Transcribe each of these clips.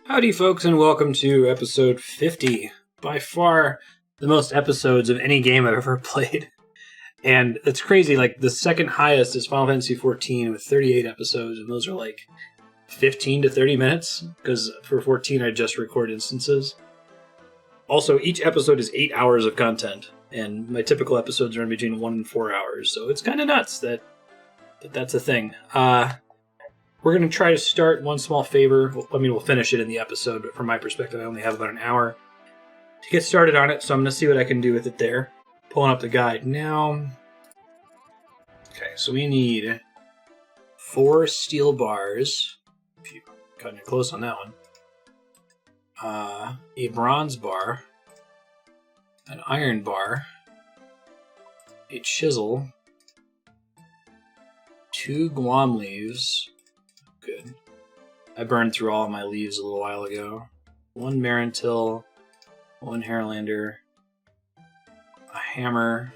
Howdy, folks, and welcome to episode 50. By far the most episodes of any game I've ever played. And it's crazy, like, the second highest is Final Fantasy XIV with 38 episodes, and those are like 15 to 30 minutes, because for 14 I just record instances. Also, each episode is 8 hours of content, and my typical episodes are in between 1 and 4 hours, so it's kind of nuts that's a thing. We're going to try to start one small favor. We'll finish it in the episode, but from my perspective, I only have about an hour to get started on it, so I'm going to see what I can do with it there. Pulling up the guide now. Okay, so we need 4 steel bars. If you cutting it close on that one. A bronze bar. An iron bar. A chisel. 2 guam leaves. Good. I burned through all of my leaves a little while ago. 1 Marantil, 1 Hairlander, a hammer,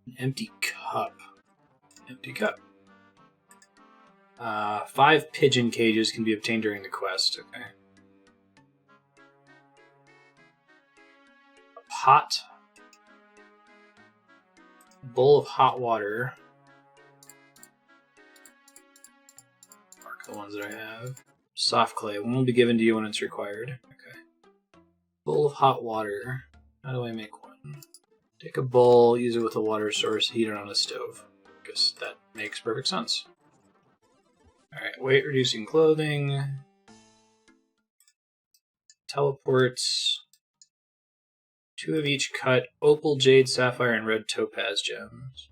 an empty cup. 5 pigeon cages can be obtained during the quest. Okay. A pot. A bowl of hot water. The ones that I have. Soft clay. One will be given to you when it's required. Okay. Bowl of hot water. How do I make one? Take a bowl, use it with a water source, heat it on a stove. I guess that makes perfect sense. Alright, weight reducing clothing. Teleports. 2 of each cut. Opal, jade, sapphire, and red topaz gems.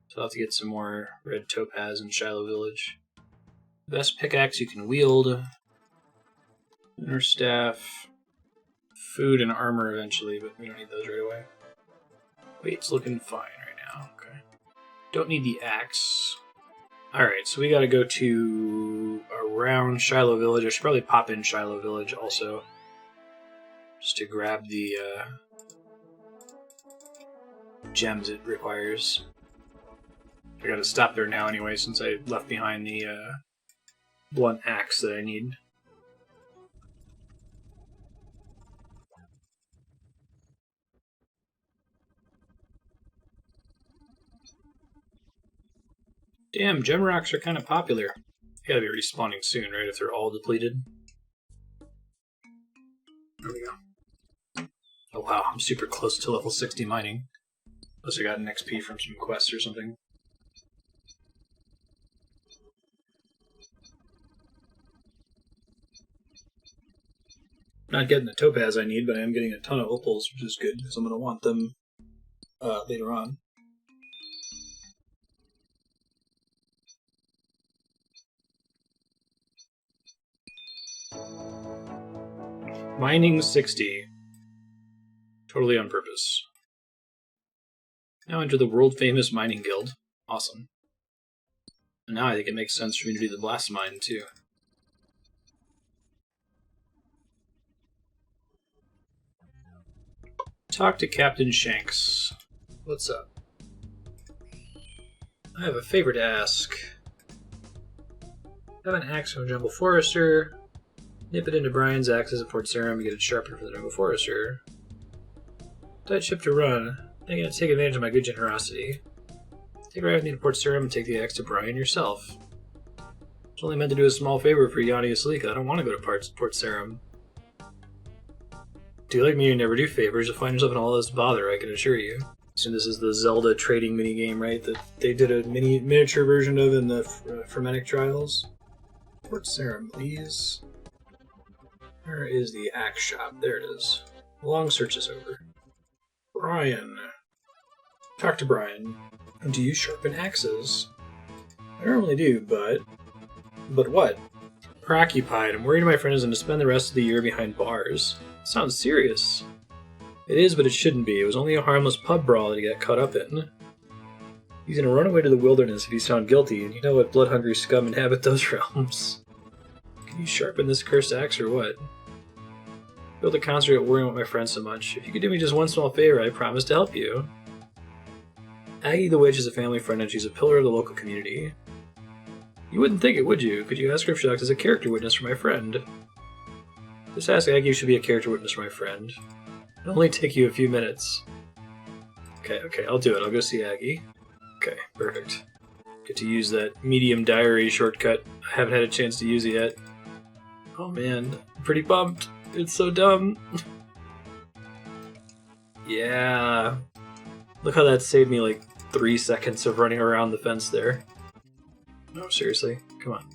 So I'll have to get some more red topaz in Shiloh Village. Best pickaxe you can wield. Inner staff. Food and armor eventually, but we don't need those right away. Weight's looking fine right now. Okay. Don't need the axe. Alright, so we gotta go to around Shiloh Village. I should probably pop in Shiloh Village also. Just to grab the gems it requires. I gotta stop there now anyway since I left behind the one axe that I need. Damn, gem rocks are kind of popular. They gotta be respawning soon, right? If they're all depleted. There we go. Oh wow, I'm super close to level 60 mining. Unless I got an XP from some quests or something. Not getting the topaz I need, but I am getting a ton of opals, which is good, because I'm going to want them later on. Mining 60. Totally on purpose. Now enter the world-famous mining guild. Awesome. And now I think it makes sense for me to do the blast mine, too. Talk to Captain Shanks. What's up? I have a favor to ask. Have an axe from a Jungle Forester. Nip it into Brian's axes at Port Sarim and get it sharpened for the Jungle Forester. Tight ship to run. I'm going to take advantage of my good generosity. Take a ride with me to Port Sarim and take the axe to Brian yourself. It's only meant to do a small favor for Yanni Aslika. I don't want to go to Port Sarim. Do you like me, you never do favors, you'll find yourself in all this bother, I can assure you. So this is the Zelda trading minigame, right? That they did a miniature version of in the Frenetic Trials. Port Sarim, please. Where is the axe shop? There it is. Long search is over. Brian. Talk to Brian. Do you sharpen axes? I normally do, but... But what? Preoccupied. I'm worried my friend is going to spend the rest of the year behind bars. Sounds serious. It is, but it shouldn't be. It was only a harmless pub brawl that he got caught up in. He's gonna run away to the wilderness if he's found guilty, and you know what blood-hungry scum inhabit those realms. Can you sharpen this cursed axe or what? Build a concert at worrying about my friend so much. If you could do me just one small favor, I promise to help you. Aggie the Witch is a family friend and she's a pillar of the local community. You wouldn't think it, would you? Could you ask her if she acts as a character witness for my friend? Just ask Aggie if she'll be a character witness for my friend. It'll only take you a few minutes. Okay, I'll do it. I'll go see Aggie. Okay, perfect. Get to use that medium diary shortcut. I haven't had a chance to use it yet. Oh man, I'm pretty bummed. It's so dumb. Yeah. Look how that saved me like 3 seconds of running around the fence there. No, seriously, come on.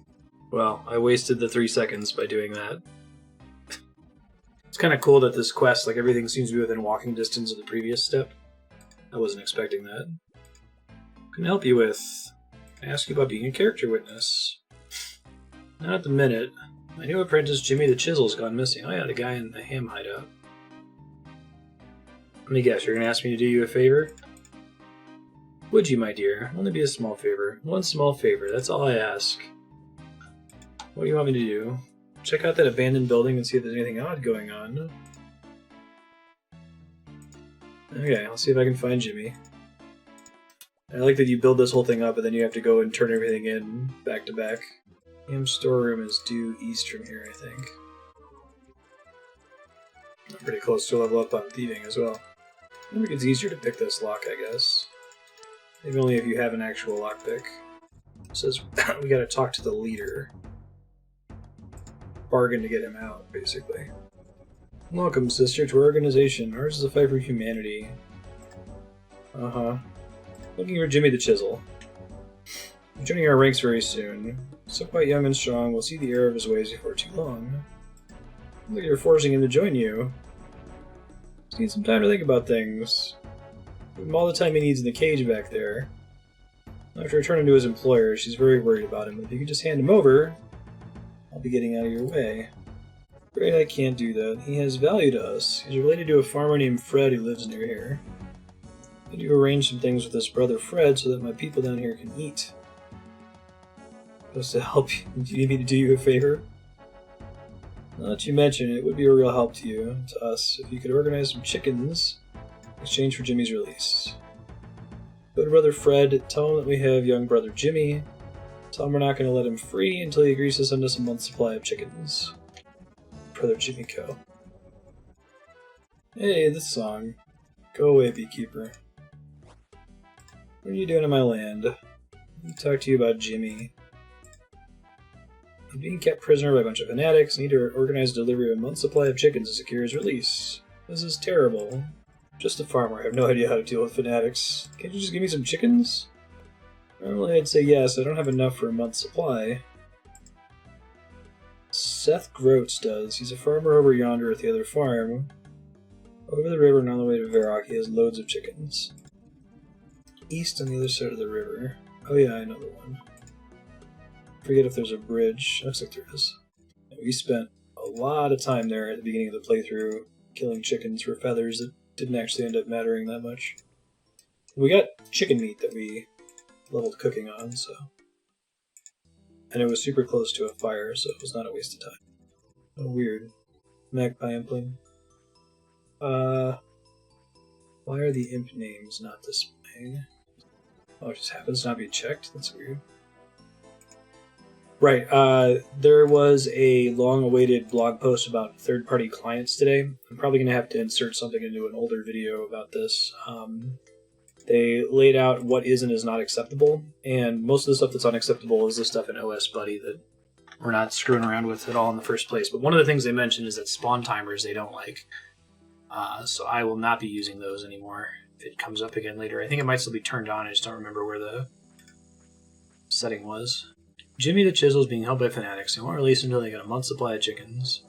Well, I wasted the 3 seconds by doing that. It's kind of cool that this quest, like everything seems to be within walking distance of the previous step. I wasn't expecting that. What can I help you with? Can I ask you about being a character witness? Not at the minute. My new apprentice Jimmy the Chisel's gone missing. Oh yeah, the guy in the ham hideout. Let me guess, you're going to ask me to do you a favor? Would you, my dear? Only be a small favor. One small favor, that's all I ask. What do you want me to do? Check out that abandoned building and see if there's anything odd going on. Okay, I'll see if I can find Jimmy. I like that you build this whole thing up and then you have to go and turn everything in back to back. Ham storeroom is due east from here, I think. I'm pretty close to level up on thieving as well. I think it's easier to pick this lock, I guess. Maybe only if you have an actual lockpick. It says we gotta talk to the leader. Bargain to get him out, basically. Welcome, sister, to our organization. Ours is a fight for humanity. Uh-huh. Looking for Jimmy the Chisel. I'm joining our ranks very soon. So quite young and strong, we'll see the error of his ways before too long. Look, you're forcing him to join you. Just need some time to think about things. Give him all the time he needs in the cage back there. After returning to his employer, she's very worried about him. If you could just hand him over, I'll be getting out of your way. Afraid I can't do that. He has value to us. He's related to a farmer named Fred who lives near here. I need to arrange some things with his brother Fred so that my people down here can eat. Supposed to help you. Do you need me to do you a favor? Now that you mention it, it would be a real help to you, to us, if you could organize some chickens in exchange for Jimmy's release. Go to brother Fred, tell him that we have young brother Jimmy. Tell him we're not going to let him free until he agrees to send us a month's supply of chickens. Brother Jimmy Co. Hey, this song. Go away, beekeeper. What are you doing in my land? Let me talk to you about Jimmy. I'm being kept prisoner by a bunch of fanatics. I need to organize delivery of a month's supply of chickens to secure his release. This is terrible. Just a farmer. I have no idea how to deal with fanatics. Can't you just give me some chickens? Normally I'd say yes. I don't have enough for a month's supply. Seth Groats does. He's a farmer over yonder at the other farm. Over the river and on the way to Varrock, he has loads of chickens. East on the other side of the river. Oh yeah, I know the one. Forget if there's a bridge. Looks like there is. We spent a lot of time there at the beginning of the playthrough, killing chickens for feathers that didn't actually end up mattering that much. We got chicken meat that we leveled cooking on, so... And it was super close to a fire, so it was not a waste of time. Oh, weird. Magpie impling. Why are the imp names not displaying? Oh, it just happens to not be checked? That's weird. Right, there was a long-awaited blog post about third-party clients today. I'm probably going to have to insert something into an older video about this. They laid out what is and is not acceptable, and most of the stuff that's unacceptable is the stuff in OS Buddy that we're not screwing around with at all in the first place. But one of the things they mentioned is that spawn timers they don't like. So I will not be using those anymore if it comes up again later. I think it might still be turned on, I just don't remember where the setting was. Jimmy the Chisel is being held by fanatics. They won't release until they get a month's supply of chickens.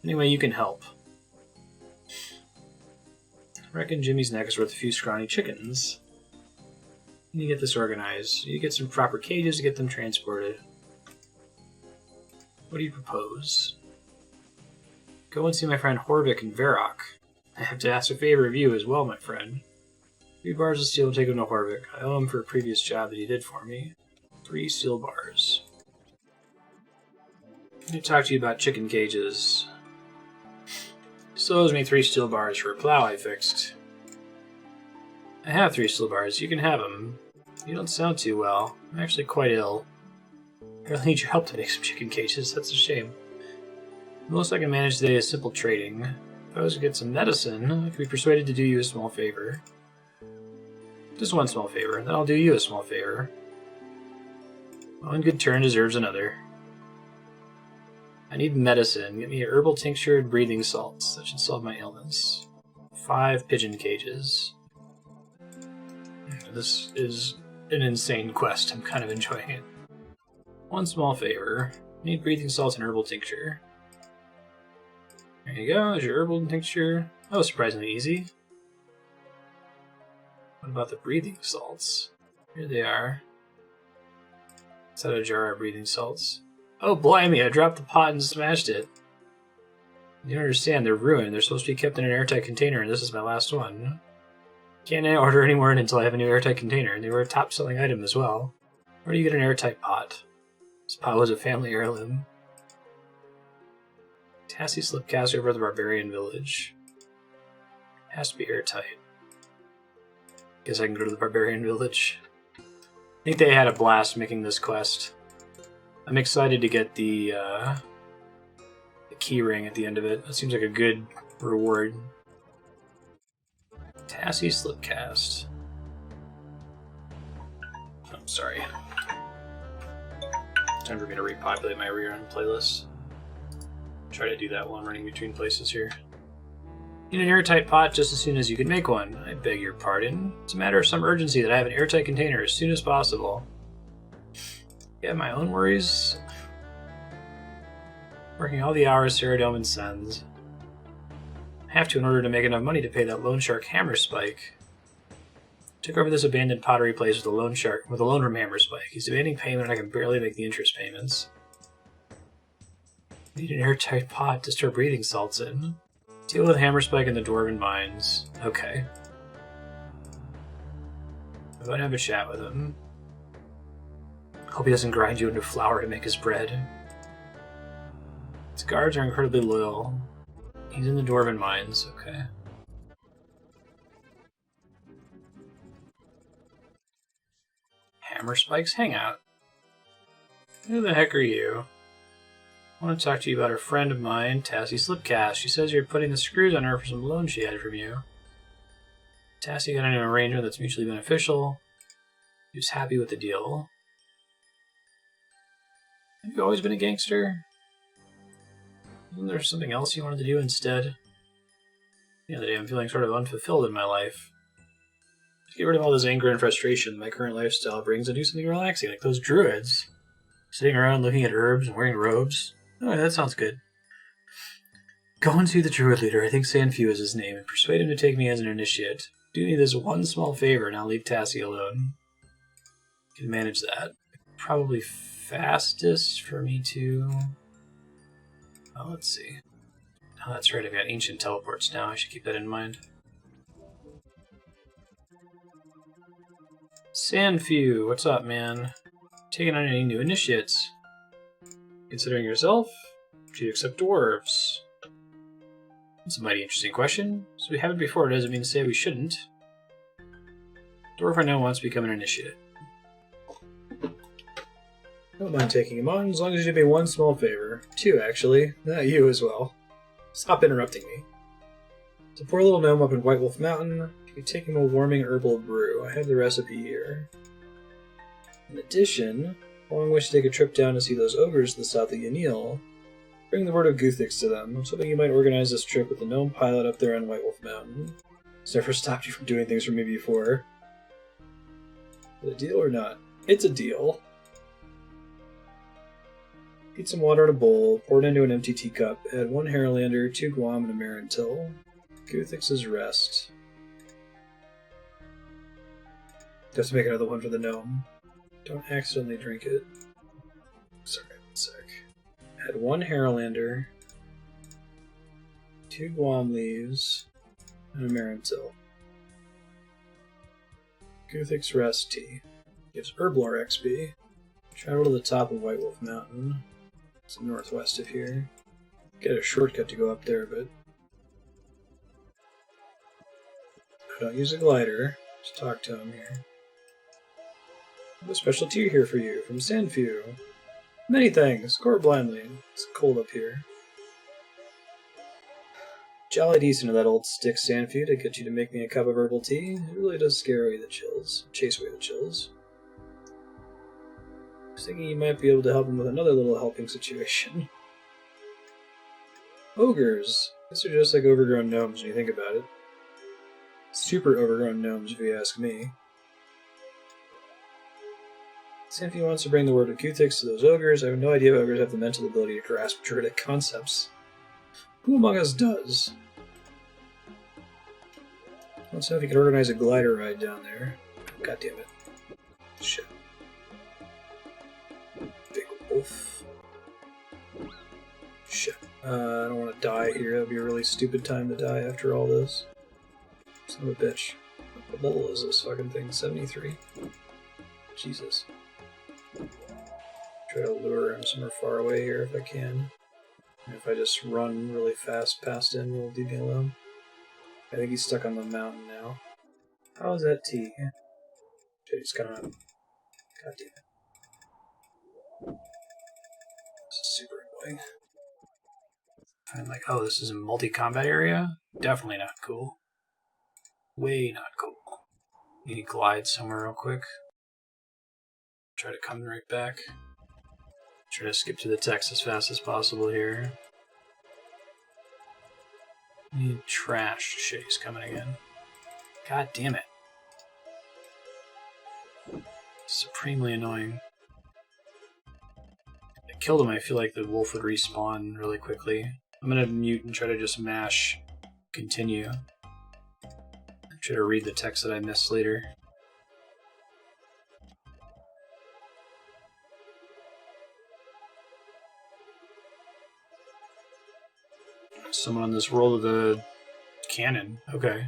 Anyway, you can help. I reckon Jimmy's neck is worth a few scrawny chickens. You get this organized. You get some proper cages to get them transported. What do you propose? Go and see my friend Horvik in Varrock. I have to ask a favor of you as well, my friend. 3 bars of steel to take him to Horvik. I owe him for a previous job that he did for me. 3 steel bars. I need to talk to you about chicken cages. Still owes me 3 steel bars for a plow I fixed. I have 3 steel bars. You can have them. You don't sound too well. I'm actually quite ill. I really need your help to make some chicken cages. That's a shame. The most I can manage today is simple trading. If I was to get some medicine, I could be persuaded to do you a small favor. Just one small favor, then I'll do you a small favor. One good turn deserves another. I need medicine. Get me a herbal tincture and breathing salts. That should solve my ailments. 5 pigeon cages. This is an insane quest. I'm kind of enjoying it. One small favor. Need breathing salts and herbal tincture. There you go. There's your herbal tincture. That was surprisingly easy. What about the breathing salts? Here they are. Is that a jar of breathing salts? Oh, blimey, I dropped the pot and smashed it. You don't understand, they're ruined. They're supposed to be kept in an airtight container, and this is my last one. Can't order any more until I have a new airtight container, and they were a top-selling item as well. Where do you get an airtight pot? This pot was a family heirloom. Tassie slipcast over the barbarian village. Has to be airtight. Guess I can go to the barbarian village. I think they had a blast making this quest. I'm excited to get the key ring at the end of it. That seems like a good reward. Tassie slipcast. I'm sorry. Time for me to repopulate my rerun playlist. Try to do that while I'm running between places here. Need an airtight pot just as soon as you can make one. I beg your pardon. It's a matter of some urgency that I have an airtight container as soon as possible. Yeah, my own worries. Working all the hours Sarah Delman sends. I have to in order to make enough money to pay that loan shark Hammer Spike. Took over this abandoned pottery place with a loan from Hammer Spike. He's demanding payment and I can barely make the interest payments. Need an airtight pot to store breathing salts in. Deal with Hammer Spike in the Dwarven Mines. Okay. I'm going to have a chat with him. Hope he doesn't grind you into flour to make his bread. His guards are incredibly loyal. He's in the Dwarven Mines, okay. Hammer Spike's hangout. Who the heck are you? I want to talk to you about a friend of mine, Tassie Slipcast. She says you're putting the screws on her for some loan she had from you. Tassie got into an arrangement that's mutually beneficial. He was happy with the deal. Have you always been a gangster? Isn't there something else you wanted to do instead? The other day I'm feeling sort of unfulfilled in my life. To get rid of all this anger and frustration my current lifestyle brings and do something relaxing, like those druids. Sitting around looking at herbs and wearing robes. Oh, that sounds good. Go and see the druid leader, I think Sanfew is his name, and persuade him to take me as an initiate. Do me this one small favor and I'll leave Tassie alone. Can manage that. Probably fastest for me to... Oh, let's see. Oh, that's right, I've got ancient teleports now. I should keep that in mind. Sanfew, what's up, man? Taking on any new initiates? Considering yourself? Should you accept dwarves? That's a mighty interesting question. So we haven't before, doesn't mean to say we shouldn't. Dwarf I know wants to become an initiate. Don't mind taking him on, as long as you do me one small favor. 2, actually. Not you as well. Stop interrupting me. It's a poor little gnome up in White Wolf Mountain. If you take him a warming herbal brew, I have the recipe here. In addition, Long wish to take a trip down to see those ogres to the south of Yanil. Bring the word of Guthix to them. I was hoping you might organize this trip with the gnome pilot up there on White Wolf Mountain. It's never stopped you from doing things for me before. Is it a deal or not? It's a deal. Heat some water in a bowl, pour it into an empty teacup, add 1 Haralander, 2 Guam, and a Marantil. Guthix's Rest. Have to make another one for the gnome. Don't accidentally drink it. Sorry, 1 sec. Add 1 Haralander, 2 Guam leaves, and a Marantil. Guthix Rest Tea. Gives Herblore XP. Travel to the top of White Wolf Mountain. It's northwest of here. Get a shortcut to go up there, but I don't use a glider. Just talk to him here. I have a special tea here for you from Sanfew. Many things. Score blindly. It's cold up here. Jolly decent of that old stick Sanfew to get you to make me a cup of herbal tea. It really does scare away the chills. Chase away the chills. I was thinking you might be able to help him with another little helping situation. Ogres. I guess they're just like overgrown gnomes when you think about it. Super overgrown gnomes, if you ask me. Sanfew wants to bring the word of Q-Tix to those ogres. I have no idea if ogres have the mental ability to grasp druidic concepts. Who among us does? Let's know if you can organize a glider ride down there. God damn it. Shit. Big wolf. Shit. I don't want to die here. That would be a really stupid time to die after all this. Son of a bitch. What level is this fucking thing? 73? Jesus. Try to lure him somewhere far away here if I can. And if I just run really fast past him, he'll leave me alone. I think he's stuck on the mountain now. How is that tea? Shit, he's kind of... God damn it. This is super annoying. I'm like, oh, this is a multi-combat area? Definitely not cool. Way not cool. Need to glide somewhere real quick. Try to come right back. Try to skip to the text as fast as possible here. Need trash. Shit, he's coming again. God damn it. Supremely annoying. If I killed him, I feel like the wolf would respawn really quickly. I'm gonna mute and try to just mash continue. Try to read the text that I missed later. Someone on this roll of the cannon. Okay.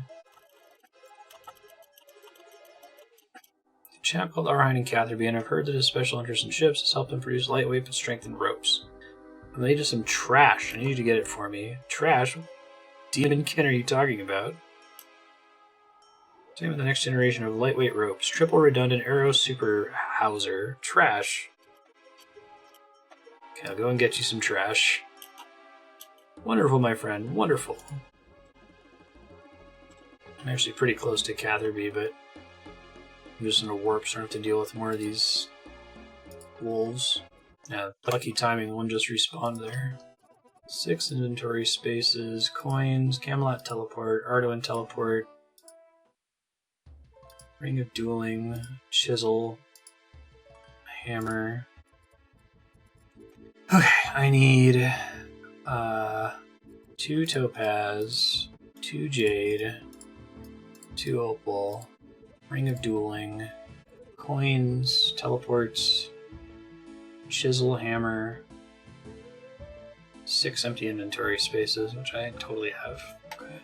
A chap called Arhine and Catherby, and I've heard that his special interest in ships has helped him produce lightweight but strengthened ropes. I'm gonna need some trash. I need you to get it for me. Trash? What demon kin are you talking about? Same with the next generation of lightweight ropes. Triple redundant arrow super hauser. Trash. Okay, I'll go and get you some trash. Wonderful, my friend. Wonderful. I'm actually pretty close to Catherby, but I'm just in a warp, so I don't have to deal with more of these wolves. Yeah, lucky timing, one just respawned there. 6 inventory spaces, coins, Camelot teleport, Ardoin teleport, Ring of Dueling, Chisel, Hammer. Okay, I need 2 topaz, 2 jade, 2 opal, Ring of Dueling, coins, teleports, chisel, hammer, 6 empty inventory spaces, which I totally have. Okay.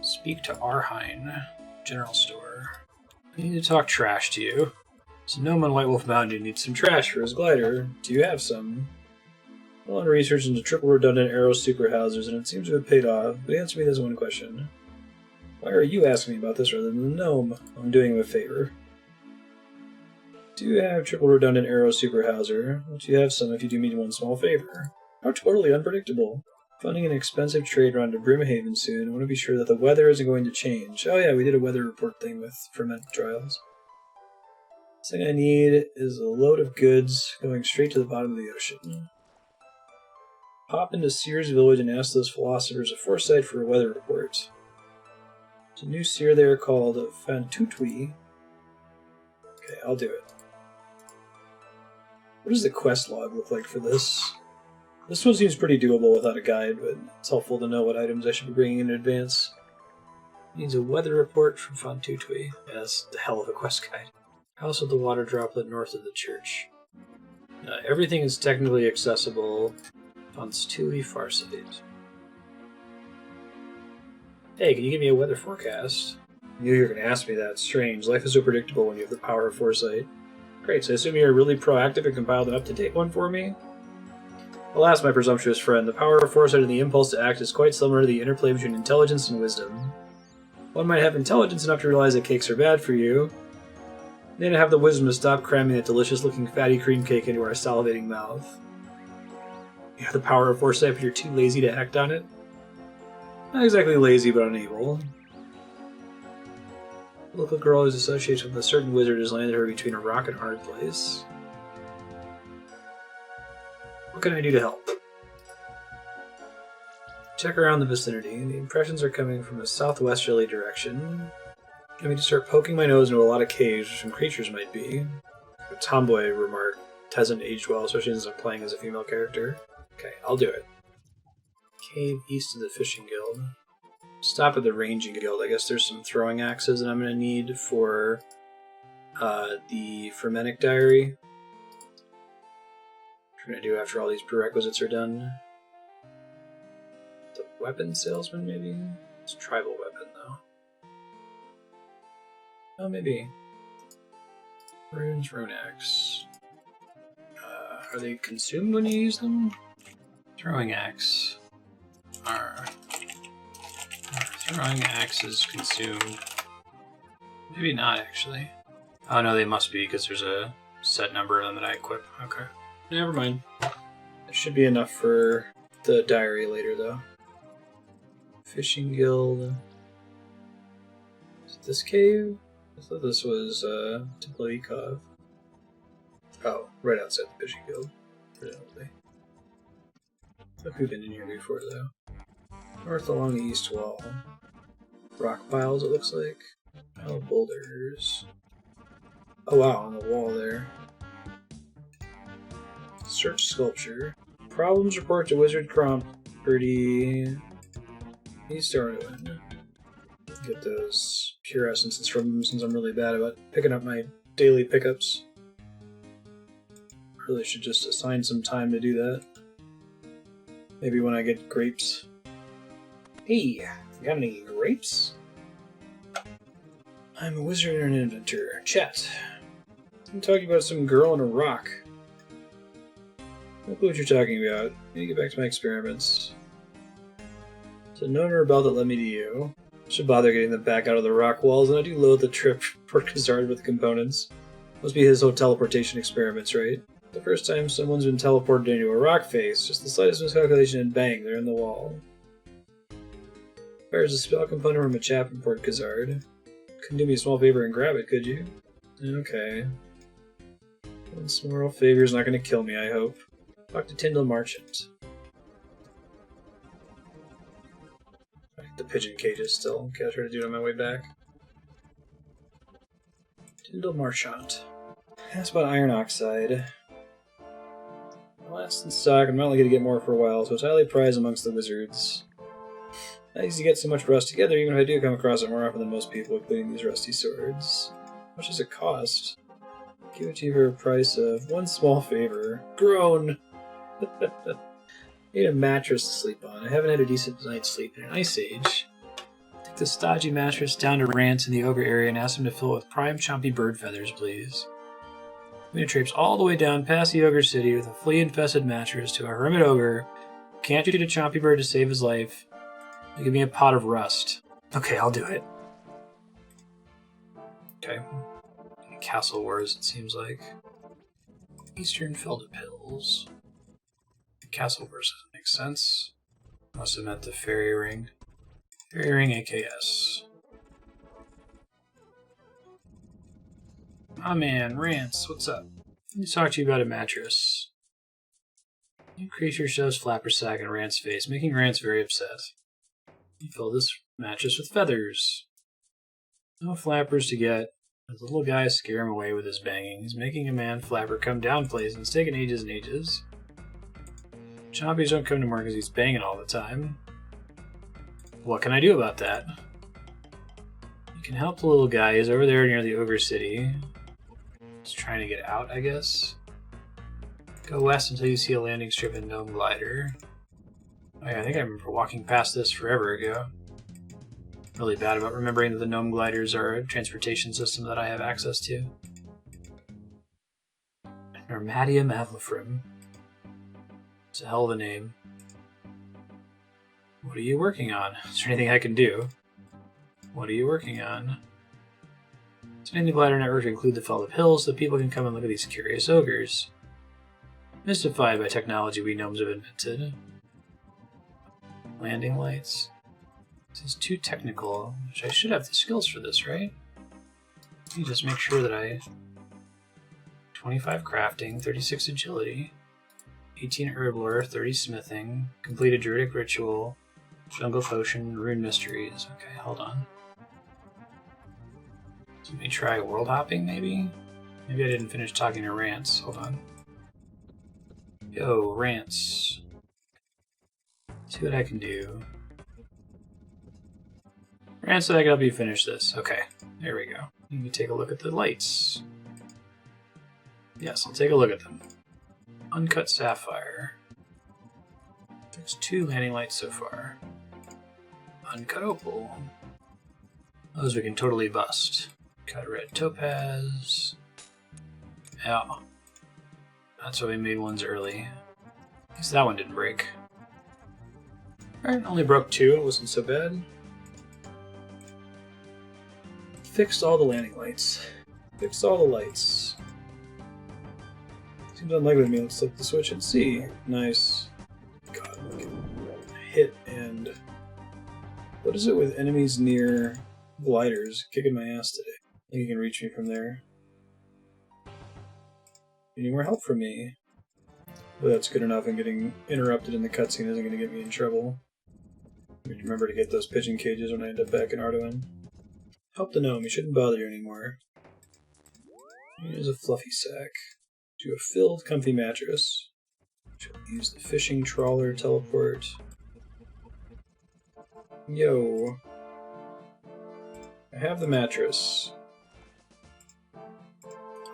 Speak to Arhine, general store. I need to talk trash to you. So gnome on White Wolf Mountain needs some trash for his glider. Do you have some? Well, on research into triple redundant arrow super housers, and it seems to have paid off. But answer me this one question. Why are you asking me about this rather than the gnome? I'm doing him a favor. Do you have triple redundant arrow super hauser? Well, do you have some if you do me one small favor? How totally unpredictable. Funding an expensive trade run to Brimhaven soon. I want to be sure that the weather isn't going to change. Oh yeah, we did a weather report thing with Fermented Trials. The thing I need is a load of goods going straight to the bottom of the ocean. Pop into Seer's village and ask those philosophers of foresight for a weather report. There's a new seer there called Fantutwi. Okay, I'll do it. What does the quest log look like for this? This one seems pretty doable without a guide, but it's helpful to know what items I should be bringing in advance. Needs a weather report from Fantutwi. Yeah, that's the hell of a quest guide. House of the water droplet north of the church. Everything is technically accessible on Stui Farsight. Hey, can you give me a weather forecast? I knew you were going to ask me that. It's strange. Life is so predictable when you have the power of foresight. Great, so I assume you're really proactive and compiled an up-to-date one for me? Alas, my presumptuous friend, the power of foresight and the impulse to act is quite similar to the interplay between intelligence and wisdom. One might have intelligence enough to realize that cakes are bad for you, They didn't have the wisdom to stop cramming that delicious-looking fatty cream cake into our salivating mouth. You have the power of foresight, but you're too lazy to act on it? Not exactly lazy, but unable. The local girl whose association with a certain wizard has landed her between a rock and a hard place. What can I do to help? Check around the vicinity. The impressions are coming from a southwesterly direction. I mean to start poking my nose into a lot of caves where some creatures might be. A tomboy remark hasn't aged well, especially since I'm playing as a female character. Okay, I'll do it. Cave east of the Fishing Guild. Stop at the Ranging Guild. I guess there's some throwing axes that I'm going to need for the Fermentic Diary. What we're going to do after all these prerequisites are done. The Weapon Salesman, maybe? It's a tribal weapon, though. Oh, maybe. Runes, Rune Axe. Are they consumed when you use them? Throwing Axe. Throwing Axe is consumed. Maybe not, actually. Oh no, they must be, because there's a set number of them that I equip. Okay. Never mind. It should be enough for the diary later, though. Fishing Guild. Is it this cave? I thought this was Tiploikov. Oh, right outside the Fishing Guild. Presumably. Look who's been in here before, though. North along the east wall. Rock piles, it looks like. Pile of boulders. Oh wow, on the wall there. Search sculpture. Problems report to Wizard Crump. Pretty. He's starting to win. Get those pure essences from him since I'm really bad about picking up my daily pickups. Really should just assign some time to do that. Maybe when I get grapes. Hey, got any grapes? I'm a wizard and an inventor. Chat. I'm talking about some girl in a rock. Look what you're talking about. Let me get back to my experiments. It's a known rebel that led me to you. Should bother getting them back out of the rock walls, and I do load the trip for Khazard with components. Must be his whole teleportation experiments, right? The first time someone's been teleported into a rock face, just the slightest miscalculation and bang, they're in the wall. Fires a spell component from a chap in Port Khazard. Couldn't do me a small favor and grab it, could you? Okay. One small favor's not gonna kill me, I hope. Talk to Tyndall Marchant. The pigeon cages still. Okay, I'll try to do it on my way back. Tyndall Marchant. That's about iron oxide. Last in stock, I'm not likely to get more for a while, so it's highly prized amongst the wizards. Not easy to get so much rust together, even if I do come across it more often than most people, including these rusty swords. How much does it cost? Give it to you for a price of one small favor. Groan! Need a mattress to sleep on. I haven't had a decent night's sleep in an ice age. Take the stodgy mattress down to Rance in the ogre area and ask him to fill it with prime chompy bird feathers, please. I'm gonna traipse all the way down past the ogre city with a flea-infested mattress to a hermit ogre who can't shoot a chompy bird to save his life. Give me a pot of rust. Okay, I'll do it. Okay. Castle Wars, it seems like. Eastern Felda Pills. Castle Wars doesn't make sense. Must have meant the Fairy Ring. Fairy Ring AKS. Ah man, Rance, what's up? Let me talk to you about a mattress. New creature shows flapper sack in Rance's face, making Rance very upset. You fill this mattress with feathers. No flappers to get. The little guy scare him away with his banging. He's making a man flapper come down places, and it's taking ages and ages. Chompies don't come to more because he's banging all the time. What can I do about that? You can help the little guy. He's over there near the ogre city. He's trying to get out, I guess. Go west until you see a landing strip in Gnome Glider. Oh yeah, I think I remember walking past this forever ago. Really bad about remembering that the Gnome Gliders are a transportation system that I have access to. Normadium Avlifrim. It's a hell of a name. What are you working on? Is there anything I can do? What are you working on? Expanding the glider network to include the Felt of Hills so that people can come and look at these curious ogres. Mystified by technology we gnomes have invented. Landing lights. This is too technical, which I should have the skills for this, right? Let me just make sure that I... 25 crafting, 36 agility, 18 herb lore, 30 smithing, complete a druidic ritual, jungle potion, rune mysteries. Okay, hold on. Let me try world hopping, maybe? Maybe I didn't finish talking to Rance. Hold on. Yo, Rance. See what I can do. Rance said I can help you finish this. Okay, there we go. Let me take a look at the lights. Yes, I'll take a look at them. Uncut sapphire. There's 2 landing lights so far. Uncut opal. Those we can totally bust. Cut red topaz. Yeah. That's why we made ones early. At least that one didn't break. Alright, only broke 2. It wasn't so bad. Fixed all the landing lights. Fixed all the lights. Seems unlikely to me. Let's flip the switch and see. Nice. God, look at hit and... What is it with enemies near gliders? Kicking my ass today. I think you can reach me from there. Any more help from me? But that's good enough, and getting interrupted in the cutscene isn't going to get me in trouble. I need to remember to get those pigeon cages when I end up back in Ardoin. Help the gnome, he shouldn't bother you anymore. Here's a fluffy sack. To a filled, comfy mattress. Shall use the fishing trawler teleport. Yo. I have the mattress.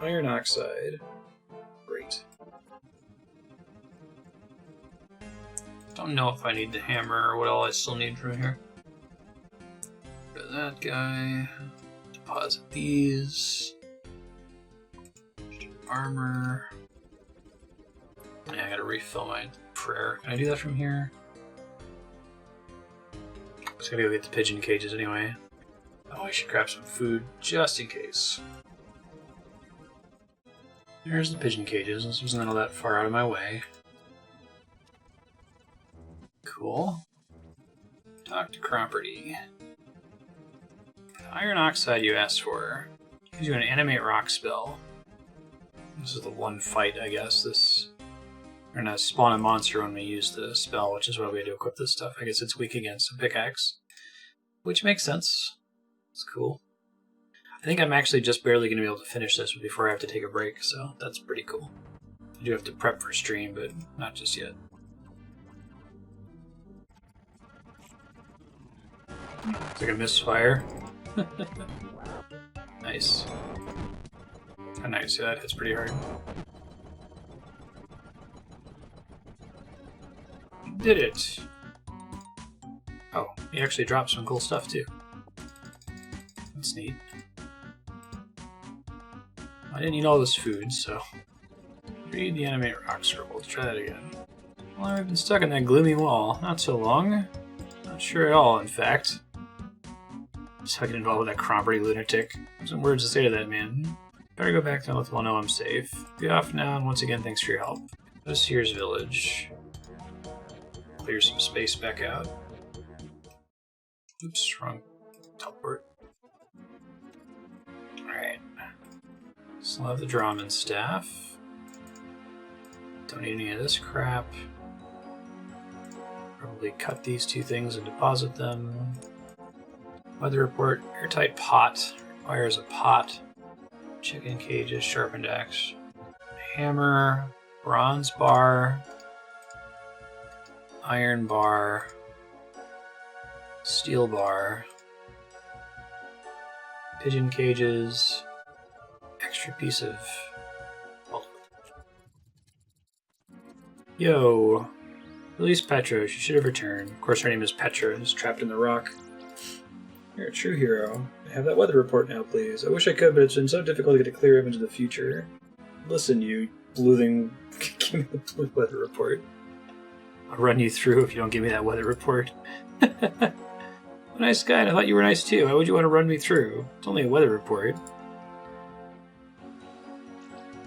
Iron oxide. Great. Don't know if I need the hammer or what all I still need from here. Got that guy. Deposit these. Armor. Yeah, I gotta refill my prayer. Can I do that from here? Just gotta go get the pigeon cages anyway. Oh, I should grab some food just in case. There's the pigeon cages. This wasn't all that far out of my way. Cool. Talk to Cromperty. Iron oxide you asked for. Gives you an animate rock spell. This is the one fight, I guess. We're gonna spawn a monster when we use the spell, which is why we had to equip this stuff. I guess it's weak against a pickaxe. Which makes sense. It's cool. I think I'm actually just barely going to be able to finish this before I have to take a break, so that's pretty cool. I do have to prep for stream, but not just yet. It's like a misfire. Nice. Oh, nice. Yeah, that hits pretty hard. Did it! Oh, he actually dropped some cool stuff too. That's neat. I didn't eat all this food, so... Read the animate rock scroll. Let's try that again. Well, I've been stuck in that gloomy wall. Not so long. Not sure at all, in fact. So I get involved with that Cromperty lunatic. Some words to say to that man. Better go back to let them all know I'm safe. Be off now, and once again, thanks for your help. This here's village. Clear some space back out. Oops, wrong teleport. Alright. Still have the Drahman staff. Don't need any of this crap. Probably cut these 2 things and deposit them. Weather report. Airtight pot. Requires a pot. Chicken cages. Sharpened axe. Hammer. Bronze bar. Iron bar. Steel bar. Pigeon cages. Extra piece of... Oh. Yo! Release Petra. She should have returned. Of course her name is Petra and is trapped in the rock. You're a true hero. I have that weather report now, please. I wish I could, but it's been so difficult to get a clear image of the future. Listen, you blue. Give me the blue weather report. I'll run you through if you don't give me that weather report. Nice guy, and I thought you were nice too. Why would you want to run me through? It's only a weather report.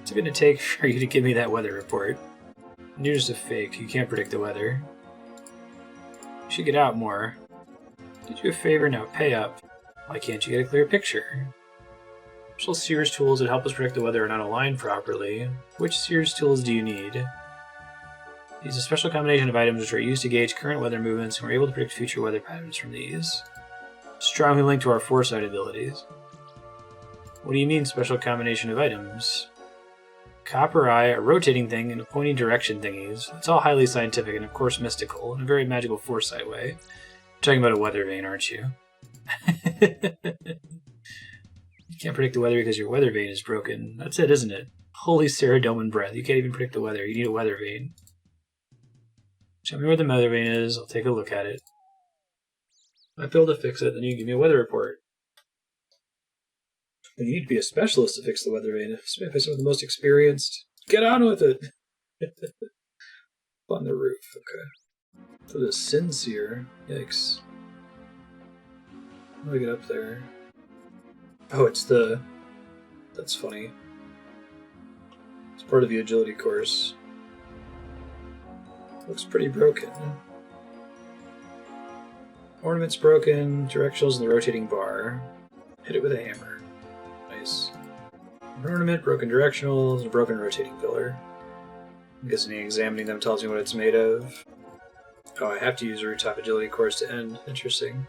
What's it going to take for you to give me that weather report? You're just a fake. You can't predict the weather. You should get out more. Did you a favor, now pay up. Why can't you get a clear picture? Special Sears tools that help us predict the weather are not aligned properly. Which Sears tools do you need? These are a special combination of items which are used to gauge current weather movements, and we're able to predict future weather patterns from these. Strongly linked to our foresight abilities. What do you mean, special combination of items? Copper eye, a rotating thing, and a pointy direction thingies. It's all highly scientific and, of course, mystical, in a very magical foresight way. You're talking about a weather vane, aren't you? You can't predict the weather because your weather vane is broken. That's it, isn't it? Holy Saradomin breath. You can't even predict the weather. You need a weather vane. Show me where the weather vane is. I'll take a look at it. If I fail to fix it, then you give me a weather report. You need to be a specialist to fix the weather vane. Some of the most experienced. Get on with it! On the roof, okay. So the Sincere. Yikes. How do I get up there? Oh, it's the... That's funny. It's part of the agility course. Looks pretty broken. Ornament's broken, directionals in the rotating bar. Hit it with a hammer. Nice. An ornament, broken directionals, and a broken rotating pillar. I'm guessing examining them tells me what it's made of. Oh, I have to use a rooftop agility course to end. Interesting.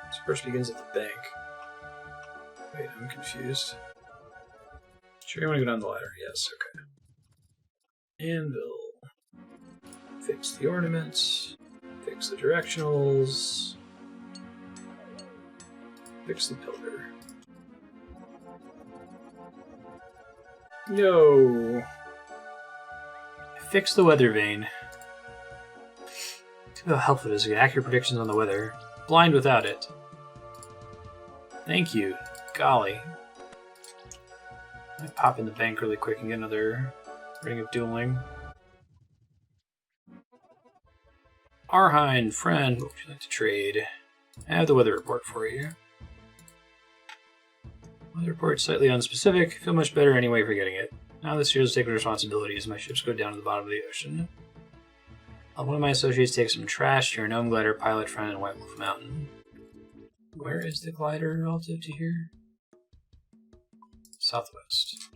This first begins at the bank. Wait, I'm confused. Sure you want to go down the ladder? Yes, okay. Anvil. Fix the ornaments. Fix the directionals. Fix the pillar. No. Fix the weather vane. See how helpful it is to get accurate predictions on the weather. Blind without it. Thank you. Golly. I'll pop in the bank really quick and get another ring of dueling. Arhine, friend, what would you like to trade? I have the weather report for you. Weather report slightly unspecific. Feel much better anyway for getting it. Now this year's taking responsibilities. My ships go down to the bottom of the ocean. One of my associates takes some trash to your gnome glider pilot friend in White Wolf Mountain. Where is the glider relative to here? Southwest.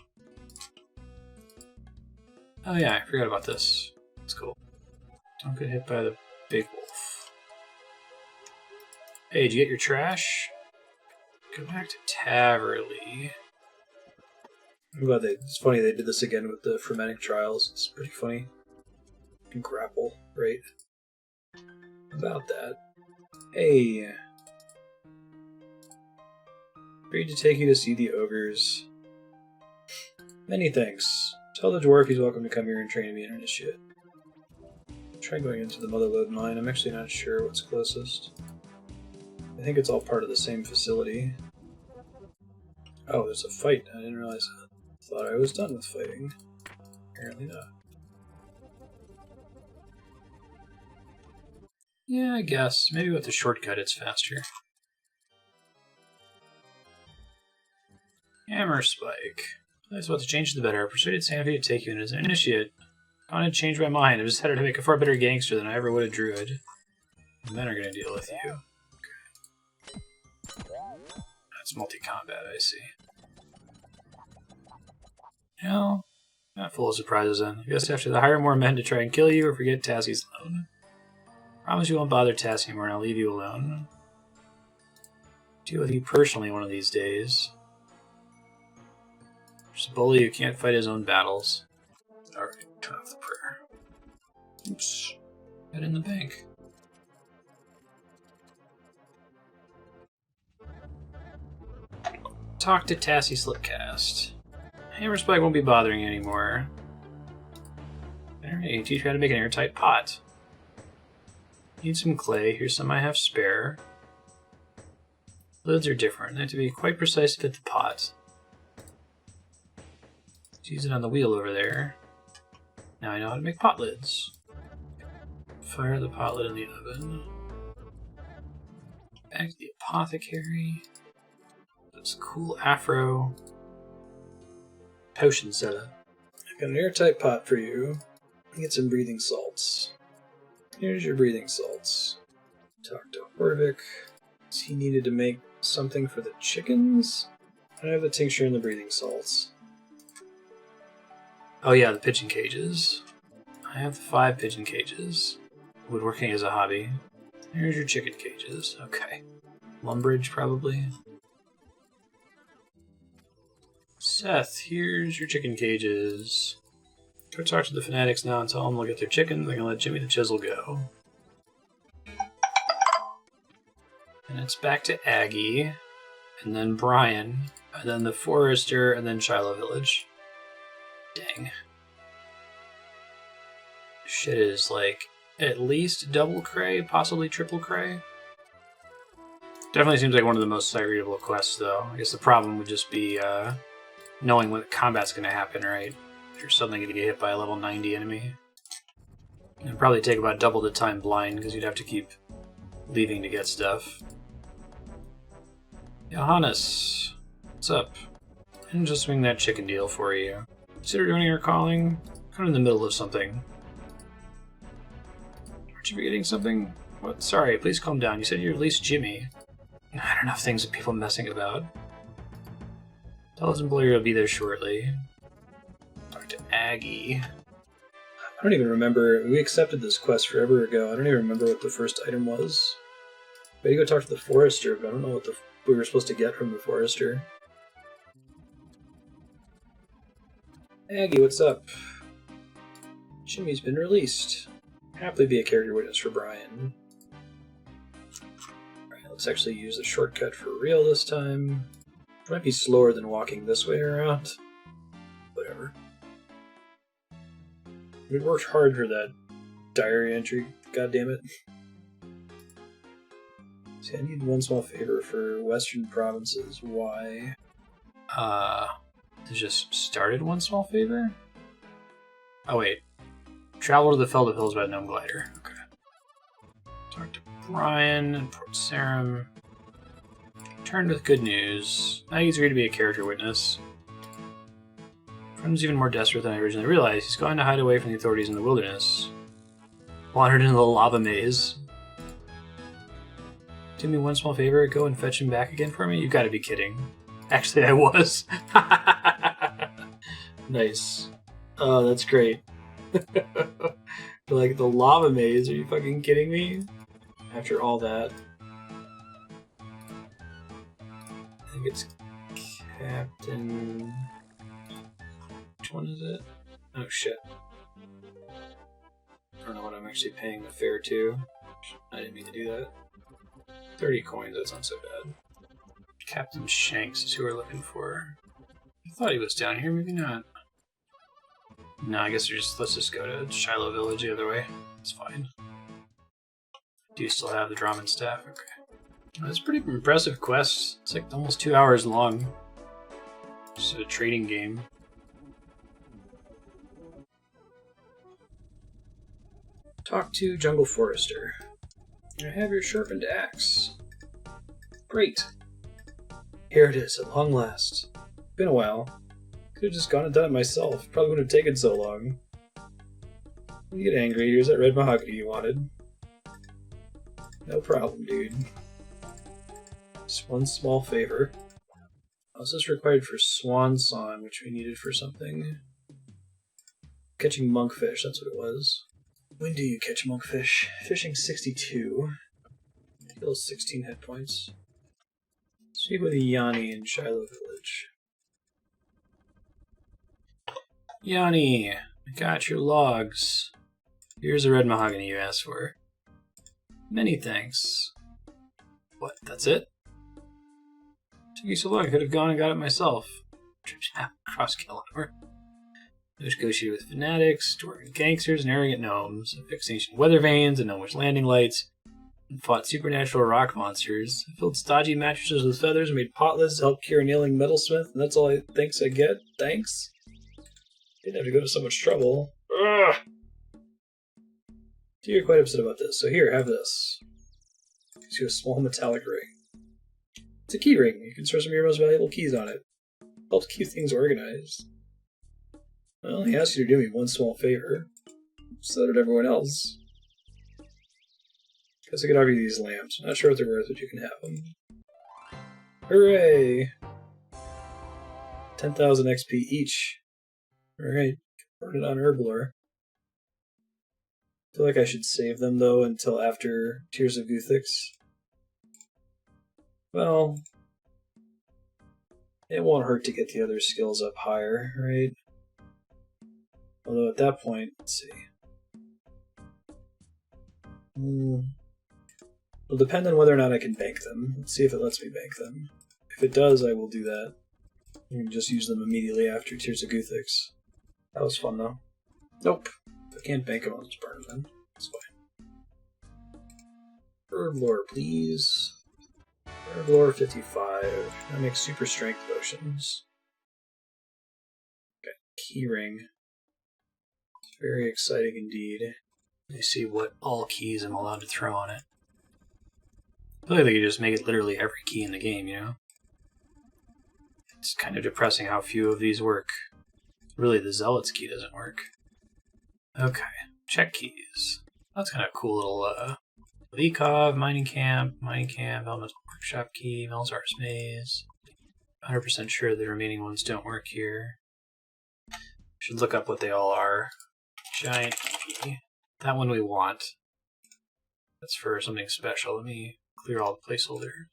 Oh yeah, I forgot about this. That's cool. Don't get hit by the big wolf. Hey, did you get your trash? Go back to Taverley. I'm glad it's funny they did this again with the Frenetic Trials. It's pretty funny. You can grapple, right? About that. Hey. Agreed to take you to see the ogres. Many thanks. Tell the dwarf he's welcome to come here and train me in initiate. Try going into the Motherlode mine. I'm actually not sure what's closest. I think it's all part of the same facility. Oh, there's a fight. I didn't realize that. Thought I was done with fighting. Apparently not. Yeah, I guess. Maybe with the shortcut it's faster. Hammer Spike. I was about to change to the better. I persuaded Sanfie to take you in as an initiate. I wanted to change my mind. I decided to make a far better gangster than I ever would a druid. The men are going to deal with you. Okay. That's multi-combat, I see. No, not full of surprises then. I guess I have to hire more men to try and kill you or forget Tassie's loan. Promise you won't bother Tassie anymore and I'll leave you alone. Deal with you personally one of these days. Just a bully who can't fight his own battles. Alright, turn off the prayer. Oops. Head in the bank. Talk to Tassie Slipcast. Hammer Spike won't be bothering you anymore. Alright, teach you how to make an airtight pot. Need some clay. Here's some I have spare. Lids are different. They have to be quite precise to fit the pot. Let's use it on the wheel over there. Now I know how to make pot lids. Fire the pot lid in the oven. Back to the apothecary. This cool afro. potion seller. I've got an airtight pot for you. Get some breathing salts. Here's your breathing salts. Talk to Horvik. He needed to make something for the chickens? I have the tincture and the breathing salts. Oh yeah, the pigeon cages. I have 5 pigeon cages. Woodworking is a hobby. Here's your chicken cages. Okay. Lumbridge, probably. Seth, here's your chicken cages. Go talk to the fanatics now and tell them they'll get their chickens. They can let Jimmy the Chisel go. And it's back to Aggie, and then Brian, and then the Forester, and then Shiloh Village. Dang. Shit is like at least double cray, possibly triple cray. Definitely seems like one of the most sight-readable quests, though. I guess the problem would just be knowing when combat's going to happen, right? If you're suddenly going to get hit by a level 90 enemy. It'd probably take about double the time blind, because you'd have to keep leaving to get stuff. Johannes, what's up? I'm just swing that chicken deal for you. Consider doing your calling. I'm in the middle of something. Aren't you forgetting something? What? Sorry, please calm down. You said you released Jimmy. I don't know if things with people messing about. Tell his employer will be there shortly. Talk to Aggie. I don't even remember. We accepted this quest forever ago. I don't even remember what the first item was. Maybe go talk to the Forester, but I don't know what we were supposed to get from the Forester. Aggie, what's up? Jimmy's been released. Happily be a character witness for Brian. Alright, let's actually use the shortcut for real this time. It might be slower than walking this way around. Whatever. We worked hard for that diary entry, goddammit. See, I need one small favor for Western provinces. Why? It just started one small favor? Oh, wait. Travel to the Feld of Hills by Gnome Glider. Okay. Talk to Brian and Port Sarum. Returned with good news. Now he's agreed to be a character witness. Friend's even more desperate than I originally realized. He's going to hide away from the authorities in the wilderness. Wandered into the lava maze. Do me one small favor, go and fetch him back again for me? You've got to be kidding. Actually, I was. Nice. Oh, that's great. Like, the lava maze, are you fucking kidding me? After all that. I think it's Captain... Which one is it? Oh, shit. I don't know what I'm actually paying the fare to. I didn't mean to do that. 30 coins, that's not so bad. Captain Shanks is who we're looking for. I thought he was down here, maybe not. No, I guess let's just go to Shiloh Village the other way. It's fine. Do you still have the Drummond staff? Okay. That's a pretty impressive quest. It's like almost 2 hours long. Just a trading game. Talk to Jungle Forester. I have your sharpened axe. Great. Here it is, at long last. Been a while. Could have just gone and done it myself. Probably wouldn't have taken so long. Don't get angry. Here's that red mahogany you wanted. No problem, dude. Just one small favor. What's this required for Swan Song, which we needed for something? Catching monkfish, that's what it was. When do you catch monkfish? Fishing 62. Heals 16 hit points. Speak with Yanni in Shiloh Village. Yanni, I got your logs. Here's the red mahogany you asked for. Many thanks. What, that's it? Took you so long, I could have gone and got it myself. Trips across Kellenor. Negotiated with fanatics, dwarven gangsters, and arrogant gnomes, fixed ancient weather vanes and gnomish landing lights, and fought supernatural rock monsters. I filled stodgy mattresses with feathers and made potlids to help cure an ailing metalsmith, and that's all I thinks I get. Thanks? Didn't have to go to so much trouble. Ugh! You're quite upset about this, so here, have this. Gives you a small metallic ring. It's a key ring. You can store some of your most valuable keys on it. Helps keep things organized. Well, he asked you to do me one small favor. So did everyone else. Guess I could offer you these lamps. I'm not sure what they're worth, but you can have them. Hooray! 10,000 XP each. Alright, burn it on Herblore. I feel like I should save them, though, until after Tears of Guthlix. Well, it won't hurt to get the other skills up higher, right? Although at that point, let's see. It'll depend on whether or not I can bank them. Let's see if it lets me bank them. If it does, I will do that. You can just use them immediately after Tears of Guthlix. That was fun, though. Nope. If I can't bank them, I'll just burn them then. That's fine. Herblore, please. Herblore 55. That makes super strength potions. Okay, keyring. Very exciting indeed. Let me see what all keys I'm allowed to throw on it. I feel like they could just make it literally every key in the game, you know? It's kind of depressing how few of these work. Really, the Zealot's key doesn't work. Okay, check keys. That's kind of a cool little, Vikov, Mining Camp, Elemental Workshop Key, Melzar's Maze. 100% sure the remaining ones don't work here. Should look up what they all are. Giant Key. That one we want. That's for something special. Let me clear all the placeholders.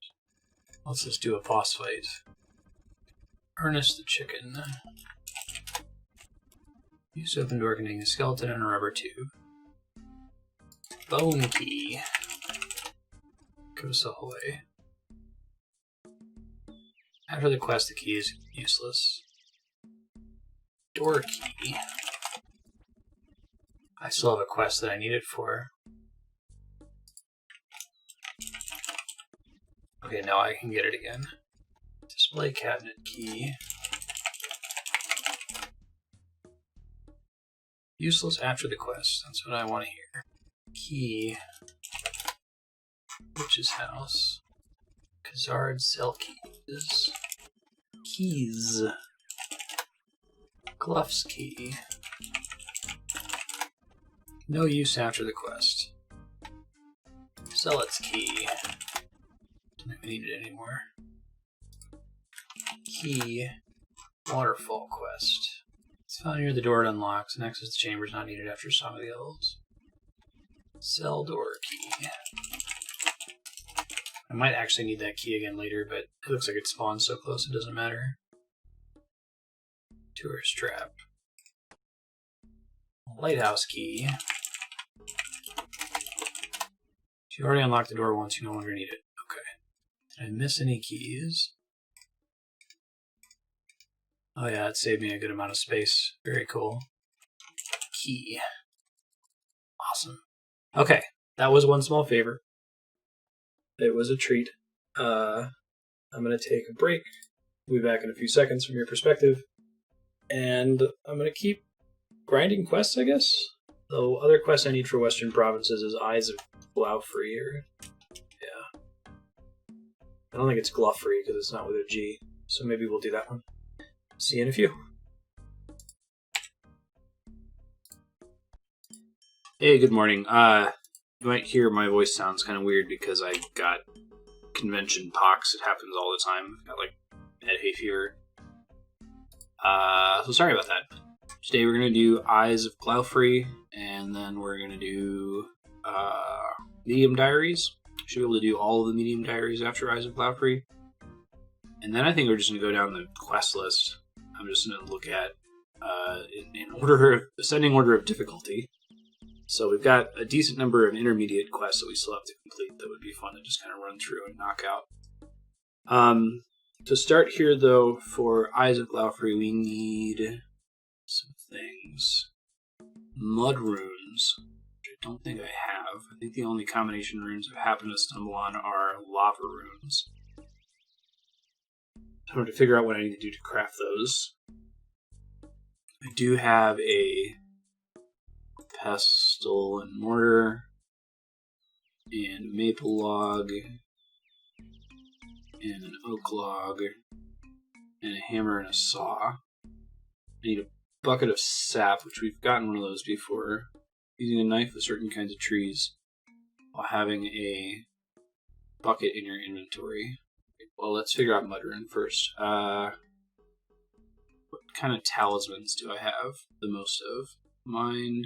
Let's just do a boss fight. Ernest the Chicken. Use open door containing a skeleton and a rubber tube. Bone Key. Goes away. After the quest, the key is useless. Door Key. I still have a quest that I need it for. Okay, now I can get it again. Display Cabinet Key. Useless after the quest. That's what I want to hear. Key. Witch's House. Khazard Cell Keys. Keys. Glough's Key. No use after the quest. Zealot's Key. Don't think we need it anymore. Key. Waterfall Quest. It's found near the door it unlocks, and access the chamber is not needed after Song of the Elves. Cell Door Key. I might actually need that key again later, but it looks like it spawns so close it doesn't matter. Tourist Trap. Lighthouse Key. If you already unlocked the door once, you no longer need it. Okay. Did I miss any keys? Oh yeah, it saved me a good amount of space. Very cool. Key. Awesome. Okay, that was one small favor. It was a treat. I'm going to take a break. We'll be back in a few seconds from your perspective. And I'm going to keep grinding quests, I guess? Though other quests I need for Western Provinces is Eyes of Glouphrie. Yeah. I don't think it's Glouphrie because it's not with a G. So maybe we'll do that one. See you in a few. Hey, good morning. You might hear my voice sounds kind of weird because I got convention pox. It happens all the time. Got like head hay fever. So sorry about that. Today we're gonna do Eyes of Glouphrie, and then we're gonna do Medium Diaries. Should be able to do all of the Medium Diaries after Eyes of Glouphrie. And then I think we're just gonna go down the quest list. I'm just gonna look at in order of ascending order of difficulty. So we've got a decent number of intermediate quests that we still have to complete that would be fun to just kind of run through and knock out. To start here, though, for Eyes of Glouphrie, we need some things. Mud runes, which I don't think I have. I think the only combination runes I've happened to stumble on are lava runes. So I'm going to figure out what I need to do to craft those. I do have a pestle and mortar, and maple log, and an oak log, and a hammer and a saw. I need a bucket of sap, which we've gotten one of those before. Using a knife with certain kinds of trees while having a bucket in your inventory. Well, let's figure out mud rune first. What kind of talismans do I have the most of? Mind.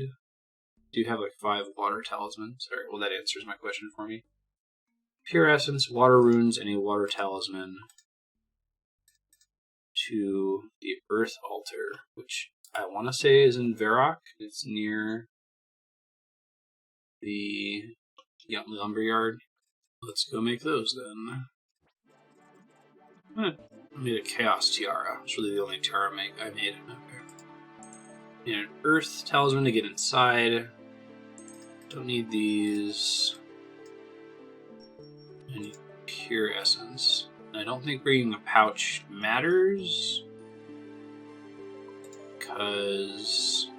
Do have like 5 water talismans. Alright, well that answers my question for me. Pure essence, water runes, and a water talisman to the earth altar, which I want to say is in Varrock. It's near the lumberyard. Let's go make those then. I made a chaos tiara. It's really the only tiara I made. Okay. Need an earth talisman to get inside. Don't need these. I need pure essence. I don't think bringing a pouch matters, because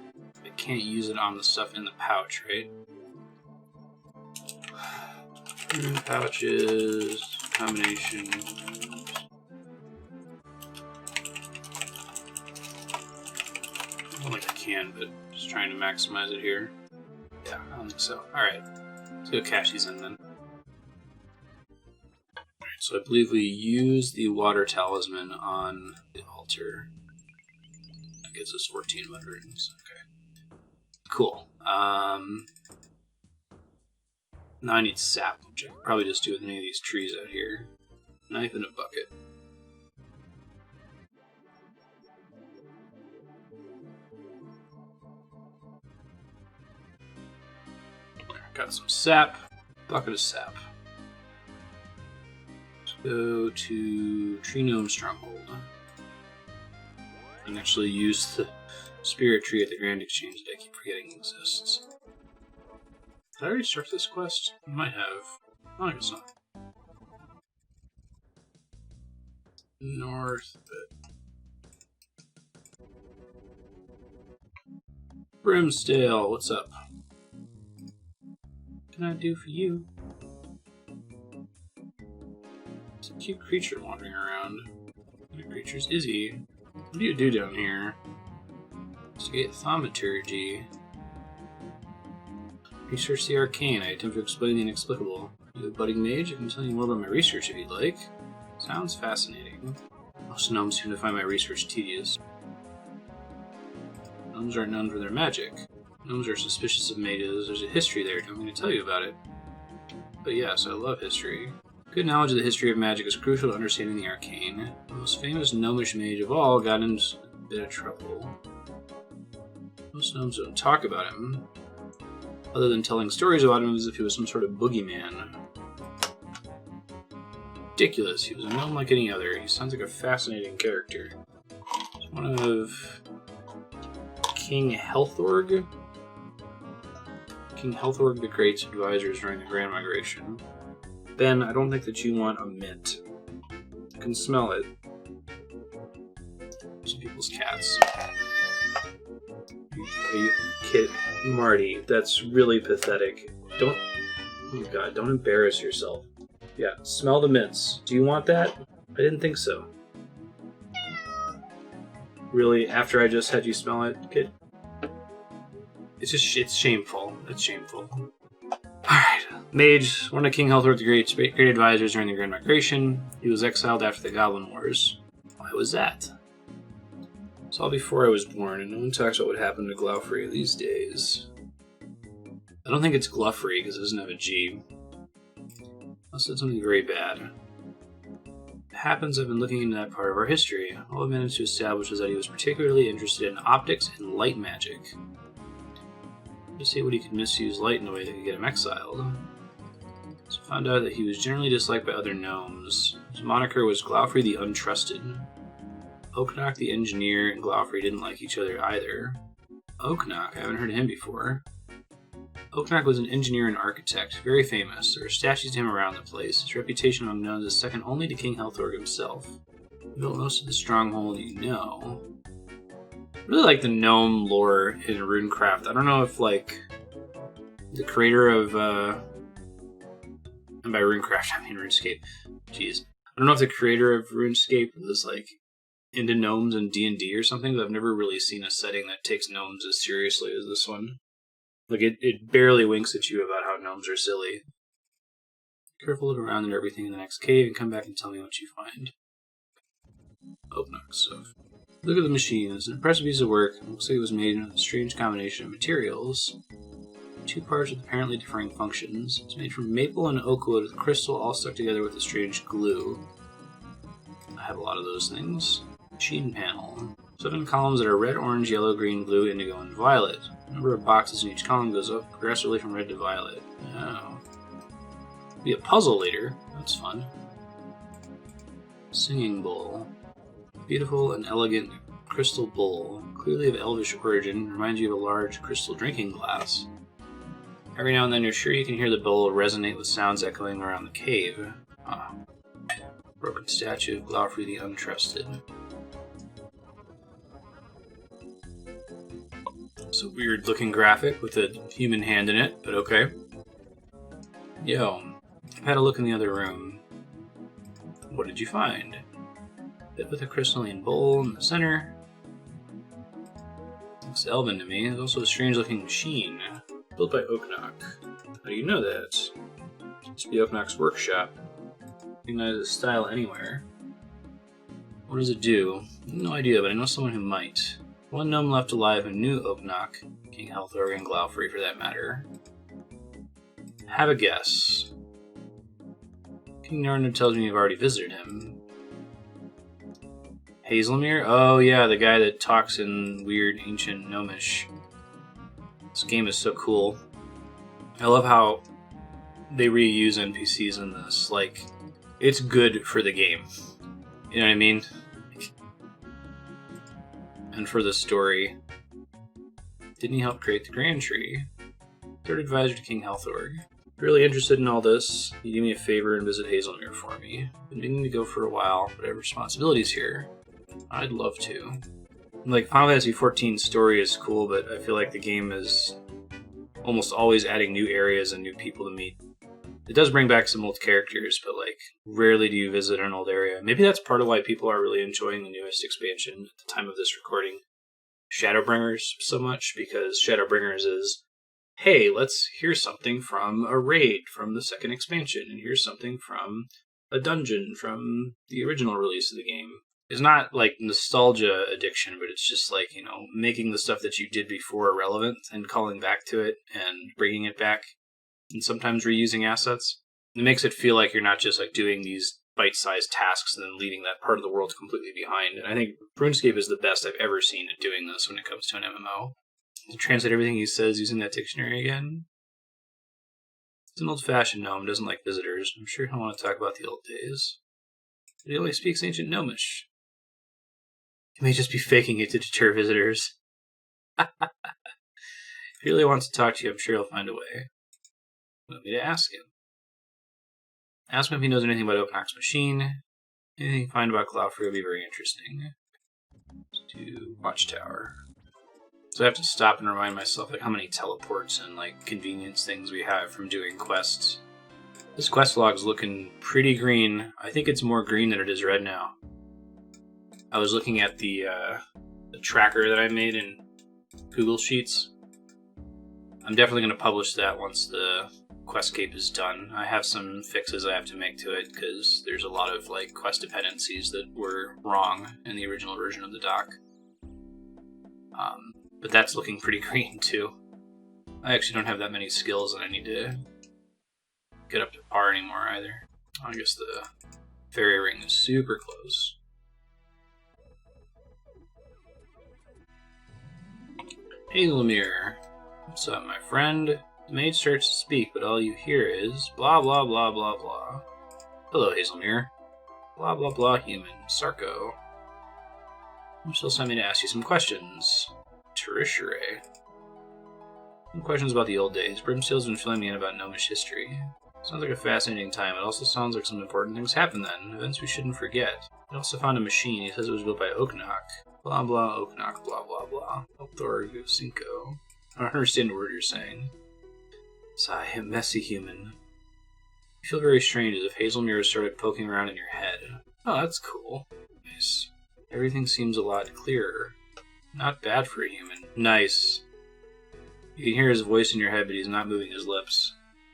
I can't use it on the stuff in the pouch, right? Pouches, combination. I don't think I can, but just trying to maximize it here. Yeah, I don't think so. Alright, let's go cash these in then. Alright, so I believe we use the water talisman on the altar. That gives us 14 mud runes. Okay. Cool. Now I need sap, which I can probably just do with any of these trees out here. Knife and a bucket. Got some sap. Bucket of sap. Let's go to Tree Gnome Stronghold. And actually use the spirit tree at the Grand Exchange that I keep forgetting exists. Did I already start this quest? I might have. I guess not. North bit. Brimstale, what's up? What can I do for you? It's a cute creature wandering around. What kind of creature's Izzy? What do you do down here? Investigate thaumaturgy. Research the arcane. I attempt to explain the inexplicable. You a budding mage? I can tell you more about my research if you'd like. Sounds fascinating. Most gnomes seem to find my research tedious. Gnomes aren't known for their magic. Gnomes are suspicious of mages. There's a history there. Do you want me to tell you about it? But yes, I love history. Good knowledge of the history of magic is crucial to understanding the arcane. The most famous gnomish mage of all got in a bit of trouble. Most gnomes don't talk about him, other than telling stories about him as if he was some sort of boogeyman. Ridiculous. He was a gnome like any other. He sounds like a fascinating character. He's one of King Healthorg. King Healthorg the Great's advisors during the Grand Migration. Ben, I don't think that you want a mint. You can smell it. Some people's cats. Kid, Marty, that's really pathetic. Don't, oh god, don't embarrass yourself. Yeah, smell the mints. Do you want that? I didn't think so. Really, after I just had you smell it, kid? It's shameful. It's shameful. Alright. Mage, one of King Healthorg the Great's great advisors during the Grand Migration. He was exiled after the Goblin Wars. Why was that? It's all before I was born, and no one talks about what happened to Glouphrie these days. I don't think it's Glouphrie, because it doesn't have a G. Unless it's something very bad. It happens I've been looking into that part of our history. All I've managed to establish is that he was particularly interested in optics and light magic. To see what he could misuse light in a way that could get him exiled. So I found out that he was generally disliked by other gnomes. His moniker was Glouphrie the Untrusted. Oaknock the engineer and Glouphrie didn't like each other either. Oaknock? I haven't heard of him before. Oaknock was an engineer and architect, very famous. There are statues to him around the place. His reputation among gnomes is second only to King Healthorg himself. He built most of the stronghold you know. I really like the gnome lore in RuneCraft. I don't know if, like, the creator of, and by RuneCraft I mean RuneScape. Jeez. I don't know if the creator of RuneScape was, like, into gnomes in D&D or something, but I've never really seen a setting that takes gnomes as seriously as this one. Like, it barely winks at you about how gnomes are silly. Careful, look around and everything in the next cave, and come back and tell me what you find. Pollnivneach stuff. Look at the machine. It's an impressive piece of work. It looks like it was made in a strange combination of materials. 2 parts with apparently differing functions. It's made from maple and oak wood with crystal all stuck together with a strange glue. I have a lot of those things. Machine panel. 7 columns that are red, orange, yellow, green, blue, indigo, and violet. The number of boxes in each column goes up progressively from red to violet. Oh. Be a puzzle later. That's fun. Singing bowl. Beautiful and elegant crystal bowl. Clearly of elvish origin. Reminds you of a large crystal drinking glass. Every now and then you're sure you can hear the bowl resonate with sounds echoing around the cave. Ah. Broken statue of Glouphrie the Untrusted. It's a weird looking graphic with a human hand in it, but okay. Yo, I've had a look in the other room. What did you find? Bit with a crystalline bowl in the center. Looks elven to me. There's also a strange looking machine. Built by Pollnivneach. How do you know that? It must be Pollnivneach's workshop. Recognize the style anywhere. What does it do? No idea, but I know someone who might. One gnome left alive who knew Pollnivneach, King Helthor and Glouphrie for that matter. Have a guess. King Narnu tells me you've already visited him. Hazelmere? Oh yeah, the guy that talks in weird ancient gnomish. This game is so cool. I love how they reuse NPCs in this. Like, it's good for the game. You know what I mean? And for the story. Didn't he help create the Grand Tree? Third advisor to King Helthor. Really interested in all this. You do me a favor and visit Hazelmere for me. Been meaning to go for a while, but I have responsibilities here. I'd love to. Like, Final Fantasy XIV story is cool, but I feel like the game is almost always adding new areas and new people to meet. It does bring back some old characters, but, like, rarely do you visit an old area. Maybe that's part of why people are really enjoying the newest expansion at the time of this recording, Shadowbringers, so much, because Shadowbringers is, hey, let's hear something from a raid from the second expansion, and here's something from a dungeon from the original release of the game. It's not like nostalgia addiction, but it's just like, you know, making the stuff that you did before relevant and calling back to it and bringing it back and sometimes reusing assets. It makes it feel like you're not just like doing these bite-sized tasks and then leaving that part of the world completely behind. And I think RuneScape is the best I've ever seen at doing this when it comes to an MMO. To translate everything he says using that dictionary again. He's an old-fashioned gnome, doesn't like visitors. I'm sure he'll want to talk about the old days. But he only speaks ancient gnomish. He may just be faking it to deter visitors. If he really wants to talk to you, I'm sure he'll find a way. Want me to ask him? Ask him if he knows anything about Pollnivneach's machine. Anything you find about Glouphrie will be very interesting. Let's do Watchtower. So I have to stop and remind myself like how many teleports and like convenience things we have from doing quests. This quest log's looking pretty green. I think it's more green than it is red now. I was looking at the tracker that I made in Google Sheets. I'm definitely going to publish that once the Questcape is done. I have some fixes I have to make to it because there's a lot of like quest dependencies that were wrong in the original version of the doc. But that's looking pretty green too. I actually don't have that many skills that I need to get up to par anymore either. I guess the fairy ring is super close. Hazelmere. What's up, my friend? The maid starts to speak, but all you hear is blah blah blah blah blah. Hello, Hazelmere. Blah blah blah human. Sarko. I'm still sent me to ask you some questions. Terishere. Some questions about the old days. Brimsteel's been filling me in about gnomish history. Sounds like a fascinating time. It also sounds like some important things happened then. Events we shouldn't forget. He also found a machine. He says it was built by Pollnivneach. Blah blah Pollnivneach. Blah blah blah. Helthor Cinco. I don't understand a word you're saying. Sigh, a messy human. You feel very strange, as if Hazelmere started poking around in your head. Oh, that's cool. Nice. Everything seems a lot clearer. Not bad for a human. Nice. You can hear his voice in your head, but he's not moving his lips.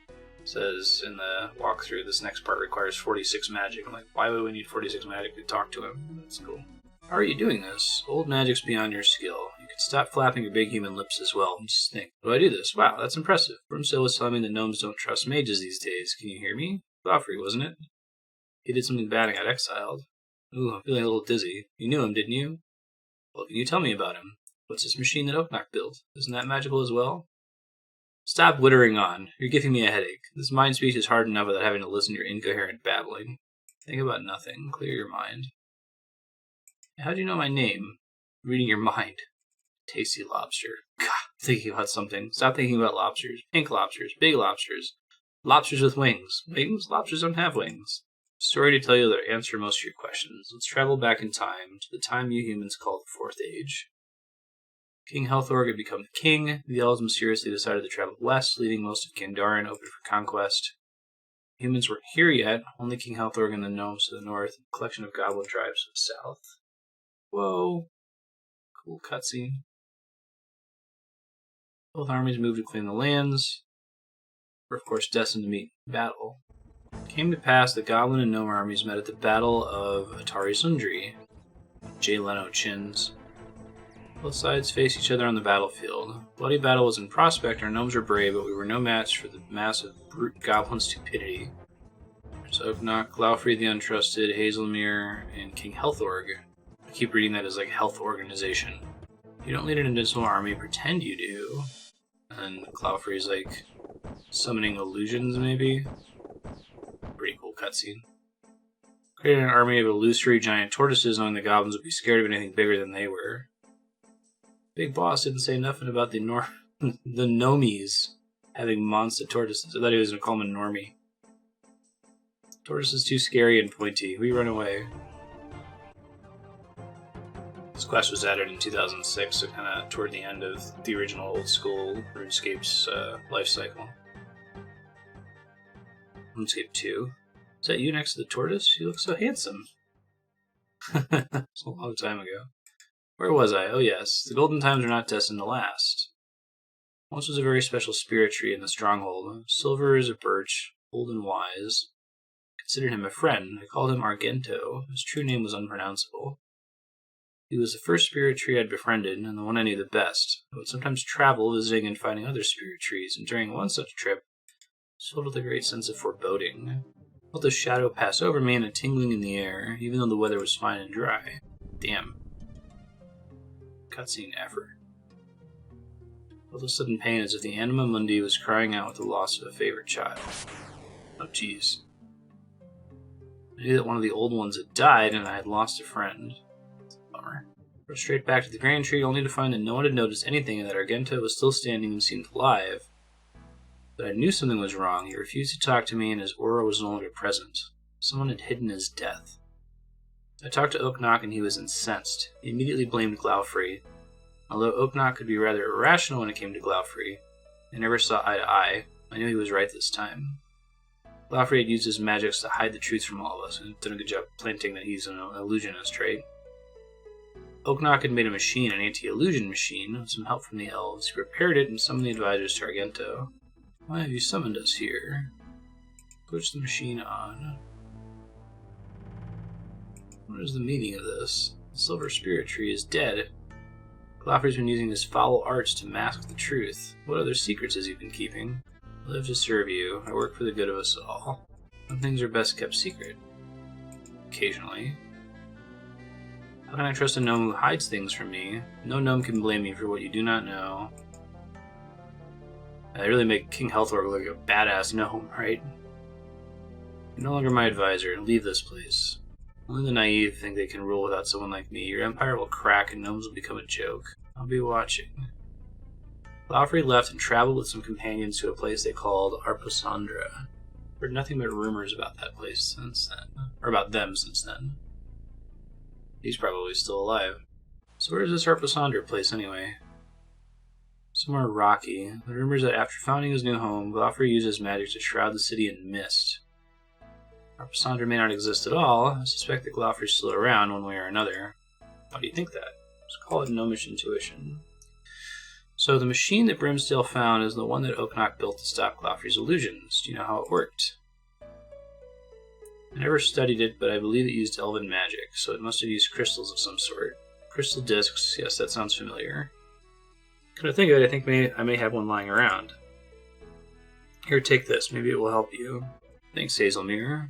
It says in the walkthrough, this next part requires 46 magic. I'm like, why would we need 46 magic to talk to him? That's cool. How are you doing this? Old magic's beyond your skill. You can stop flapping your big human lips as well. Just think, do I do this? Wow, that's impressive. Broomstill was telling me that gnomes don't trust mages these days. Can you hear me? Glouphrie, wasn't it? He did something bad and got exiled. Ooh, I'm feeling a little dizzy. You knew him, didn't you? Well, can you tell me about him? What's this machine that Oaknock built? Isn't that magical as well? Stop wittering on. You're giving me a headache. This mind speech is hard enough without having to listen to your incoherent babbling. Think about nothing. Clear your mind. How'd you know my name? Reading your mind. Tasty lobster. God, I'm thinking about something. Stop thinking about lobsters. Pink lobsters. Big lobsters. Lobsters with wings. Wings? Lobsters don't have wings. Story to tell you that answer most of your questions. Let's travel back in time to the time you humans call the Fourth Age. King Helthorg had become the king. The elves mysteriously decided to travel west, leaving most of Kandaren open for conquest. Humans weren't here yet. Only King Helthorg and the gnomes to the north, and a collection of goblin tribes to the south. Whoa. Cool cutscene. Both armies moved to claim the lands. Were of course destined to meet in battle. It came to pass the goblin and gnome armies met at the Battle of Atari Sundry. Jay Leno chins. Both sides faced each other on the battlefield. Bloody battle was in prospect. Our gnomes were brave, but we were no match for the massive brute goblin stupidity. There's Oaknock, Glouphrie the Untrusted, Hazelmere, and King Helthorg. I keep reading that as like health organization. You don't lead an invincible army, pretend you do. And Glouphre's like summoning illusions, maybe? Pretty cool cutscene. Created an army of illusory giant tortoises, knowing the goblins would be scared of anything bigger than they were. Big Boss didn't say nothing about the the Nomies having monster tortoises. I thought he was going to call them a normie. Tortoise is too scary and pointy. We run away. This quest was added in 2006, so kind of toward the end of the original old school RuneScape's life cycle. RuneScape 2. Is that you next to the tortoise? You look so handsome. It's a long time ago. Where was I? Oh yes, the golden times are not destined to last. Once was a very special spirit tree in the stronghold. Silver as a birch, old and wise. I considered him a friend. I called him Argento. His true name was unpronounceable. He was the first spirit tree I'd befriended, and the one I knew the best. I would sometimes travel, visiting and finding other spirit trees, and during one such trip, I was filled with a great sense of foreboding. I felt a shadow pass over me and a tingling in the air, even though the weather was fine and dry. Damn. Cutscene effort. I felt a sudden pain as if the anima mundi was crying out with the loss of a favorite child. Oh jeez. I knew that one of the old ones had died, and I had lost a friend. Bummer. I rode straight back to the grand tree, only to find that no one had noticed anything and that Argento was still standing and seemed alive. But I knew something was wrong. He refused to talk to me, and his aura was no longer present. Someone had hidden his death. I talked to Oaknock, and he was incensed. He immediately blamed Glouphrie. Although Oaknock could be rather irrational when it came to Glouphrie, they never saw eye to eye. I knew he was right this time. Glouphrie had used his magics to hide the truth from all of us, and done a good job planting that he's an illusionist, right? Oaknock had made a machine, an anti-illusion machine, with some help from the elves. He prepared it and summoned the advisors to Argento. Why have you summoned us here? Switch the machine on. What is the meaning of this? The silver spirit tree is dead. Glouphre's been using his foul arts to mask the truth. What other secrets has he been keeping? I live to serve you. I work for the good of us all. Some things are best kept secret. Occasionally. How can I trust a gnome who hides things from me? No gnome can blame me for what you do not know. They really make King Helthorg look like a badass gnome, right? You're no longer my advisor. Leave this place. Only the naive think they can rule without someone like me. Your empire will crack and gnomes will become a joke. I'll be watching. Glouphrie left and traveled with some companions to a place they called Arposandra. Heard nothing but rumors about that place since then. Or about them since then. He's probably still alive. So where is this Arposandra place anyway? Somewhere rocky. The rumors that after founding his new home, Glouphrie used his magic to shroud the city in mist. Arposandra may not exist at all. I suspect that Glouphre's still around one way or another. Why do you think that? Let's call it gnomish intuition. So the machine that Brimsteel found is the one that Oaknock built to stop Glouphree's illusions. Do you know how it worked? I never studied it, but I believe it used elven magic, so it must have used crystals of some sort. Crystal discs, yes, that sounds familiar. Come to think of it, I think I may have one lying around. Here, take this. Maybe it will help you. Thanks, Hazelmere.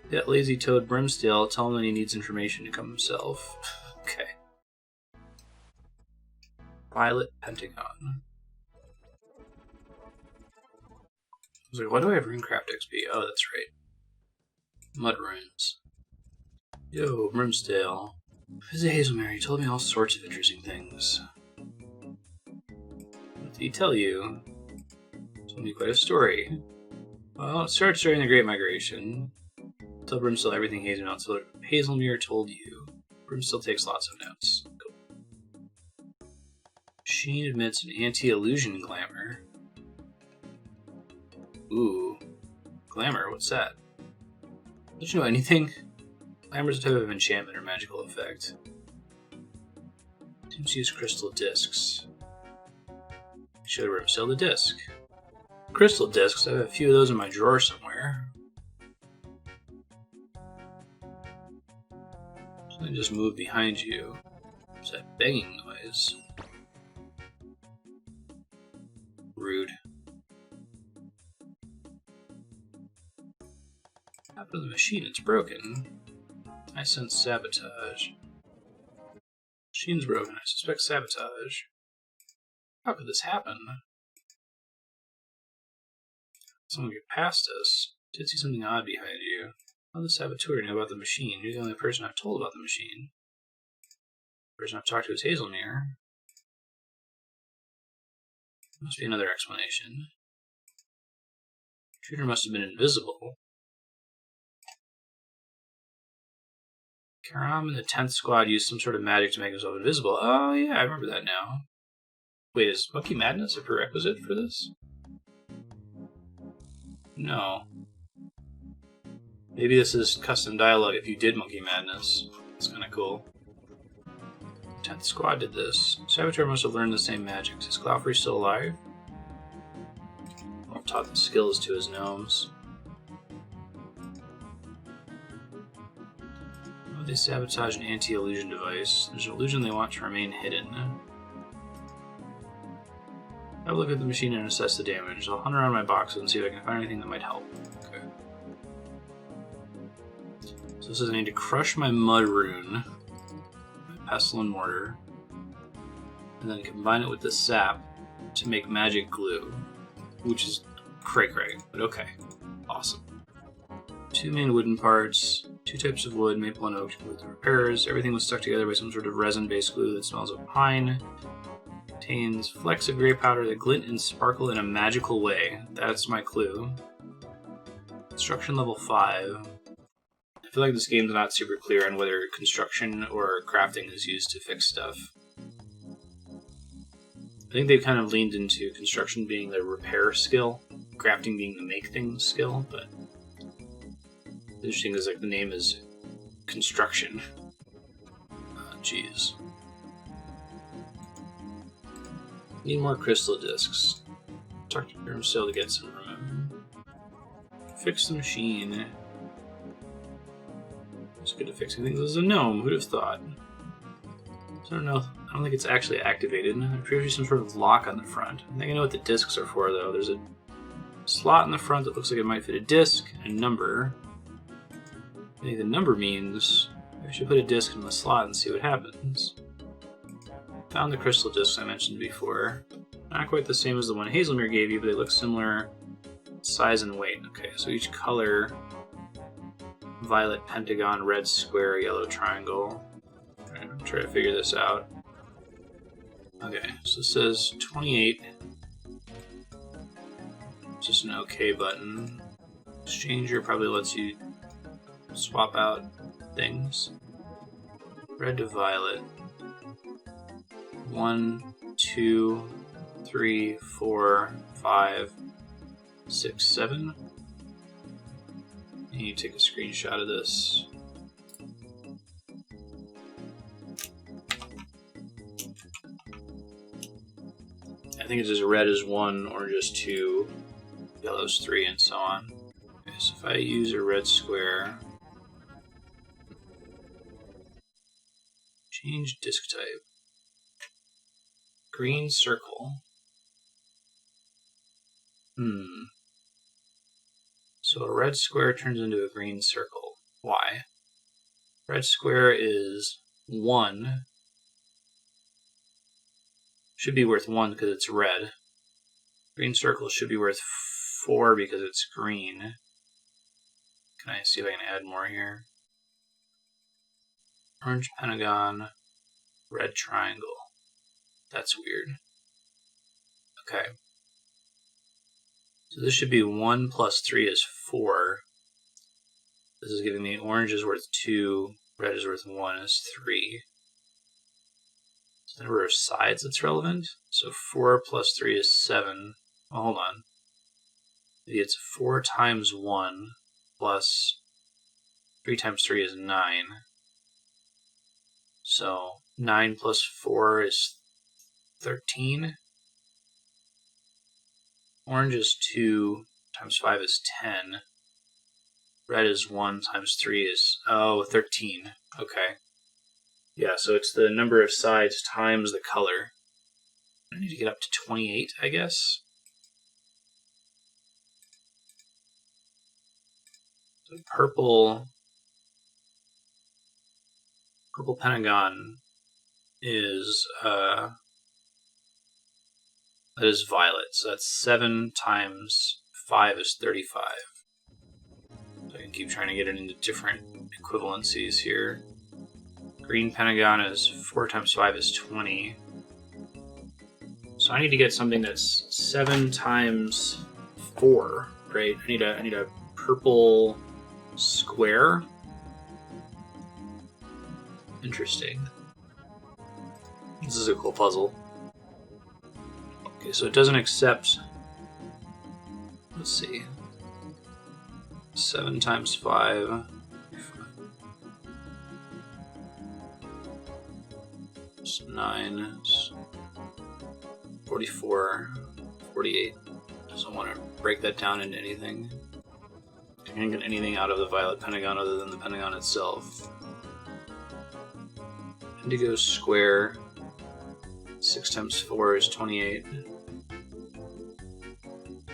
That lazy toad Brimsteel, tell him that he needs information to come himself. Okay. Violet Pentagon. I was like, why do I have Runecraft XP? Oh, that's right. Mud runes. Yo, Brimsteel. This is Hazelmere. He told me all sorts of interesting things. What did he tell you? He told me quite a story. Well, it starts during the Great Migration. Tell Brimsteel everything Hazelmere told you. Brimsteel takes lots of notes. Cool. Machine admits an anti-illusion glamour. Ooh. Glamour, what's that? Don't you know anything? Glamour's a type of enchantment or magical effect. Seems to use crystal discs. Show Brimsteel the disc. Crystal discs? I have a few of those in my drawer somewhere. Something just moved behind you. What's that banging noise? Rude. What happened to the machine? It's broken. I sense sabotage. Machine's broken. I suspect sabotage. How could this happen? Someone get past us. Did see something odd behind you. How did the saboteur know about the machine? You're the only person I've told about the machine. The person I've talked to is Hazelmere. Must be another explanation. Intruder must have been invisible. Karam and the 10th squad used some sort of magic to make himself invisible. Oh yeah, I remember that now. Wait, is Monkey Madness a prerequisite for this? No. Maybe this is custom dialogue if you did Monkey Madness. It's kinda cool. 10th squad did this. Saboteur must have learned the same magic. Is Glouphrie still alive? Well, taught the skills to his gnomes. Why would they sabotage an anti-illusion device? There's an illusion they want to remain hidden. I'll look at the machine and assess the damage. I'll hunt around my boxes and see if I can find anything that might help. Okay. So this says I need to crush my mud rune, my pestle and mortar, and then combine it with the sap to make magic glue, which is cray-cray, but okay. Awesome. 2 main wooden parts, 2 types of wood, maple and oak to complete the repairs. Everything was stuck together by some sort of resin-based glue that smells of pine. Contains flecks of gray powder that glint and sparkle in a magical way. That's my clue. Construction level 5. I feel like this game's not super clear on whether construction or crafting is used to fix stuff. I think they've kind of leaned into construction being the repair skill, crafting being the make things skill, but interesting is like the name is construction. Jeez. Need more crystal discs. Talk to Brimsteel to get some room. Fix the machine. It's good at fixing things as a gnome. Who'd have thought? I don't know. I don't think it's actually activated. There appears to be some sort of lock on the front. I think I know what the discs are for, though. There's a slot in the front that looks like it might fit a disc and a number. I think the number means I should put a disc in the slot and see what happens. Found the crystal discs I mentioned before. Not quite the same as the one Hazelmere gave you, but they look similar size and weight. Okay, so each color: violet pentagon, red square, yellow triangle. Alright, I'm trying to figure this out. Okay, so it says 28. It's just an OK button. Exchanger probably lets you swap out things. Red to violet. 1, 2, 3, 4, 5, 6, 7. And you take a screenshot of this. I think it's just red is 1, orange is 2, yellow is 3, and so on. Okay, so if I use a red square, change disk type, green circle. So a red square turns into a green circle. Why? Red square is 1. Should be worth 1 because it's red. Green circle should be worth 4 because it's green. Can I see if I can add more here? Orange pentagon, red triangle. That's weird. Okay. So this should be 1 plus 3 is 4. This is giving me orange is worth 2, red is worth 1 is 3. So the number of sides that's relevant. So 4 plus 3 is 7. Well, hold on. Maybe it's 4 times 1 plus 3 times 3 is 9. So 9 plus 4 is 13. Orange is 2 times 5 is 10. Red is 1 times 3 is, 13. Okay. Yeah, so it's the number of sides times the color. I need to get up to 28, I guess. So purple pentagon is, that is violet. So that's 7 times 5 is 35. So I can keep trying to get it into different equivalencies here. Green pentagon is 4 times 5 is 20. So I need to get something that's 7 times 4, right? I need a purple square. Interesting. This is a cool puzzle. Okay, so it doesn't accept. Let's see. 7 times 5. 9, 44, 48. Doesn't want to break that down into anything. Can't get anything out of the violet pentagon other than the pentagon itself. Indigo square. 6 times 4 is 28.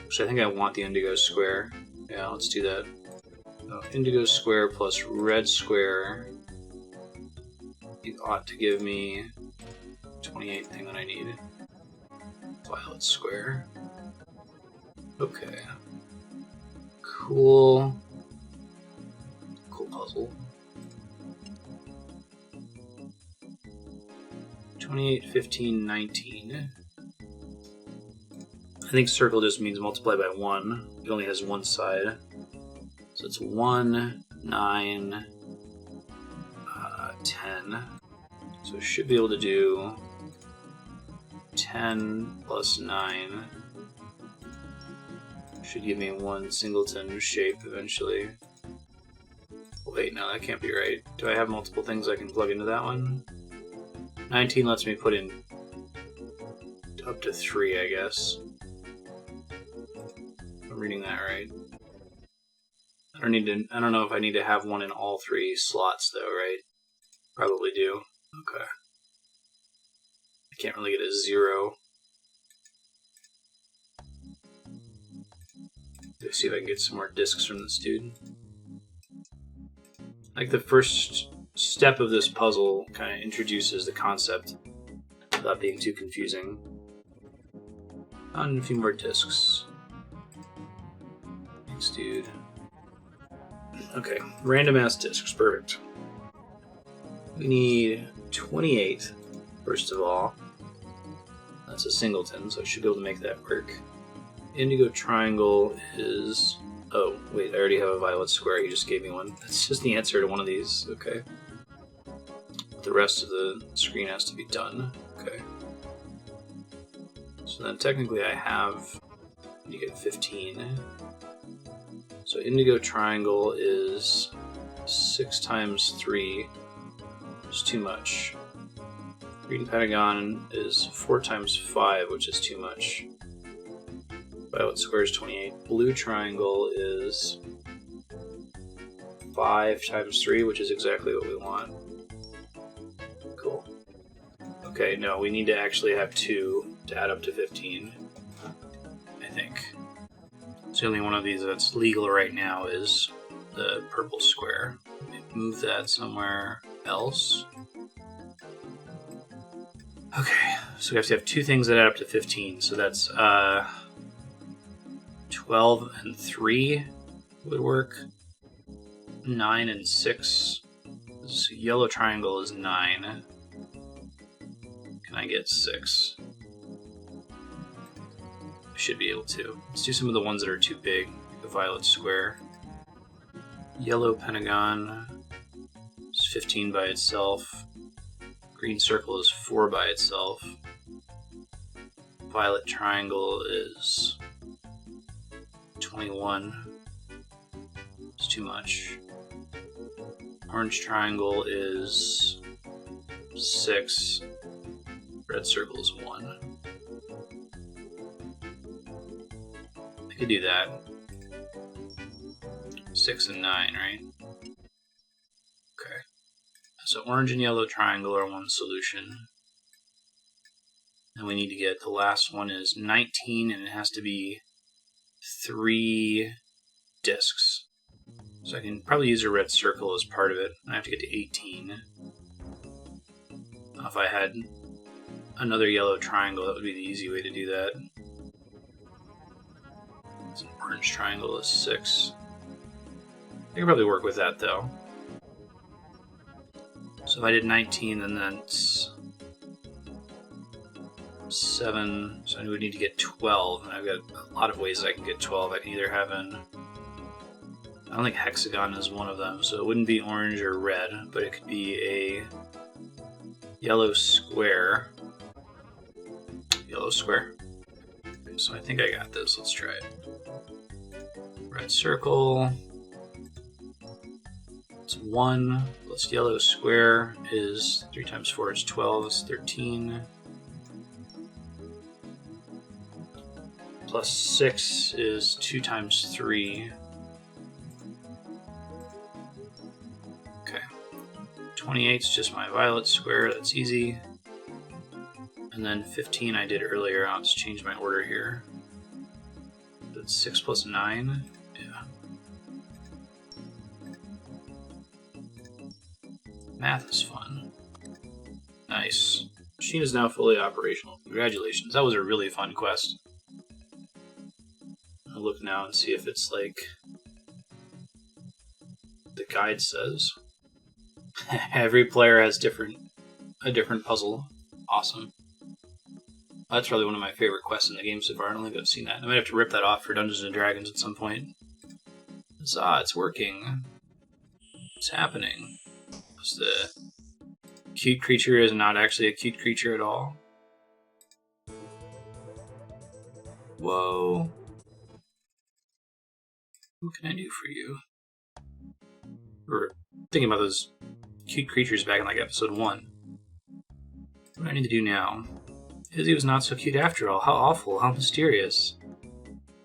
Which I think I want the indigo square. Yeah, let's do that. So indigo square plus red square. It ought to give me 28 thing that I need. Violet square. Okay. Cool. Cool puzzle. 28, 15, 19. I think circle just means multiply by 1. It only has one side. So it's 1, 9, 10. So it should be able to do 10 plus 9. Should give me one singleton shape eventually. Wait, no, that can't be right. Do I have multiple things I can plug into that one? 19 lets me put in up to 3, I guess. I'm reading that right. I don't know if I need to have one in all 3 slots though, right? Probably do. Okay. I can't really get a 0. Let's see if I can get some more discs from this dude. Like the first step of this puzzle kind of introduces the concept without being too confusing. And a few more discs. Thanks, dude. Okay, random ass discs, perfect. We need 28, first of all. That's a singleton, so I should be able to make that work. Indigo triangle is... Oh, wait, I already have a violet square. He just gave me one. That's just the answer to one of these. Okay. The rest of the screen has to be done. Okay. So then technically I have... You get 15. So indigo triangle is 6 times 3. It's too much. Green Pentagon is 4 times 5, which is too much. Violet square is 28. Blue triangle is 5 times 3, which is exactly what we want. Cool. Okay, no, we need to actually have 2 to add up to 15, I think. So the only one of these that's legal right now is the purple square. Move that somewhere else. Okay, so we have to have 2 things that add up to 15, so that's 12 and 3 would work. 9 and 6. This yellow triangle is 9. Can I get 6? I should be able to. Let's do some of the ones that are too big. Like the violet square. Yellow pentagon is 15 by itself. Green circle is 4 by itself. Violet triangle is 21. It's too much. Orange triangle is 6. Red circle is 1. I could do that. 6 and 9, right? Okay. So orange and yellow triangle are one solution. And we need to get, the last one is 19, and it has to be 3 discs. So I can probably use a red circle as part of it. I have to get to 18. If I had another yellow triangle, that would be the easy way to do that. So orange triangle is 6. I can probably work with that though. So if I did 19, then that's 7. So I would need to get 12. And I've got a lot of ways I can get 12. I can either have an... I don't think hexagon is one of them, so it wouldn't be orange or red, but it could be a yellow square. Yellow square. Okay, so I think I got this. Let's try it. Red circle. It's 1. Plus yellow square is 3 times 4 is 12. It's 13. Plus 6 is 2 times 3. Okay. 28 is just my violet square. That's easy. And then 15 I did earlier. I'll just change my order here. That's 6 plus 9. Yeah. Math is fun. Nice. Machine is now fully operational. Congratulations. That was a really fun quest. I'll look now and see if it's like the guide says. Every player has a different puzzle. Awesome. That's probably one of my favorite quests in the game so far. I don't think I've seen that. I might have to rip that off for Dungeons and Dragons at some point. It's working. What's happening? The cute creature is not actually a cute creature at all. Whoa. What can I do for you? We were thinking about those cute creatures back in like episode 1. What do I need to do now? Izzy was not so cute after all. How awful, how mysterious.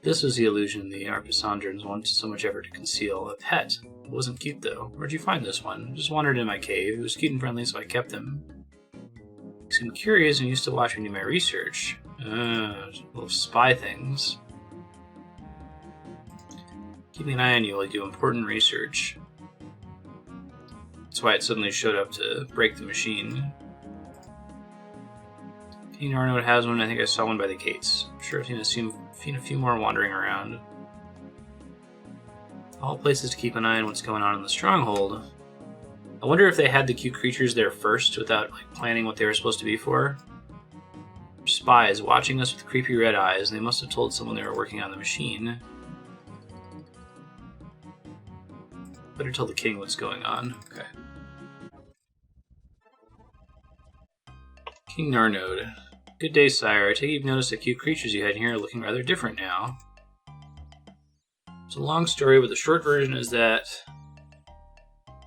This was the illusion the Arpisandrins wanted so much effort to conceal. A pet. It wasn't cute though. Where'd you find this one? Just wandered in my cave. It was cute and friendly, so I kept him. He seemed curious and used to watch me do my research. Little spy things. Keeping an eye on you while you do important research. That's why it suddenly showed up to break the machine. King Arnold has one. I think I saw one by the gates. I'm sure I've seen a few more wandering around. All places to keep an eye on what's going on in the stronghold. I wonder if they had the cute creatures there first without planning what they were supposed to be for. Spies watching us with creepy red eyes, and they must have told someone they were working on the machine. Better tell the king what's going on. Okay. King Narnode. Good day, sire. I take it you've noticed the cute creatures you had in here are looking rather different now. It's a long story, but the short version is that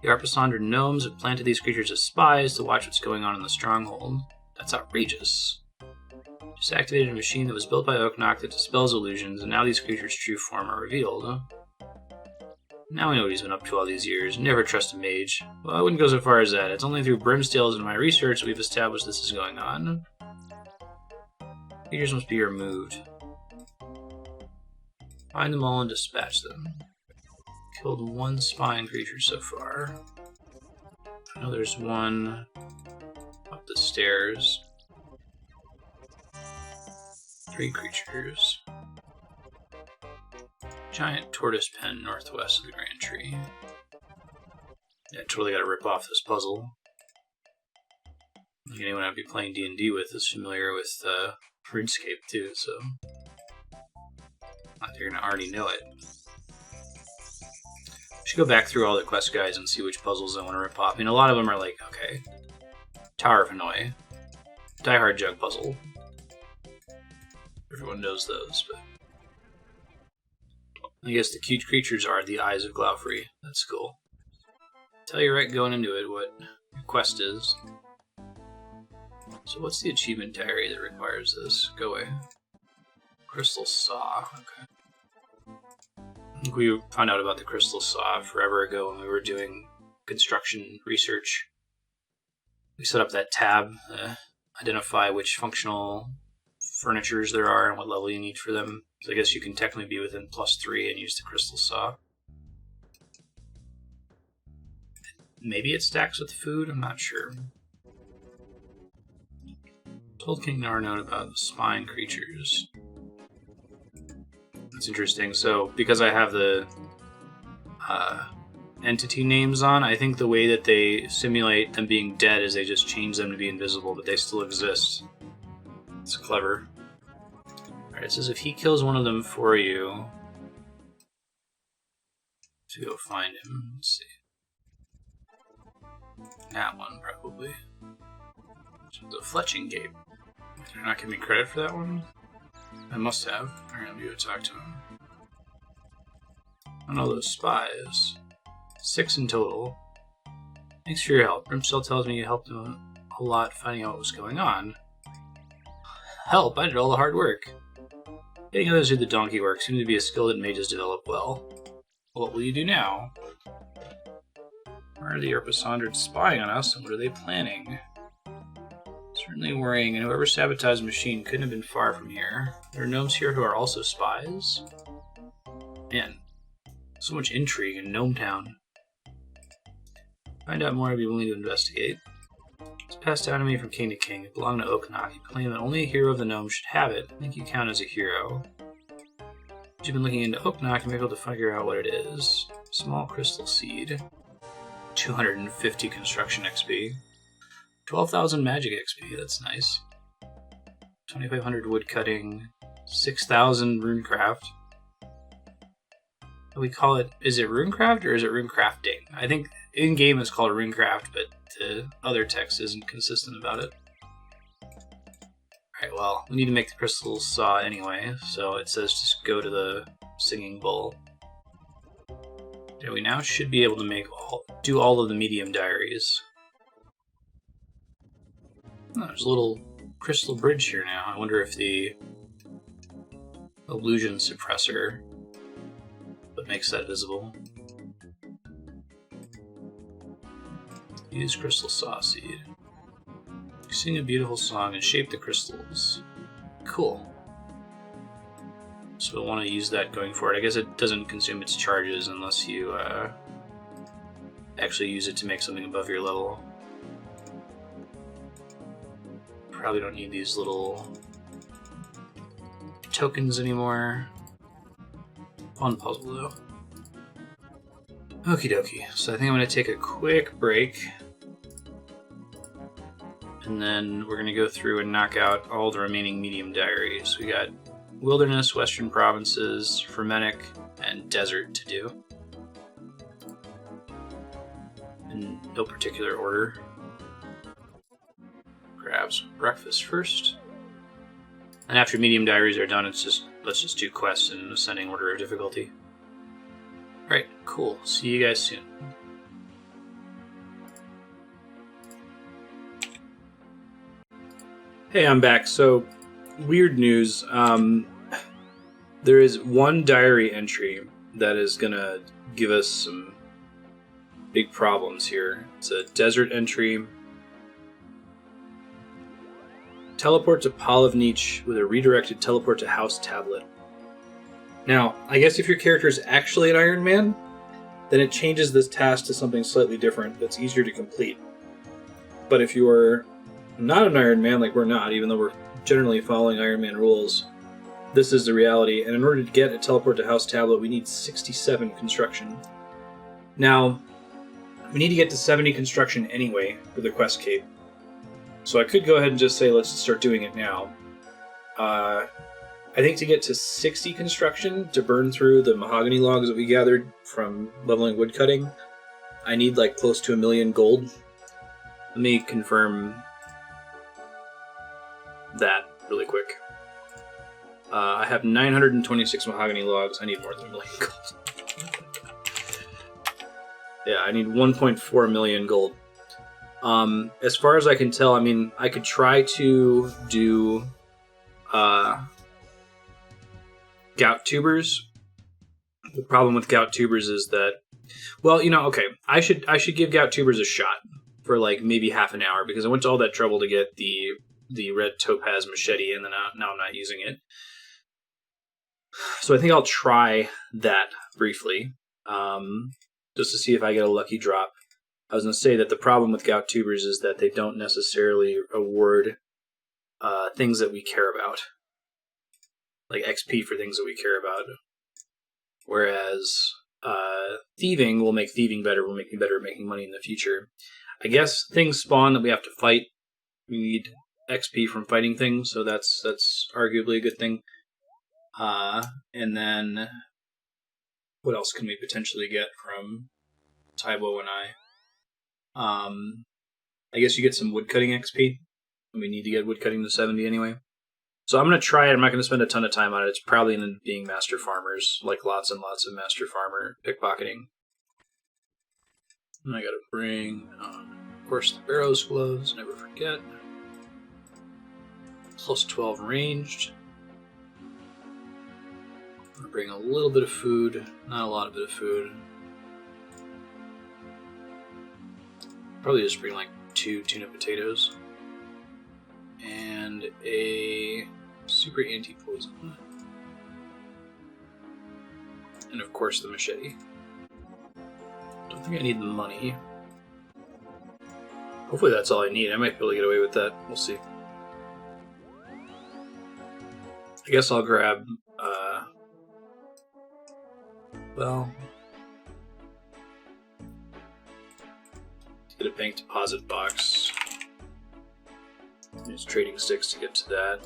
the Arpisandran gnomes have planted these creatures as spies to watch what's going on in the stronghold. That's outrageous. Just activated a machine that was built by Oaknock that dispels illusions, and now these creatures' true form are revealed. Now we know what he's been up to all these years. Never trust a mage. Well, I wouldn't go so far as that. It's only through Brimstales and my research that we've established this is going on. Creatures must be removed. Find them all and dispatch them. Killed one spine creature so far. I know there's one up the stairs. 3 creatures. Giant tortoise pen northwest of the Grand Tree. Yeah, totally gotta rip off this puzzle. Anyone I'd be playing D&D with is familiar with RuneScape too, so they're gonna already know it. I should go back through all the quest guides and see which puzzles I want to rip off. I mean, a lot of them are like, okay, Tower of Hanoi, Die Hard Jug Puzzle. Everyone knows those, but I guess the cute creatures are the Eyes of Glouphrie. That's cool. Tell you right going into it what your quest is. So what's the achievement diary that requires this? Go away. Crystal Saw. Okay. I think we found out about the Crystal Saw forever ago when we were doing construction research. We set up that tab, identify which functional furnitures there are and what level you need for them. So I guess you can technically be within +3 and use the Crystal Saw. Maybe it stacks with food, I'm not sure. Told King Narnode about the spine creatures. That's interesting. So, because I have the entity names on, I think the way that they simulate them being dead is they just change them to be invisible, but they still exist. It's clever. Alright, it says if he kills one of them for you, to go find him. Let's see. That one, probably. The Fletching Gate. They're not giving me credit for that one? I must have. Alright, let me go talk to him. On all those spies. 6 in total. Thanks for your help. Brimstell tells me you helped him a lot finding out what was going on. Help? I did all the hard work. Getting others to do the donkey work seemed to be a skill that mages develop well. What will you do now? Why are the Erpasandred spying on us, and what are they planning? Certainly worrying, and whoever sabotaged the machine couldn't have been far from here. There are gnomes here who are also spies? Man, so much intrigue in Gnome Town. Find out more, I'd be willing to investigate. It's passed down to me from king to king. It belonged to Oaknock. He claimed that only a hero of the gnomes should have it. I think you count as a hero. But you've been looking into Oaknock, you may be able to figure out what it is. Small crystal seed. 250 construction XP. 12,000 magic XP, that's nice. 2,500 woodcutting. 6,000 runecraft. We call it, is it runecraft or is it runecrafting? I think in-game it's called runecraft, but the other text isn't consistent about it. Alright, well, we need to make the crystal saw anyway, so it says just go to the singing bowl. Yeah, we now should be able to do all of the medium diaries. Oh, there's a little crystal bridge here now. I wonder if the illusion suppressor what makes that visible. Use crystal saw seed. Sing a beautiful song and shape the crystals. Cool. So we'll want to use that going forward. I guess it doesn't consume its charges unless you actually use it to make something above your level. Probably don't need these little tokens anymore. Fun puzzle though. Okie dokie. So I think I'm going to take a quick break. And then we're going to go through and knock out all the remaining medium diaries. We got Wilderness, Western Provinces, Fermentic, and Desert to do. In no particular order. Grab some breakfast first. And after medium diaries are done, let's just do quests in ascending order of difficulty. Alright, cool. See you guys soon. Hey, I'm back. So, weird news. There is one diary entry that is gonna give us some big problems here. It's a desert entry. Teleport to Pollnivneach with a redirected teleport to House Tablet. Now, I guess if your character is actually an Iron Man, then it changes this task to something slightly different that's easier to complete. But if you are not an Iron Man, like we're not, even though we're generally following Iron Man rules, this is the reality. And in order to get a teleport to House Tablet, we need 67 construction. Now, we need to get to 70 construction anyway for the quest cape. So I could go ahead and just say, let's start doing it now. I think to get to 60 construction, to burn through the mahogany logs that we gathered from leveling woodcutting, I need like close to 1 million gold. Let me confirm that really quick. I have 926 mahogany logs. I need more than 1 million gold. Yeah, I need 1.4 million gold. As far as I can tell, I mean, I could try to do gout tubers. The problem with gout tubers is that, well, you know, okay, I should give gout tubers a shot for like maybe half an hour, because I went to all that trouble to get the red topaz machete, and then now I'm not using it. So I think I'll try that briefly, just to see if I get a lucky drop. I was going to say that the problem with gout tubers is that they don't necessarily award things that we care about, like XP for things that we care about. Whereas thieving will make thieving better, will make me better at making money in the future. I guess things spawn that we have to fight. We need XP from fighting things, so that's arguably a good thing. And then, what else can we potentially get from Wannai? I guess you get some woodcutting XP. We need to get woodcutting to 70 anyway. So I'm going to try it. I'm not going to spend a ton of time on it. It's probably going to end up being Master Farmers, like lots and lots of Master Farmer pickpocketing. And I got to bring, of course, the Barrow's Gloves, never forget. Plus 12 ranged. I'm going to bring a little bit of food, not a lot of bit of food. Probably just bring like 2 tuna potatoes. And a super anti-poison. And of course the machete. Don't think I need the money. Hopefully that's all I need. I might be able to get away with that. We'll see. I guess I'll grab, well, get a bank deposit box. Use trading sticks to get to that.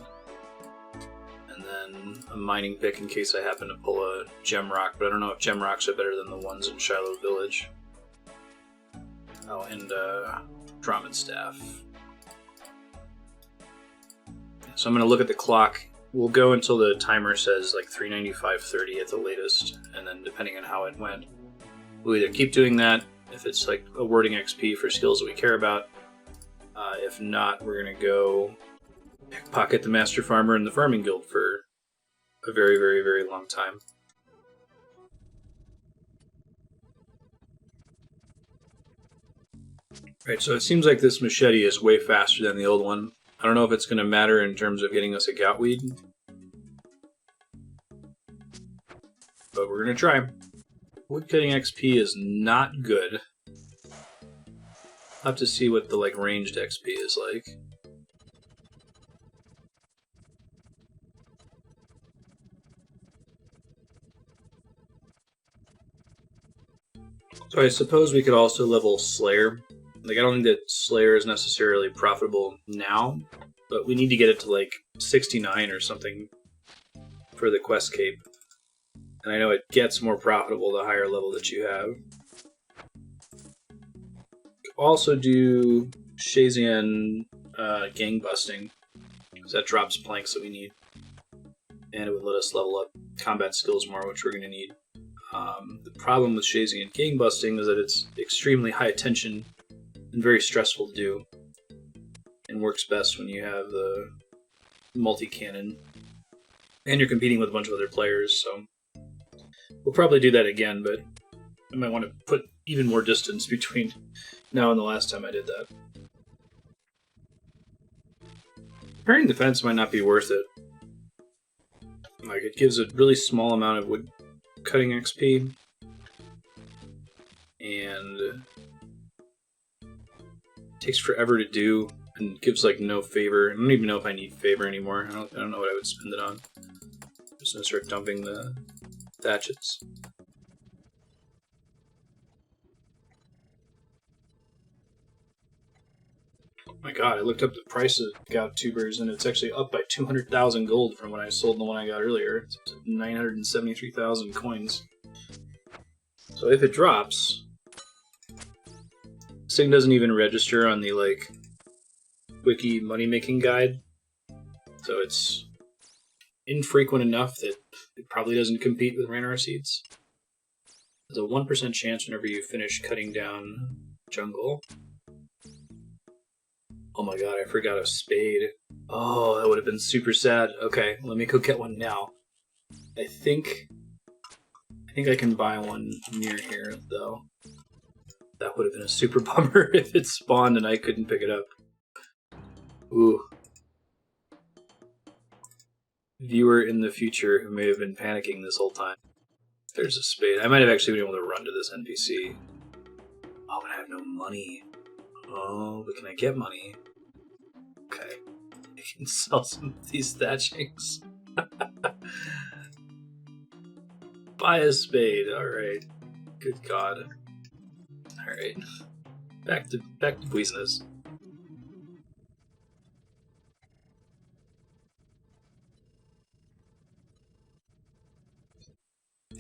And then a mining pick in case I happen to pull a gem rock, but I don't know if gem rocks are better than the ones in Shiloh Village. Oh, and Drummond staff. So I'm going to look at the clock. We'll go until the timer says like 395.30 at the latest, and then depending on how it went, we'll either keep doing that if it's like awarding XP for skills that we care about. If not, we're going to go pickpocket the Master Farmer in the Farming Guild for a very, very, very long time. Right, so it seems like this machete is way faster than the old one. I don't know if it's going to matter in terms of getting us a goutweed, but we're going to try. Woodcutting XP is not good. I'll have to see what the like ranged XP is like. So I suppose we could also level Slayer. Like, I don't think that Slayer is necessarily profitable now, but we need to get it to like 69 or something for the quest cape. And I know it gets more profitable the higher level that you have. Also do Shazian gang busting, because that drops planks that we need. And it would let us level up combat skills more, which we're going to need. The problem with Shazian gang busting is that it's extremely high attention and very stressful to do. and works best when you have the multi-cannon. And you're competing with a bunch of other players, so we'll probably do that again, but I might want to put even more distance between now and the last time I did that. Repairing the fence might not be worth it. Like, it gives a really small amount of wood cutting XP, and takes forever to do, and gives like no favor. I don't even know if I need favor anymore. I don't know what I would spend it on. I'm just gonna start dumping the thatchets. Oh my god, I looked up the price of gout tubers, and it's actually up by 200,000 gold from when I sold the one I got earlier. It's 973,000 coins. So if it drops, this thing doesn't even register on the like wiki money making guide, so it's infrequent enough that it probably doesn't compete with Ranar seeds. There's a 1% chance whenever you finish cutting down jungle. Oh my god, I forgot a spade. Oh, that would have been super sad. Okay, let me go get one now. I think I can buy one near here, though. That would have been a super bummer if it spawned and I couldn't pick it up. Ooh. Viewer in the future who may have been panicking this whole time. There's a spade. I might have actually been able to run to this NPC. Oh, but I have no money. Oh, but can I get money? Okay. I can sell some of these thatchings. Buy a spade. Alright. Good god. Alright. Back to business.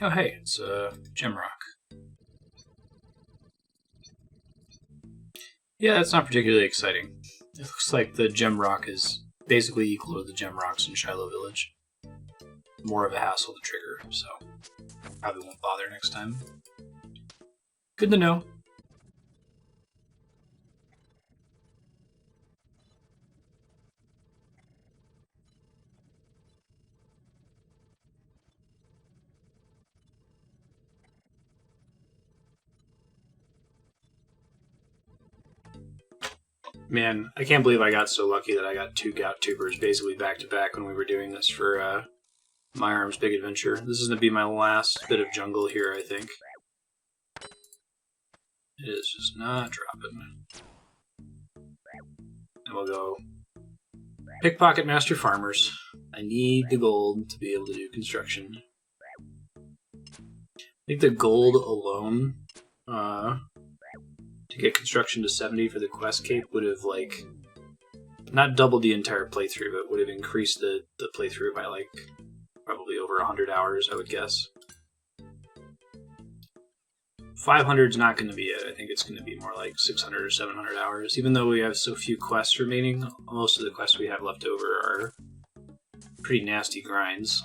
Oh hey, it's gem rock. Yeah, that's not particularly exciting. It looks like the gem rock is basically equal to the gem rocks in Shiloh Village. More of a hassle to trigger, so probably won't bother next time. Good to know. Man, I can't believe I got so lucky that I got 2 gout tubers basically back to back when we were doing this for My Arm's Big Adventure. This is going to be my last bit of jungle here, I think. It is just not dropping. And we'll go Pickpocket Master Farmers. I need the gold to be able to do construction. I think the gold alone, to get construction to 70 for the quest cape would have, like, not doubled the entire playthrough, but would have increased the playthrough by, like, probably over 100 hours, I would guess. 500 is not going to be it. I think it's going to be more like 600 or 700 hours. Even though we have so few quests remaining, most of the quests we have left over are pretty nasty grinds.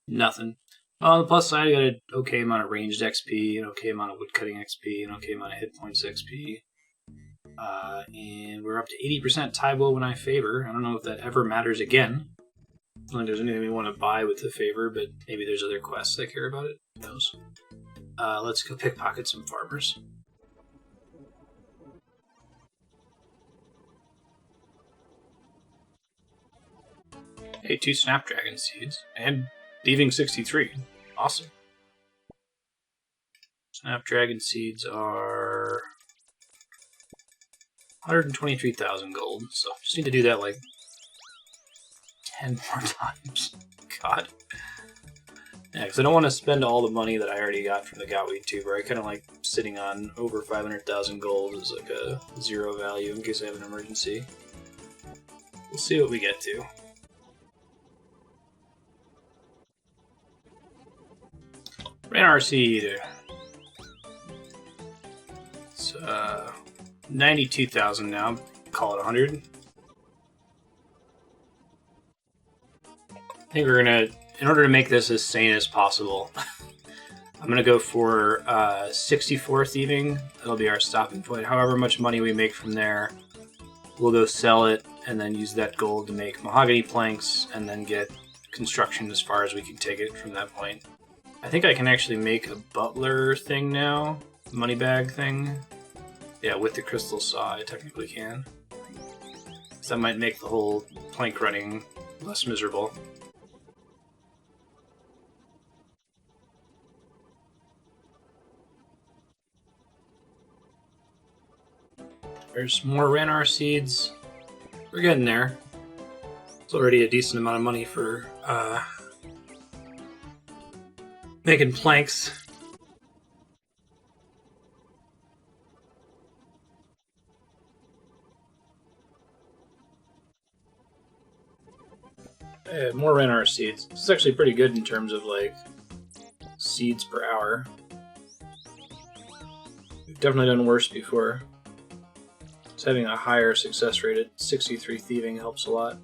Nothing. On the plus side, I got an okay amount of ranged XP, an okay amount of woodcutting XP, an okay amount of hit points XP. And we're up to 80% Taibo when I favor. I don't know if that ever matters again. I don't think there's anything we want to buy with the favor, but maybe there's other quests that care about it. Who knows? Let's go pickpocket some farmers. Hey, 2 Snapdragon seeds. And Thieving 63. Awesome. Snapdragon seeds are 123,000 gold, so just need to do that like 10 more times. God. Yeah, because I don't want to spend all the money that I already got from the Goutweed tuber. I kind of like sitting on over 500,000 gold as like a 0 value in case I have an emergency. We'll see what we get to. Ranar seed. It's 92,000 now. Call it 100. I think we're gonna, in order to make this as sane as possible, I'm going to go for 64 thieving. That'll be our stopping point. However much money we make from there, we'll go sell it and then use that gold to make mahogany planks and then get construction as far as we can take it from that point. I think I can actually make a butler thing now. Money bag thing. Yeah, with the crystal saw, I technically can. So that might make the whole plank running less miserable. There's more Ranar seeds. We're getting there. It's already a decent amount of money for making planks. More Ranar seeds. This is actually pretty good in terms of like seeds per hour. We've definitely done worse before. Just having a higher success rate at 63 thieving helps a lot.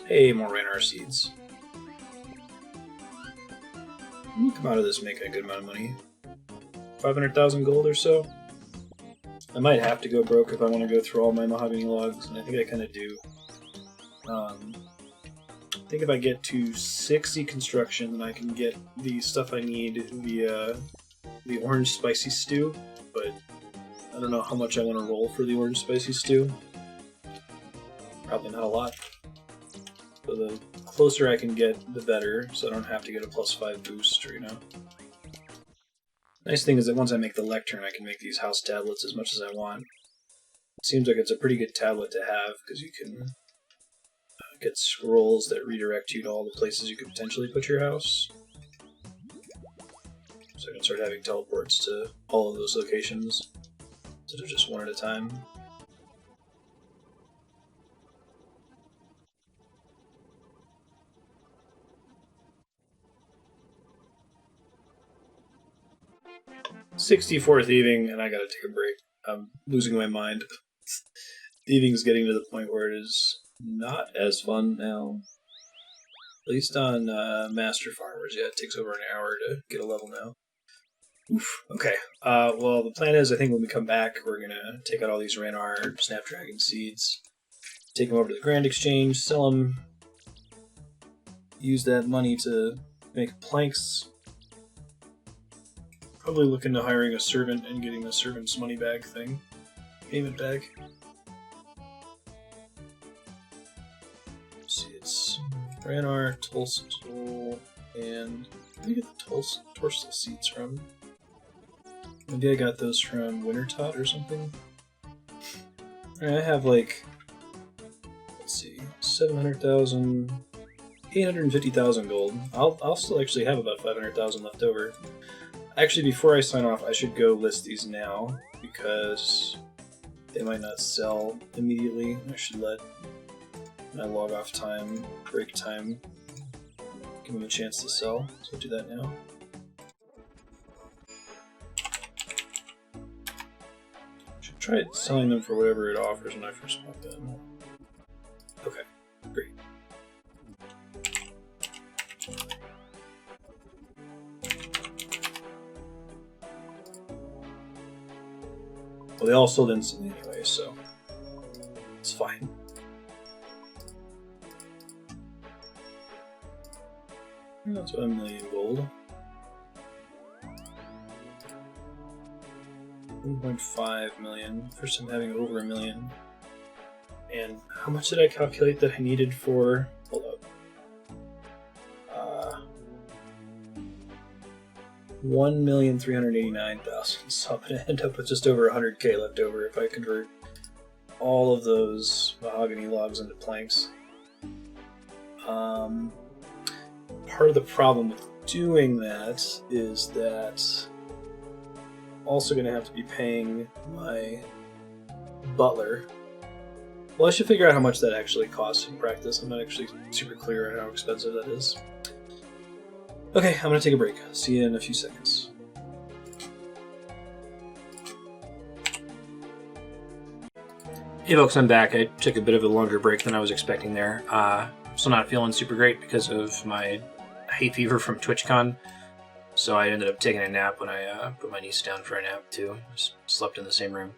Hey, more Ranar seeds. You come out of this making a good amount of money. 500,000 gold or so. I might have to go broke if I want to go through all my mahogany logs, and I think I kind of do. I think if I get to 60 construction, then I can get the stuff I need via the orange spicy stew, but I don't know how much I want to roll for the orange spicy stew. Probably not a lot. So the closer I can get, the better, so I don't have to get a +5 boost, or, you know. Nice thing is that once I make the lectern, I can make these house tablets as much as I want. It seems like it's a pretty good tablet to have, because you can get scrolls that redirect you to all the places you could potentially put your house. So I can start having teleports to all of those locations, instead of just one at a time. "64 thieving, and I gotta take a break. I'm losing my mind. Thieving's getting to the point where it is not as fun now. At least on Master Farmers, yeah, it takes over an hour to get a level now. Oof, okay. Well, the plan is, I think when we come back, we're gonna take out all these Ranar Snapdragon seeds, take them over to the Grand Exchange, sell them, use that money to make planks. Probably look into hiring a servant and getting a servant's money bag thing. Payment bag. Let's see, it's Ranar, Tulstal, and where did I get the Torstal seeds from? Maybe I got those from Wintertot or something? Alright, I have like, let's see, 700,000, 850,000 gold. I'll still actually have about 500,000 left over. Actually, before I sign off, I should go list these now, because they might not sell immediately. I should let my log off time, break time, give them a chance to sell. So I'll do that now. Should try selling them for whatever it offers when I first bought them. Okay, great. Well, they all sold instantly anyway, so it's fine. That's 1 million gold. 1.5 million. First time having over 1 million. And how much did I calculate that I needed for? Hold up. 1,389,000. So I'm gonna end up with just over 100k left over if I convert all of those mahogany logs into planks. Part of the problem with doing that is that also going to have to be paying my butler. Well, I should figure out how much that actually costs in practice. I'm not actually super clear on how expensive that is. Okay, I'm going to take a break. See you in a few seconds. Hey folks, I'm back. I took a bit of a longer break than I was expecting there. Still not feeling super great because of my hay fever from TwitchCon. So I ended up taking a nap when I put my niece down for a nap too. Just slept in the same room.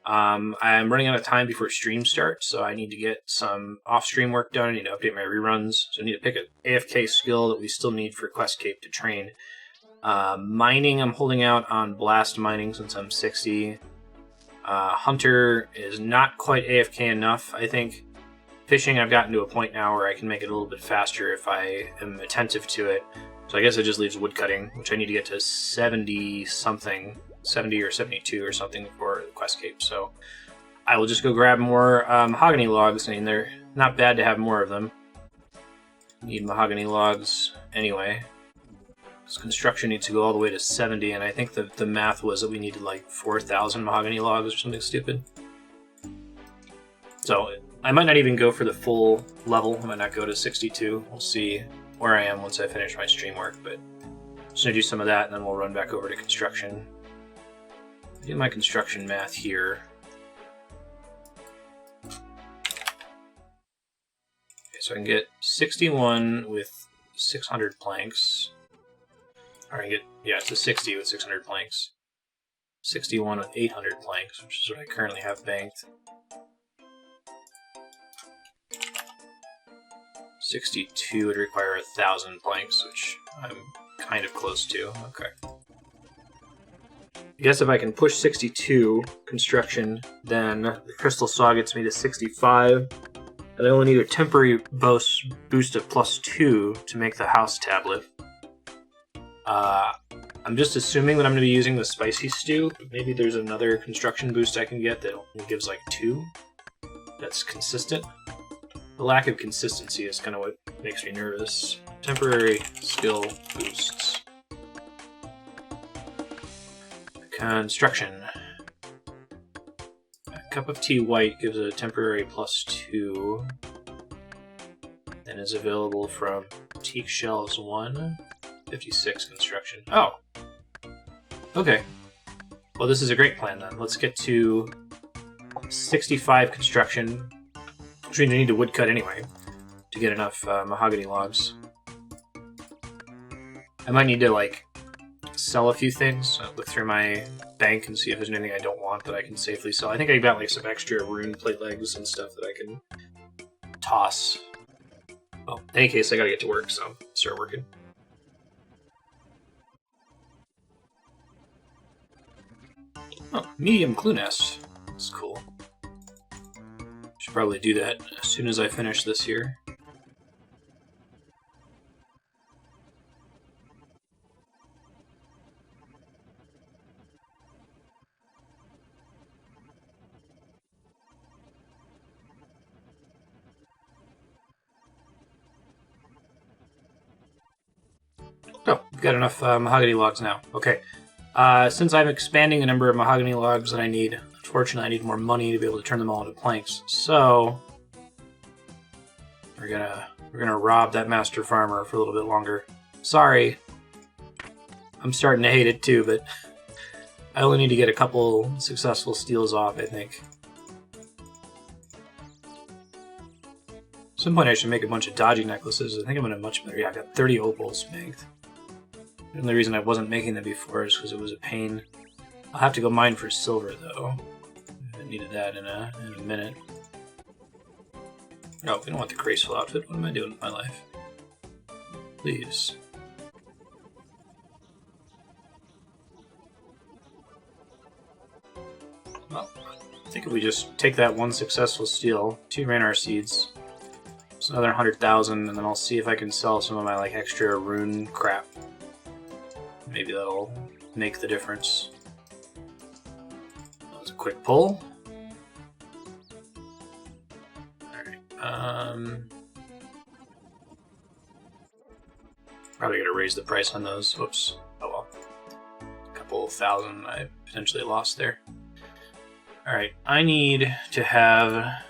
I'm running out of time before stream starts, so I need to get some off-stream work done. I need to update my reruns. So I need to pick an AFK skill that we still need for QuestCape to train. Mining, I'm holding out on blast mining since I'm 60. Hunter is not quite AFK enough, I think. Fishing, I've gotten to a point now where I can make it a little bit faster if I am attentive to it. So I guess it just leaves woodcutting, which I need to get to 70-something, 70 or 72 or something for QuestCape. So I will just go grab more mahogany logs. I mean, they're not bad to have more of them. Need mahogany logs anyway. This construction needs to go all the way to 70, and I think the math was that we needed like 4,000 mahogany logs or something stupid. So I might not even go for the full level. I might not go to 62. We'll see where I am once I finish my stream work, but just gonna do some of that, and then we'll run back over to construction. Do my construction math here. Okay, so I can get 61 with 600 planks. Or I can get, yeah, it's a 60 with 600 planks. 61 with 800 planks, which is what I currently have banked. 62 would require 1,000 planks, which I'm kind of close to. Okay. I guess if I can push 62 construction, then the crystal saw gets me to 65. And I only need a temporary boost of +2 to make the house tablet. I'm just assuming that I'm going to be using the spicy stew. Maybe there's another construction boost I can get that only gives like 2. That's consistent. The lack of consistency is kind of what makes me nervous. Temporary skill boosts. Construction. A cup of tea white gives a temporary +2. And is available from teak shelves 1. 56 construction. Oh! Okay. Well, this is a great plan then. Let's get to 65 construction, which means I need to woodcut anyway to get enough mahogany logs. I might need to, like, sell a few things. Look through my bank and see if there's anything I don't want that I can safely sell. I think I got, like, some extra rune plate legs and stuff that I can toss. Well, in any case, I gotta get to work, so start working. Oh, medium clue nest. That's cool. Should probably do that as soon as I finish this here. Oh, we've got enough mahogany logs now. Okay. Since I'm expanding the number of mahogany logs that I need, unfortunately I need more money to be able to turn them all into planks. So we're gonna rob that master farmer for a little bit longer. Sorry. I'm starting to hate it too, but I only need to get a couple successful steals off, I think. At some point I should make a bunch of dodgy necklaces. I think I'm in a much better... Yeah, I've got 30 opals banked. The only reason I wasn't making them before is because it was a pain. I'll have to go mine for silver, though. I needed that in a minute. No, we don't want the graceful outfit. What am I doing with my life? Please. Well, I think if we just take that one successful steal, 2 Ranar seeds, it's another 100,000, and then I'll see if I can sell some of my like extra rune crap. Maybe that'll make the difference. That was a quick pull. Alright, probably gotta raise the price on those. Whoops. Oh well. A couple thousand I potentially lost there. Alright, I need to have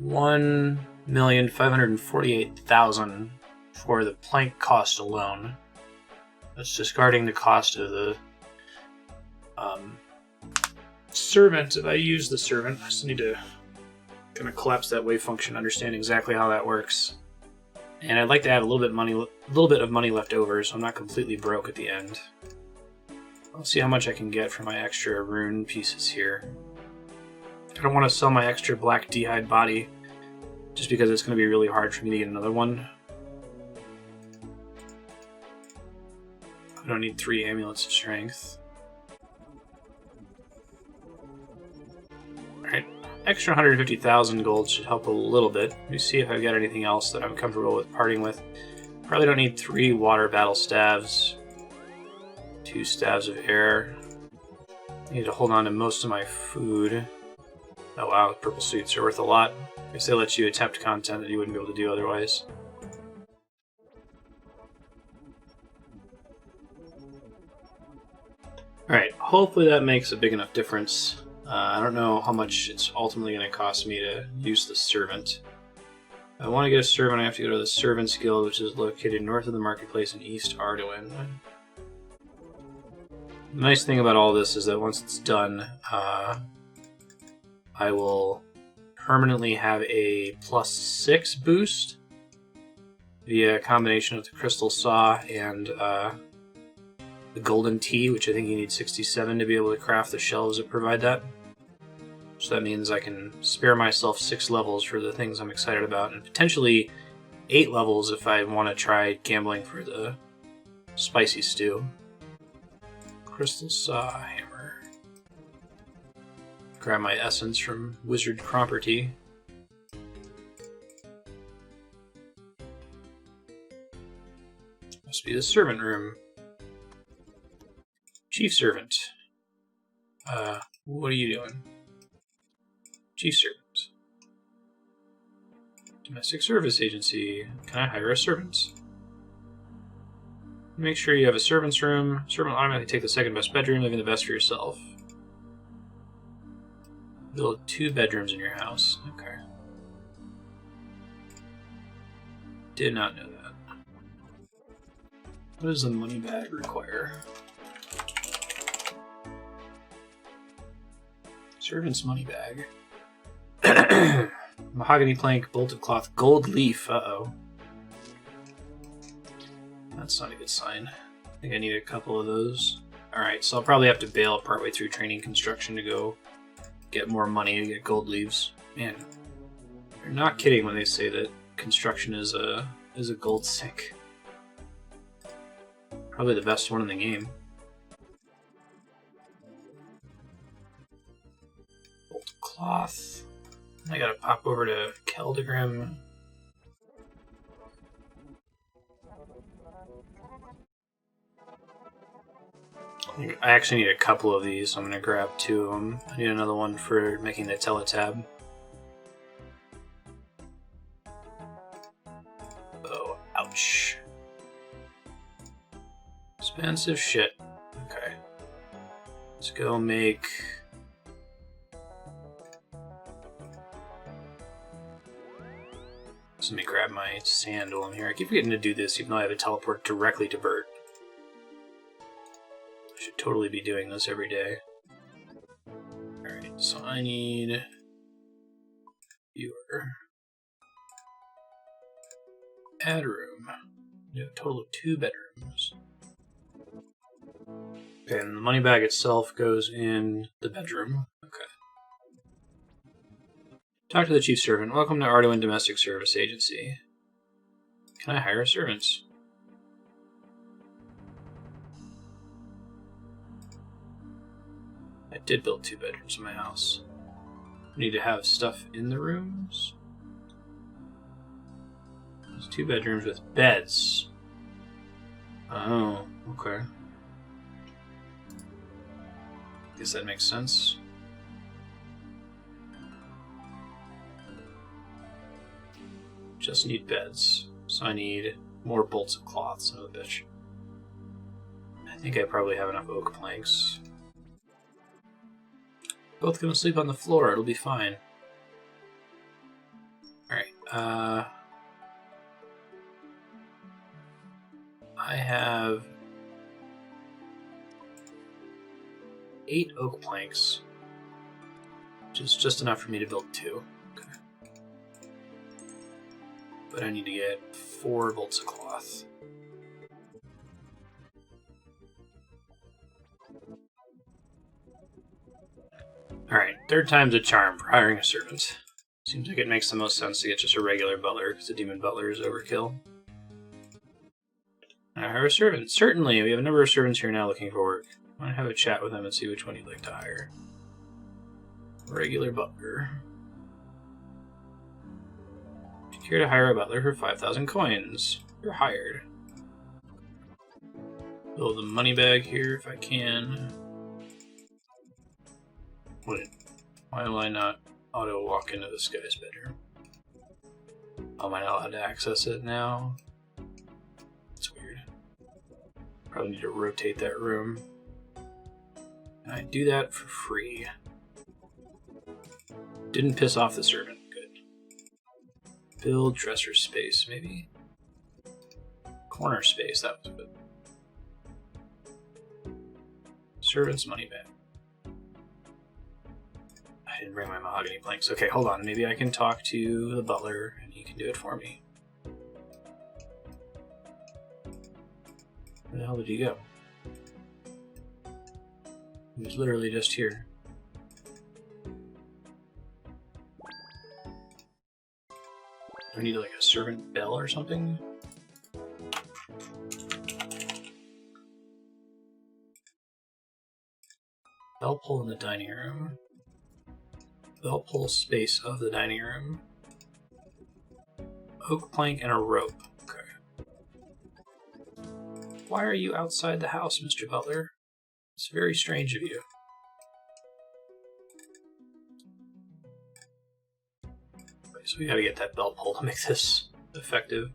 1,548,000 for the plank cost alone. That's discarding the cost of the servant. If I use the servant, I just need to kind of collapse that wave function, understand exactly how that works. And I'd like to have a little bit of money left over, so I'm not completely broke at the end. I'll see how much I can get for my extra rune pieces here. I don't want to sell my extra black d'hide body, just because it's going to be really hard for me to get another one. I don't need 3 amulets of strength. Alright, extra 150,000 gold should help a little bit. Let me see if I've got anything else that I'm comfortable with parting with. Probably don't need 3 water battle staves. 2 staves of air. I need to hold on to most of my food. Oh wow, purple suits are worth a lot. I guess they let you attempt content that you wouldn't be able to do otherwise. Alright, hopefully that makes a big enough difference. I don't know how much it's ultimately going to cost me to use the servant. If I want to get a servant, I have to go to the Servants Guild, which is located north of the marketplace in East Ardoin. The nice thing about all this is that once it's done, I will permanently have a +6 boost via a combination of the Crystal Saw and the Golden Tea, which I think you need 67 to be able to craft the shelves that provide that. So that means I can spare myself 6 levels for the things I'm excited about, and potentially 8 levels if I want to try gambling for the spicy stew. Crystal Saw Hammer. Grab my essence from Wizard Property. Must be the servant room. Chief Servant. What are you doing? Chief Servant. Domestic Service Agency. Can I hire a servant? Make sure you have a servant's room. Servant will automatically take the second best bedroom, leaving the best for yourself. Build 2 bedrooms in your house. Okay. Did not know that. What does the money bag require? Servant's money bag. Mahogany plank, bolted cloth, gold leaf. Uh-oh. That's not a good sign. I think I need a couple of those. Alright, so I'll probably have to bail partway through training construction to go get more money to get gold leaves. Man, they're not kidding when they say that construction is a gold sink. Probably the best one in the game. Bolted cloth. I gotta pop over to Keldagram. I actually need a couple of these, so I'm gonna grab 2 of them. I need another one for making the teletab. Oh, ouch. Expensive shit. Okay. Let's go make... Let me grab my sand while I'm here. I keep forgetting to do this, even though I have a teleport directly to Bert. I should totally be doing this every day. Alright, so I need... Viewer. Add room. We have a total of 2 bedrooms. Okay, and the money bag itself goes in the bedroom. Okay. Talk to the chief servant. Welcome to Ardoin Domestic Service Agency. Can I hire servants? I did build 2 bedrooms in my house. I need to have stuff in the rooms. There's 2 bedrooms with beds. Oh, okay. Guess that makes sense. Just need beds. So I need more bolts of cloth, son of a bitch. I think I probably have enough oak planks. Both gonna sleep on the floor, it'll be fine. Alright, I have 8 oak planks, which is just enough for me to build 2. Okay. But I need to get 4 bolts of cloth. Alright, third time's a charm for hiring a servant. Seems like it makes the most sense to get just a regular butler, because the demon butler is overkill. I hire a servant. Certainly, we have a number of servants here now looking for work. I want to have a chat with them and see which one you'd like to hire. Regular butler. If you care to hire a butler for 5,000 coins, you're hired. Build a money bag here if I can. Wait, why will I not auto walk into this guy's bedroom? Am I not allowed to access it now? That's weird. Probably need to rotate that room. And I do that for free. Didn't piss off the servant. Good. Build dresser space, maybe? Corner space, that was good. Servant's money bag. I didn't bring my mahogany planks. Okay, hold on. Maybe I can talk to the butler and he can do it for me. Where the hell did he go? He was literally just here. Do I need like a servant bell or something? Bell pull in the dining room. Bell pull space of the dining room. Oak plank and a rope. Okay. Why are you outside the house, Mr. Butler? It's very strange of you. Okay, so we gotta get that bell pull to make this effective.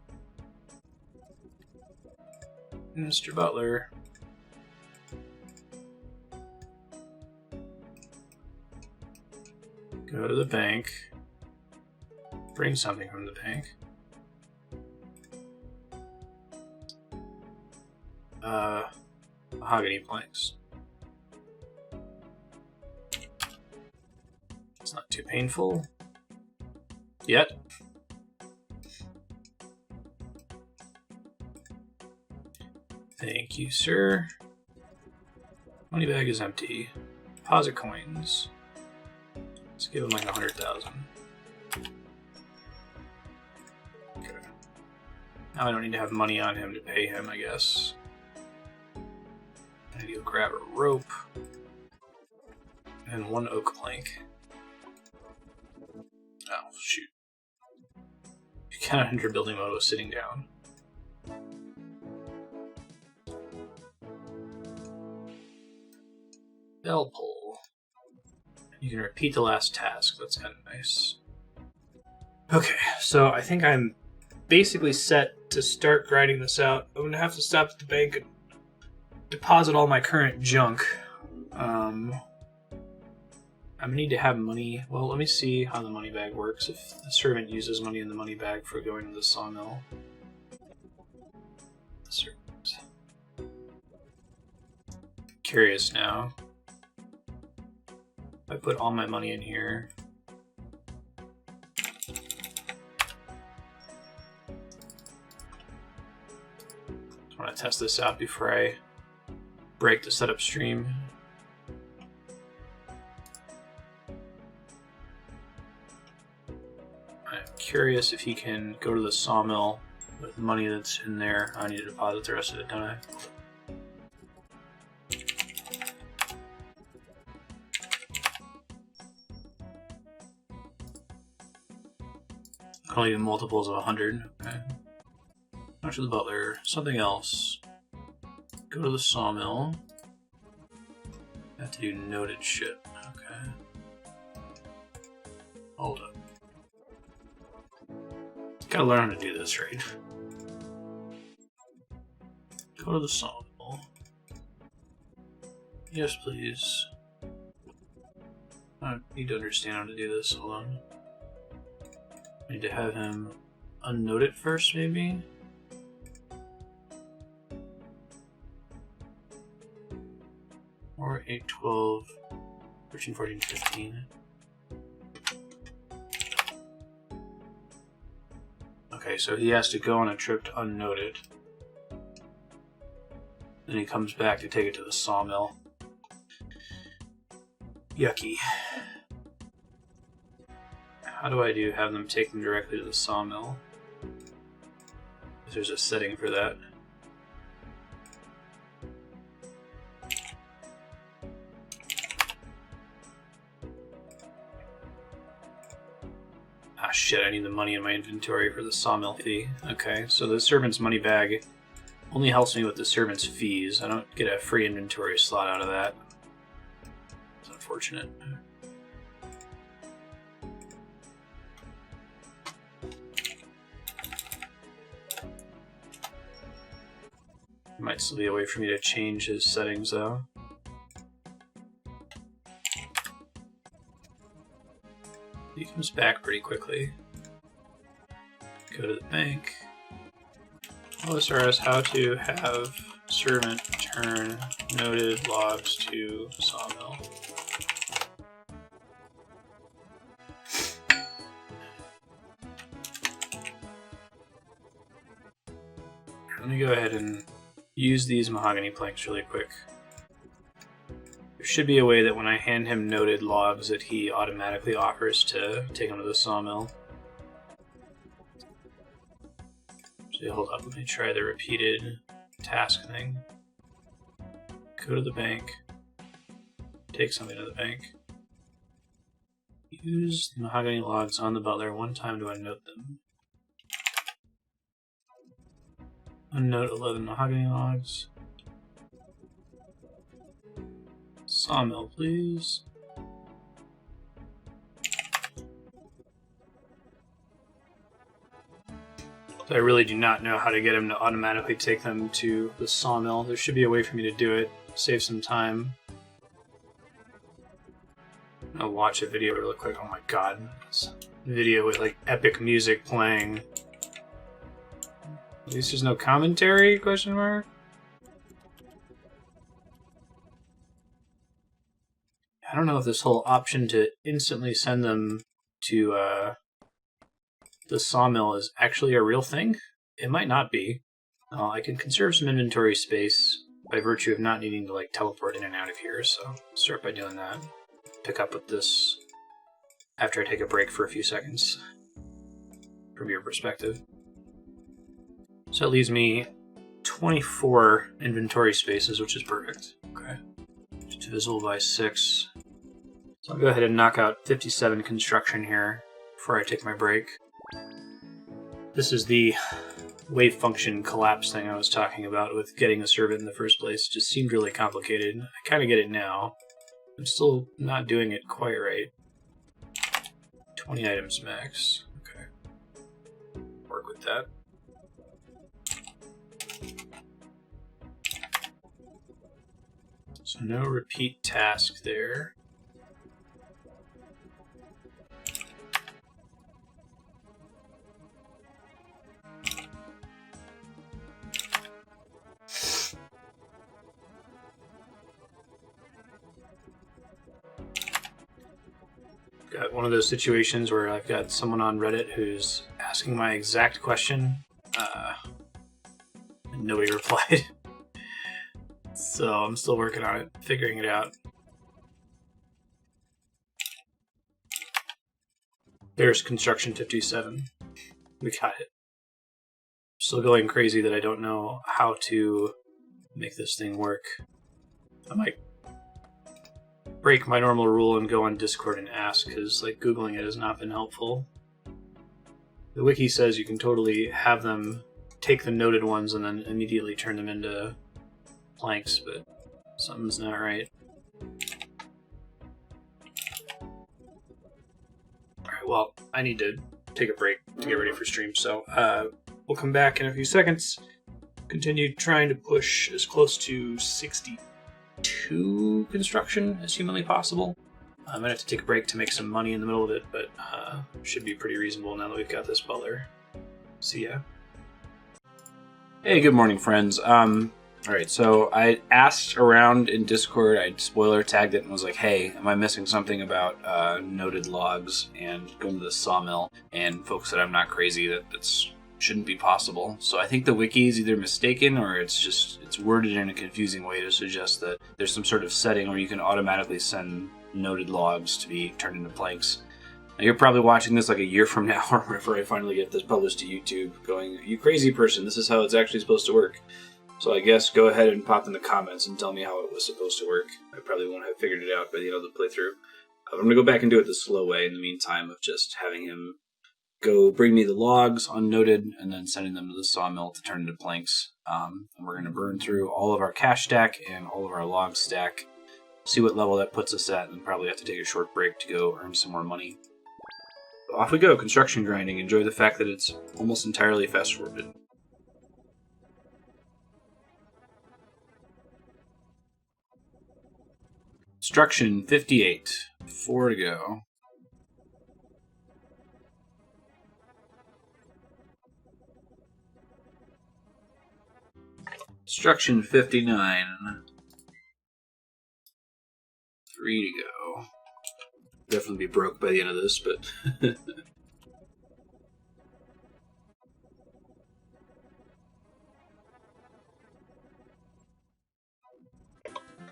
Mr. Butler. Go to the bank. Bring something from the bank. Mahogany planks. It's not too painful. Yet. Thank you, sir. Money bag is empty. Deposit coins. Let's give him like 100,000. Okay. Now I don't need to have money on him to pay him, I guess. I need to grab a rope and 1 oak plank. Oh, shoot. You cannot enter building mode with sitting down. Bell pull. You can repeat the last task. That's kind of nice. Okay, so I think I'm basically set to start grinding this out. I'm going to have to stop at the bank and deposit all my current junk. I'm going to need to have money. Well, let me see how the money bag works. If the servant uses money in the money bag for going to the sawmill. The servant. Curious now. I put all my money in here. Just want to test this out before I break the setup stream. I'm curious if he can go to the sawmill with money that's in there. I need to deposit the rest of it, don't I? Only do multiples of 100. Okay. Talk to the butler. Something else. Go to the sawmill. I have to do noted shit. Okay. Hold up. Gotta learn how to do this, right? Go to the sawmill. Yes, please. I need to understand how to do this. Hold on. I need to have him unnote it first, maybe? Or 8, 12, 13, 14, 15. Okay, so he has to go on a trip to unnote it. Then he comes back to take it to the sawmill. Yucky. How do I have them take them directly to the sawmill? There's a setting for that. Ah shit, I need the money in my inventory for the sawmill fee. Okay, so the servant's money bag only helps me with the servant's fees. I don't get a free inventory slot out of that. It's unfortunate. Might still be a way for me to change his settings though. He comes back pretty quickly. Go to the bank. OSRS how to have servant return noted logs to sawmill. Let me go ahead and use these mahogany planks really quick. There should be a way that when I hand him noted logs that he automatically offers to take them to the sawmill. So hold up, let me try the repeated task thing. Go to the bank. Take something to the bank. Use the mahogany logs on the butler one time to unnote them. Unnote 11 mahogany logs. Sawmill, please. I really do not know how to get him to automatically take them to the sawmill. There should be a way for me to do it. Save some time. I'll watch a video really quick. Oh my god. This video with like epic music playing. At least there's no commentary, question mark? I don't know if this whole option to instantly send them to the sawmill is actually a real thing. It might not be. I can conserve some inventory space by virtue of not needing to like teleport in and out of here, so start by doing that. Pick up with this after I take a break for a few seconds from your perspective. So it leaves me 24 inventory spaces, which is perfect. Okay. It's divisible by 6. So I'll go ahead and knock out 57 construction here before I take my break. This is the wave function collapse thing I was talking about with getting a servant in the first place. It just seemed really complicated. I kind of get it now. I'm still not doing it quite right. 20 items max. Okay. Work with that. So no repeat task there. Got one of those situations where I've got someone on Reddit who's asking my exact question, and nobody replied. So I'm still working on it, figuring it out. There's construction 57. We got it. Still going crazy that I don't know how to make this thing work. I might break my normal rule and go on Discord and ask, because like Googling it has not been helpful. The wiki says you can totally have them take the noted ones and then immediately turn them into planks, but something's not right. Alright, well, I need to take a break to get ready for stream, so we'll come back in a few seconds. Continue trying to push as close to 60 2 construction as humanly possible. I might have to take a break to make some money in the middle of it, but should be pretty reasonable now that we've got this butler. See ya. Hey, good morning, friends. Alright, so I asked around in Discord, I spoiler tagged it and was like, hey, am I missing something about noted logs and going to the sawmill? And folks said I'm not crazy, that shouldn't be possible. So I think the wiki is either mistaken or it's worded in a confusing way to suggest that there's some sort of setting where you can automatically send noted logs to be turned into planks. Now you're probably watching this like a year from now or whenever I finally get this published to YouTube going, you crazy person, this is how it's actually supposed to work. So I guess go ahead and pop in the comments and tell me how it was supposed to work. I probably won't have figured it out by the end of the playthrough. I'm going to go back and do it the slow way in the meantime of just having him go bring me the logs unnoted and then sending them to the sawmill to turn into planks. And we're going to burn through all of our cash stack and all of our log stack, see what level that puts us at, and probably have to take a short break to go earn some more money. So off we go, construction grinding. Enjoy the fact that it's almost entirely fast forwarded. Construction 58. 4 to go. Construction 59. 3 to go. Definitely be broke by the end of this, but...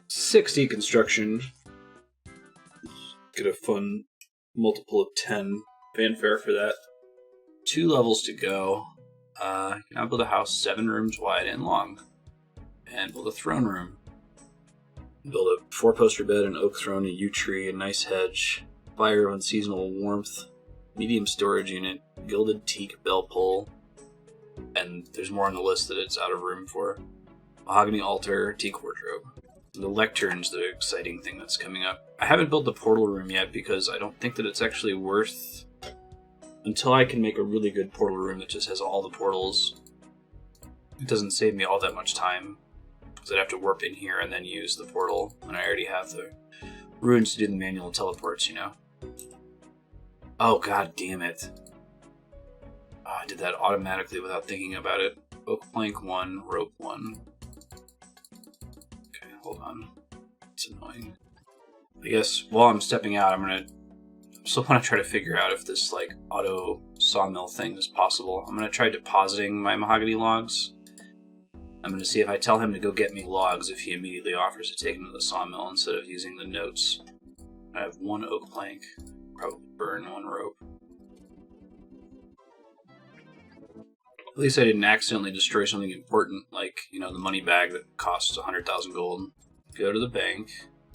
60 construction. Get a fun multiple of 10 fanfare for that. 2 levels to go. Now build a house 7 rooms wide and long. And build a throne room. Build a 4-poster bed, an oak throne, a yew tree, a nice hedge, fire of unseasonable warmth, medium storage unit, gilded teak bell pull, and there's more on the list that it's out of room for. Mahogany altar, teak wardrobe. The lectern's the exciting thing that's coming up. I haven't built the portal room yet because I don't think that it's actually worth... Until I can make a really good portal room that just has all the portals, it doesn't save me all that much time. Because I'd have to warp in here and then use the portal when I already have the runes to do the manual teleports, you know? Oh, god damn it. Oh, I did that automatically without thinking about it. Oak plank 1, rope 1. Okay, hold on. It's annoying. I guess while I'm stepping out, I still want to try to figure out if this, like, auto sawmill thing is possible. I'm going to try depositing my mahogany logs. I'm going to see if I tell him to go get me logs if he immediately offers to take them to the sawmill instead of using the notes. I have 1 oak plank. Probably burn 1 rope. At least I didn't accidentally destroy something important, like, you know, the money bag that costs 100,000 gold. Go to the bank.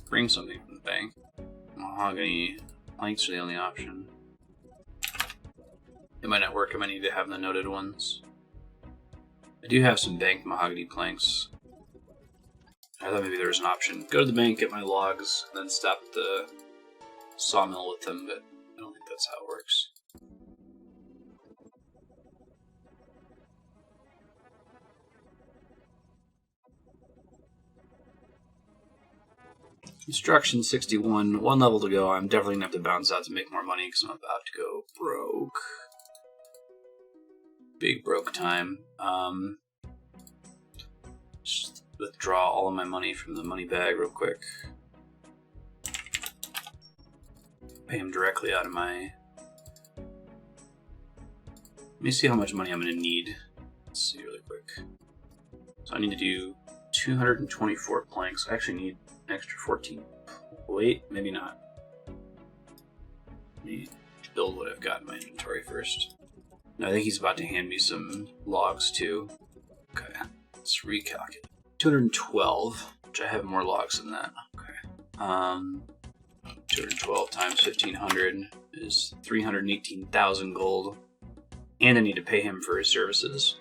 Bring something from the bank. Mahogany planks are the only option. It might not work. I might need to have the noted ones. I do have some banked mahogany planks. I thought maybe there was an option. Go to the bank, get my logs, and then stop at the sawmill with them, but I don't think that's how it works. Construction 61, 1 level to go. I'm definitely going to have to bounce out to make more money because I'm about to go broke. Big broke time. Just withdraw all of my money from the money bag real quick. Pay him directly out of my... Let me see how much money I'm going to need. Let's see really quick. So I need to do 224 planks. I actually need an extra 14. Wait, maybe not. Let me build what I've got in my inventory first. No, I think he's about to hand me some logs too. Okay, let's recalculate. 212, which I have more logs than that. Okay. 212 times 1,500 is 318,000 gold. And I need to pay him for his services.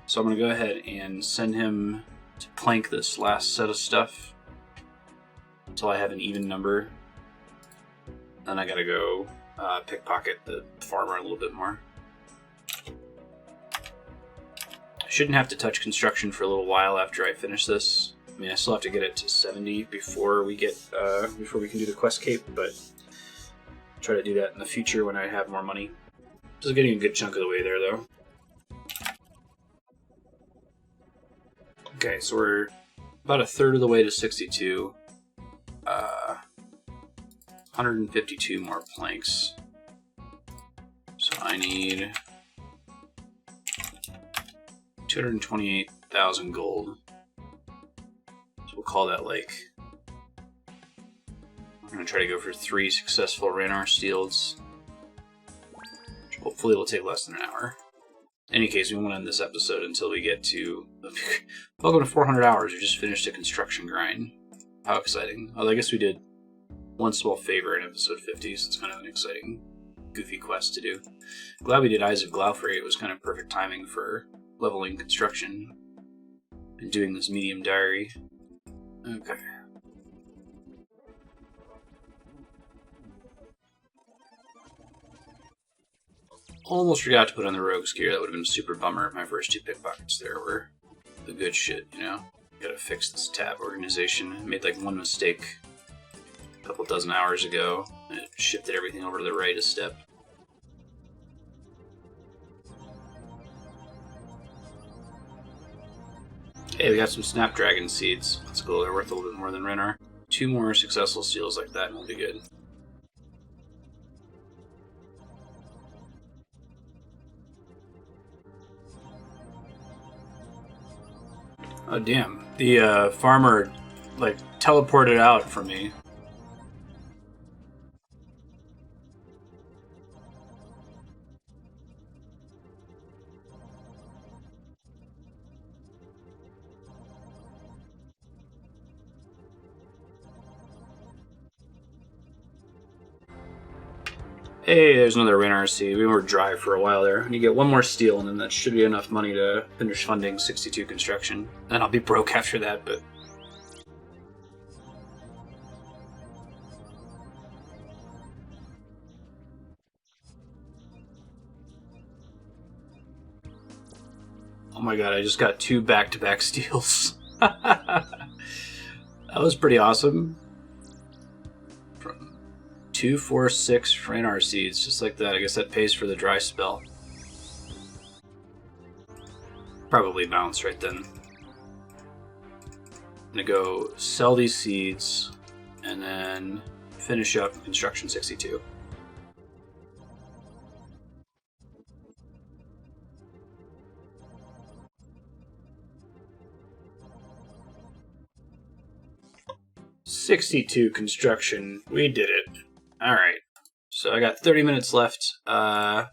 So I'm going to go ahead and send him to plank this last set of stuff until I have an even number. Then I got to go pickpocket the farmer a little bit more. I shouldn't have to touch construction for a little while after I finish this. I mean, I still have to get it to 70 before we can do the quest cape, but I'll try to do that in the future when I have more money. Just getting a good chunk of the way there, though. Okay, so we're about a third of the way to 62. 152 more planks. So I need 228,000 gold. So we'll call that like... I'm going to try to go for 3 successful Wannai steals. Hopefully it'll take less than an hour. In any case, we won't end this episode until we get to... Welcome to 400 hours. We just finished a construction grind. How exciting. Oh, I guess we did one small favor in episode 50, so it's kind of an exciting, goofy quest to do. Glad we did Eyes of Glouphrie. It was kind of perfect timing for leveling construction and doing this medium diary. Okay. Almost forgot to put on the rogue's gear. That would have been a super bummer if my first 2 pickpockets there were the good shit, you know? Gotta fix this tab organization. I made like one mistake a couple dozen hours ago, and it shifted everything over to the right a step. Hey, we got some Snapdragon seeds. That's cool. They're worth a little bit more than Wannai. 2 more successful steals like that and we'll be good. Oh damn, the farmer like teleported out from me. Hey, there's another Wannai seed. We were dry for a while there. And you get 1 more steel, and then that should be enough money to finish funding 62 construction. And I'll be broke after that, but... Oh my god, I just got 2 back-to-back steals. That was pretty awesome. 2, 4, 6 Wannai seeds, just like that. I guess that pays for the dry spell. Probably bounce right then. I'm gonna go sell these seeds and then finish up construction 62. '62 construction. We did it. Alright, so I got 30 minutes left. I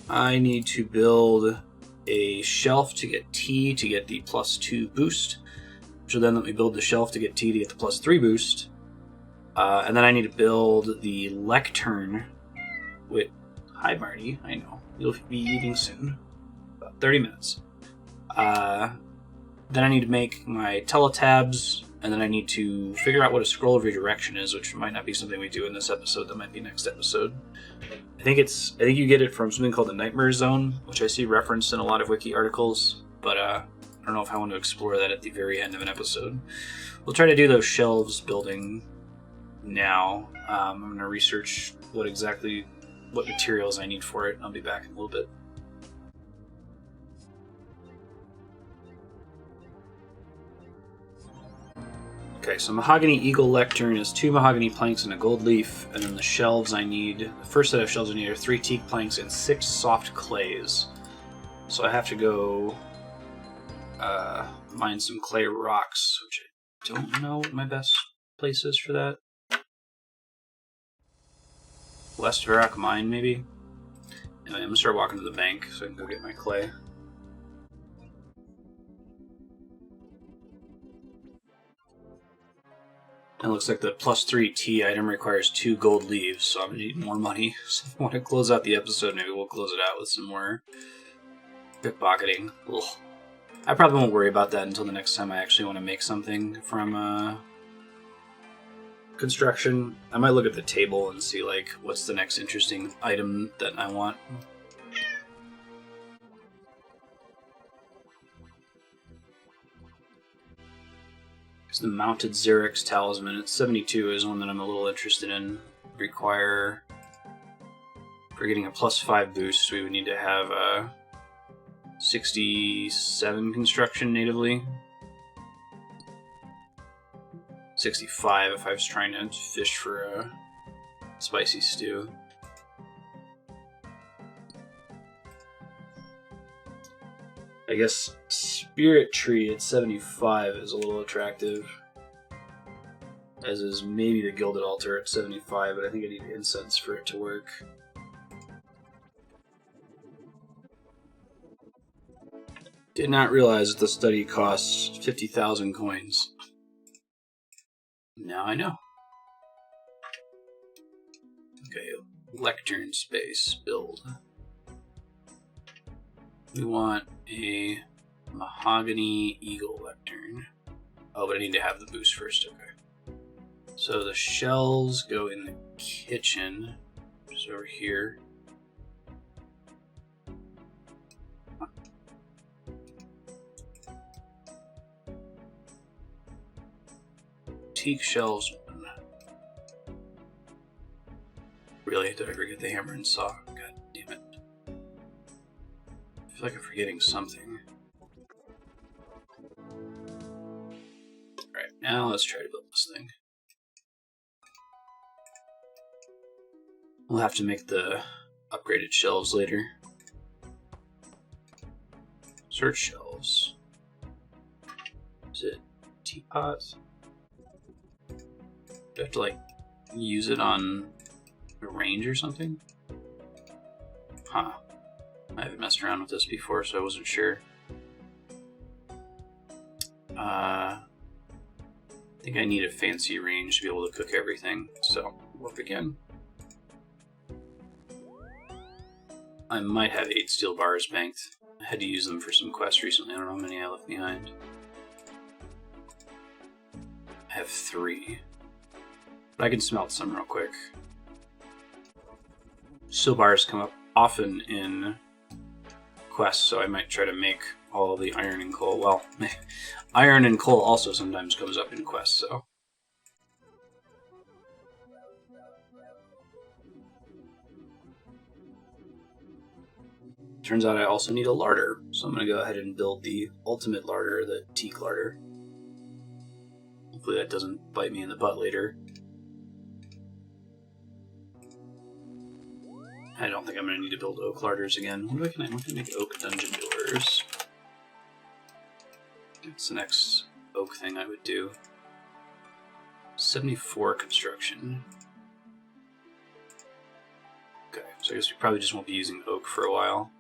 need to build a shelf to get T to get the +2 boost, which will then let me build the shelf to get T to get the +3 boost. And then I need to build the lectern with... Hi Marty, I know. You'll be eating soon. About 30 minutes. Then I need to make my teletabs, and then I need to figure out what a scroll of redirection is, which might not be something we do in this episode. That might be next episode. I think you get it from something called the Nightmare Zone, which I see referenced in a lot of wiki articles, but I don't know if I want to explore that at the very end of an episode. We'll try to do those shelves building now. I'm going to research what materials I need for it. I'll be back in a little bit. Okay, so Mahogany Eagle Lectern is 2 mahogany planks and a gold leaf, and then the shelves the first set of shelves I need are 3 teak planks and 6 soft clays. So I have to go mine some clay rocks, which I don't know what my best place is for that. West Varrock Mine, maybe? Anyway, I'm gonna start walking to the bank so I can go get my clay. It looks like the +3 T item requires 2 gold leaves, so I'm gonna need more money. So if I want to close out the episode, maybe we'll close it out with some more pickpocketing. Ugh. I probably won't worry about that until the next time I actually want to make something from construction. I might look at the table and see like what's the next interesting item that I want. It's the Mounted Xerix Talisman. It's 72 is one that I'm a little interested in. Require... For getting a +5 boost, we would need to have a 67 construction natively. 65 if I was trying to fish for a spicy stew. I guess Spirit Tree at 75 is a little attractive. As is maybe the Gilded Altar at 75, but I think I need incense for it to work. Did not realize that the study costs 50,000 coins. Now I know. Okay, lectern space build. We want a Mahogany Eagle lectern. Oh, but I need to have the boost first, okay. So the shells go in the kitchen, just over here. Teak shelves. Really? Did I forget the hammer and saw? God damn it. I feel like I'm forgetting something. Alright, now let's try to build this thing. We'll have to make the upgraded shelves later. Search shelves. Is it teapot? Do I have to, like, use it on a range or something? Huh. I haven't messed around with this before, so I wasn't sure. I think I need a fancy range to be able to cook everything, so warp again. I might have 8 steel bars banked. I had to use them for some quests recently. I don't know how many I left behind. I have 3. But I can smelt some real quick. Steel bars come up often in quests, so I might try to make all the iron and coal. Well, iron and coal also sometimes comes up in quests, so. Turns out I also need a larder, so I'm going to go ahead and build the ultimate larder, the teak larder. Hopefully that doesn't bite me in the butt later. I don't think I'm going to need to build oak larders again. What can I make oak dungeon doors? That's the next oak thing I would do. 74 construction. Okay, so I guess we probably just won't be using oak for a while.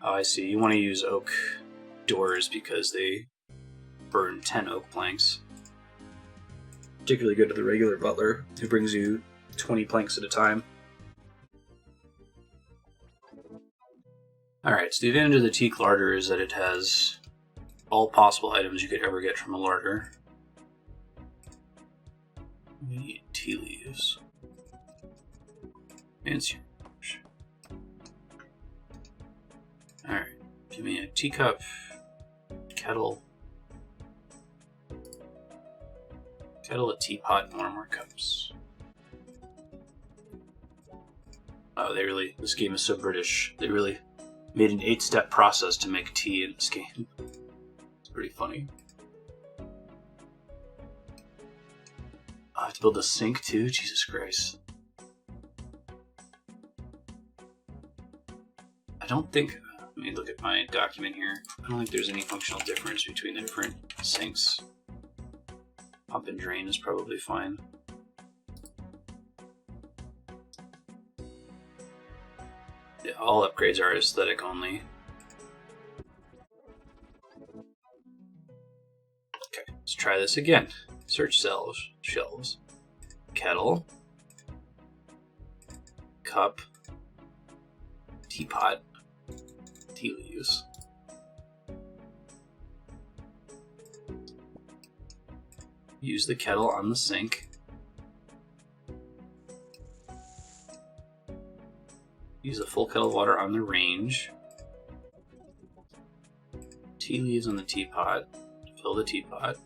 Oh, I see. You want to use oak doors because they burn 10 oak planks. Particularly good to the regular butler, who brings you 20 planks at a time. Alright, so the advantage of the teak larder is that it has all possible items you could ever get from a larder. We need tea leaves. Fancy. Alright, give me a teacup, kettle, a teapot, and 1 more cups. Oh, this game is so British. They really made an 8-step process to make tea in this game. It's pretty funny. I have to build a sink too? Jesus Christ. I don't think... Let me look at my document here. I don't think there's any functional difference between the different sinks. Pump and drain is probably fine. Yeah, all upgrades are aesthetic only. Okay, let's try this again. Search shelves. Kettle. Cup. Teapot. Tea leaves. Use the kettle on the sink. Use a full kettle of water on the range. Tea leaves on the teapot. Fill the teapot.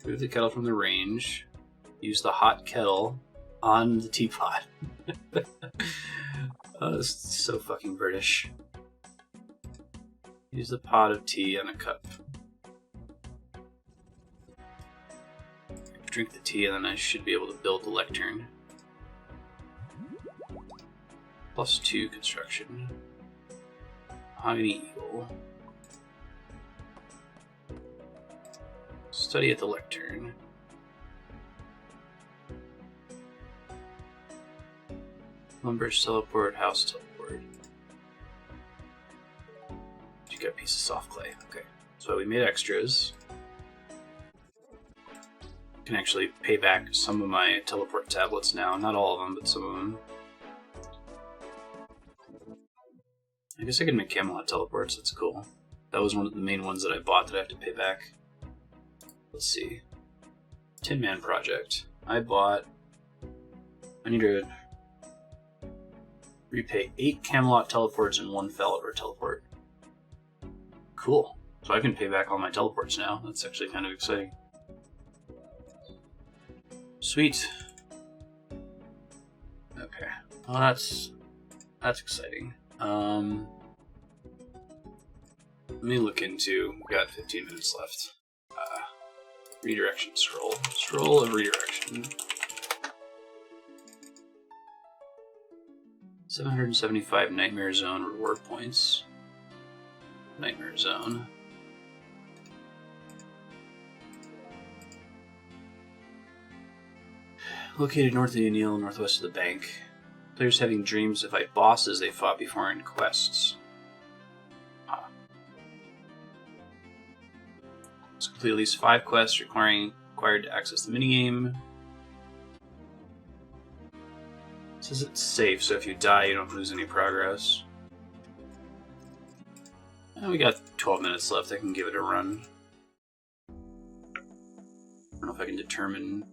Remove the kettle from the range. Use the hot kettle on the teapot. Oh, this is so fucking British. Use the pot of tea on a cup. Drink the tea and then I should be able to build the lectern. +2 construction. Mahogany eagle. Study at the lectern. Lumber's teleport, house teleport. You got a piece of soft clay. Okay. So we made extras. Can actually pay back some of my teleport tablets now. Not all of them, but some of them. I guess I can make Camelot teleports. That's cool. That was one of the main ones that I bought that I have to pay back. Let's see. Tin Man Project. I need to repay 8 Camelot teleports and 1 Favour teleport. Cool. So I can pay back all my teleports now. That's actually kind of exciting. Sweet. Okay. Well, that's exciting. Let me look into. We've got 15 minutes left. Redirection scroll. Scroll of redirection. 775 Nightmare Zone reward points. Nightmare Zone. Located north of the O'Neill, northwest of the bank. Players having dreams to fight bosses they fought before in quests. Let's complete at least 5 quests required to access the minigame. It says it's safe, so if you die, you don't lose any progress. And we got 12 minutes left. I can give it a run. I don't know if I can determine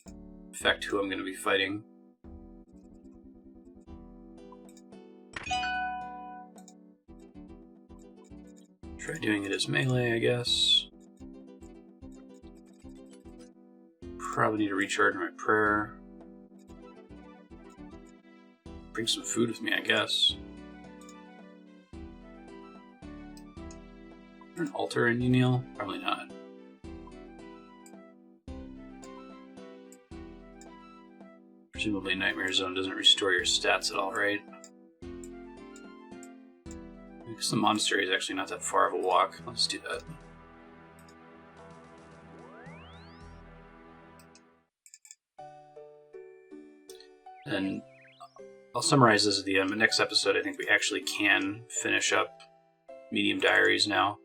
in fact who I'm going to be fighting. Try doing it as melee, I guess. Probably need to recharge my prayer. Bring some food with me, I guess. Is there an altar in O'Neill? Probably not. Presumably Nightmare Zone doesn't restore your stats at all, right? I guess the monastery is actually not that far of a walk. Let's do that. And I'll summarize this at the end. The next episode, I think we actually can finish up medium diaries now.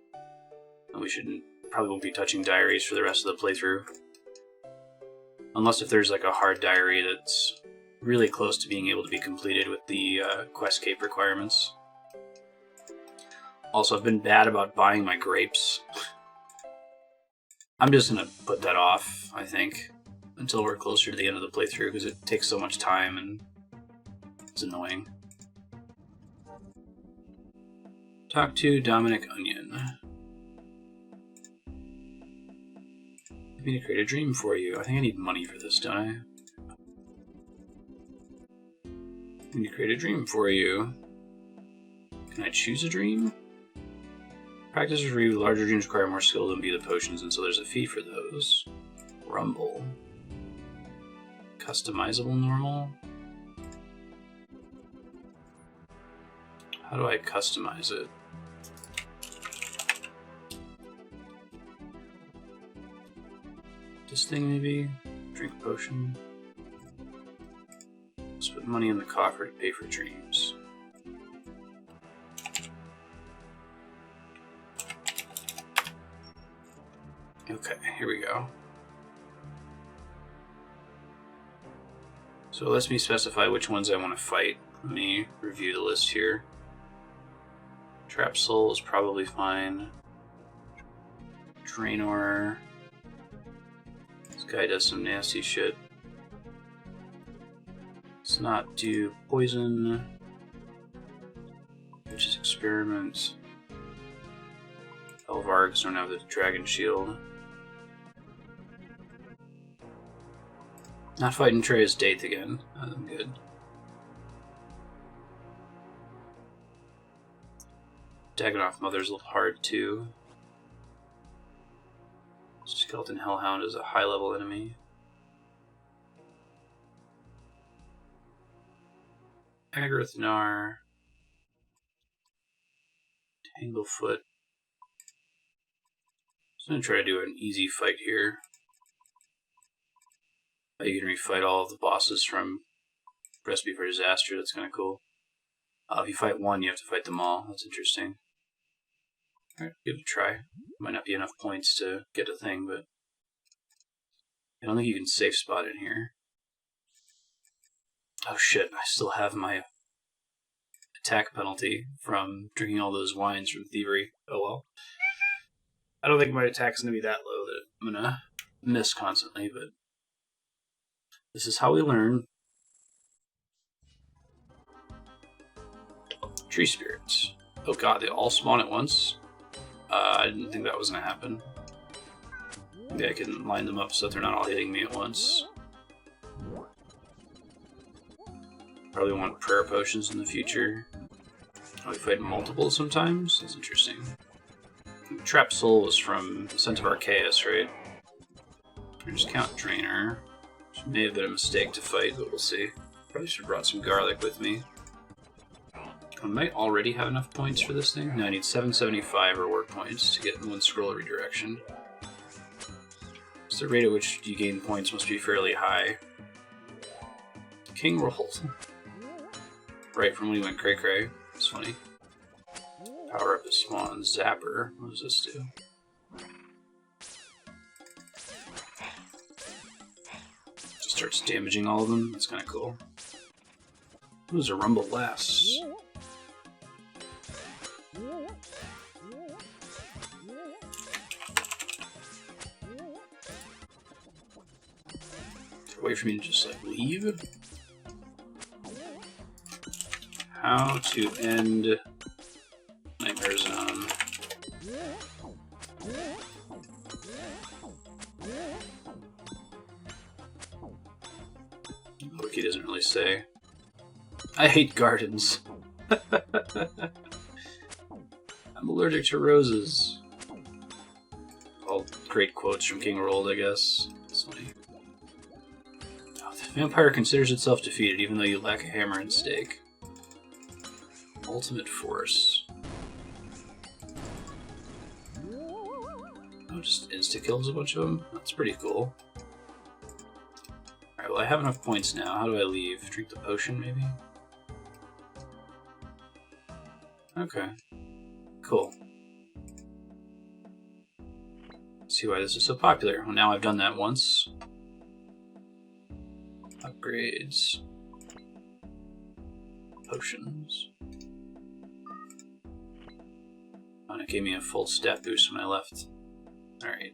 And we probably won't be touching diaries for the rest of the playthrough. Unless if there's like a hard diary that's really close to being able to be completed with the Questcape requirements. Also, I've been bad about buying my grapes. I'm just going to put that off, I think, until we're closer to the end of the playthrough, because it takes so much time and it's annoying. Talk to Dominic Onion. I need to create a dream for you. I think I need money for this, don't I? I need to create a dream for you. Can I choose a dream? Practices for you. Larger dreams require more skill than be the potions, and so there's a fee for those. Rumble. Customizable normal? How do I customize it? This thing maybe? Drink a potion. Let's put money in the coffer to pay for dreams. Okay, here we go. So it lets me specify which ones I want to fight. Let me review the list here. Trap Soul is probably fine. Draenor. This guy does some nasty shit. Let's not do poison. Which is experiment. Elvargs don't have the dragon shield. Not fighting Trey's date again. I'm good. Dagonoth Mother's a little hard too. Skeleton Hellhound is a high level enemy. Agrithnar. Tanglefoot. I'm going to try to do an easy fight here. You can refight all of the bosses from Recipe for Disaster. That's kind of cool. If you fight one, you have to fight them all. That's interesting. Alright, give it a try. Might not be enough points to get a thing, but I don't think you can safe spot in here. Oh shit, I still have my attack penalty from drinking all those wines from Thievery. Oh well. I don't think my attack's going to be that low that I'm going to miss constantly, but this is how we learn. Tree spirits. Oh god, they all spawn at once. I didn't think that was going to happen. Maybe I can line them up so that they're not all hitting me at once. Probably want prayer potions in the future. Oh, we fight multiple sometimes? That's interesting. Trap Soul was from Ascent of Arceus, right? Or just Count Drainer. Which may have been a mistake to fight, but we'll see. Probably should have brought some garlic with me. I might already have enough points for this thing. No, I need 775 reward points to get one scroll redirection. So the rate at which you gain points must be fairly high. King rolled. Right from when he went cray-cray. It's funny. Power up his spawn. Zapper. What does this do? Just starts damaging all of them. That's kind of cool. What does a rumble last? Wait for me to just like leave. How to end Nightmare Zone. Wiki doesn't really say. I hate gardens. I'm allergic to roses. All great quotes from King Rold, I guess. It's funny. Oh, the vampire considers itself defeated even though you lack a hammer and stake. Ultimate Force. Oh, just insta-kills a bunch of them? That's pretty cool. Alright, well I have enough points now. How do I leave? Drink the potion, maybe? Okay. Cool. See why this is so popular. Well, now I've done that once. Upgrades. Potions. Oh, and it gave me a full stat boost when I left. Alright.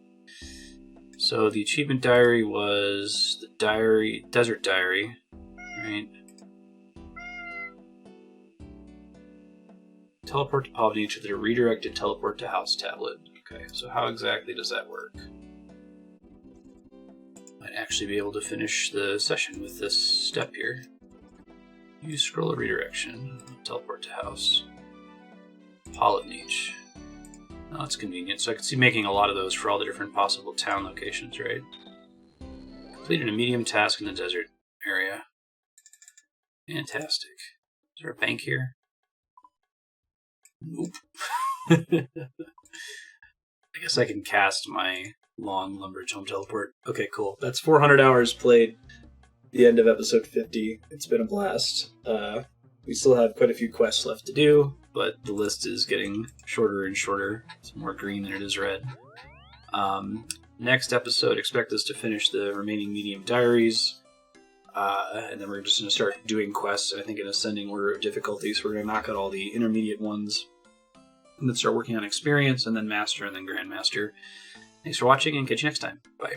So the achievement diary was the desert diary, right? Teleport to Pollnivneach with a redirected teleport to house tablet. Okay, so how exactly does that work? Might actually be able to finish the session with this step here. Use scroll of redirection. Teleport to house. Pollnivneach. Oh, that's convenient. So I could see making a lot of those for all the different possible town locations, right? Completed a medium task in the desert area. Fantastic. Is there a bank here? Nope. I guess I can cast my long Lumbridge home teleport. Okay, cool. That's 400 hours played. The end of episode 50. It's been a blast. We still have quite a few quests left to do, but the list is getting shorter and shorter. It's more green than it is red. Next episode, expect us to finish the remaining medium diaries, and then we're just going to start doing quests, I think in ascending order of difficulty, so we're going to knock out all the intermediate ones, and then start working on experience, and then master, and then grandmaster. Thanks for watching, and catch you next time. Bye.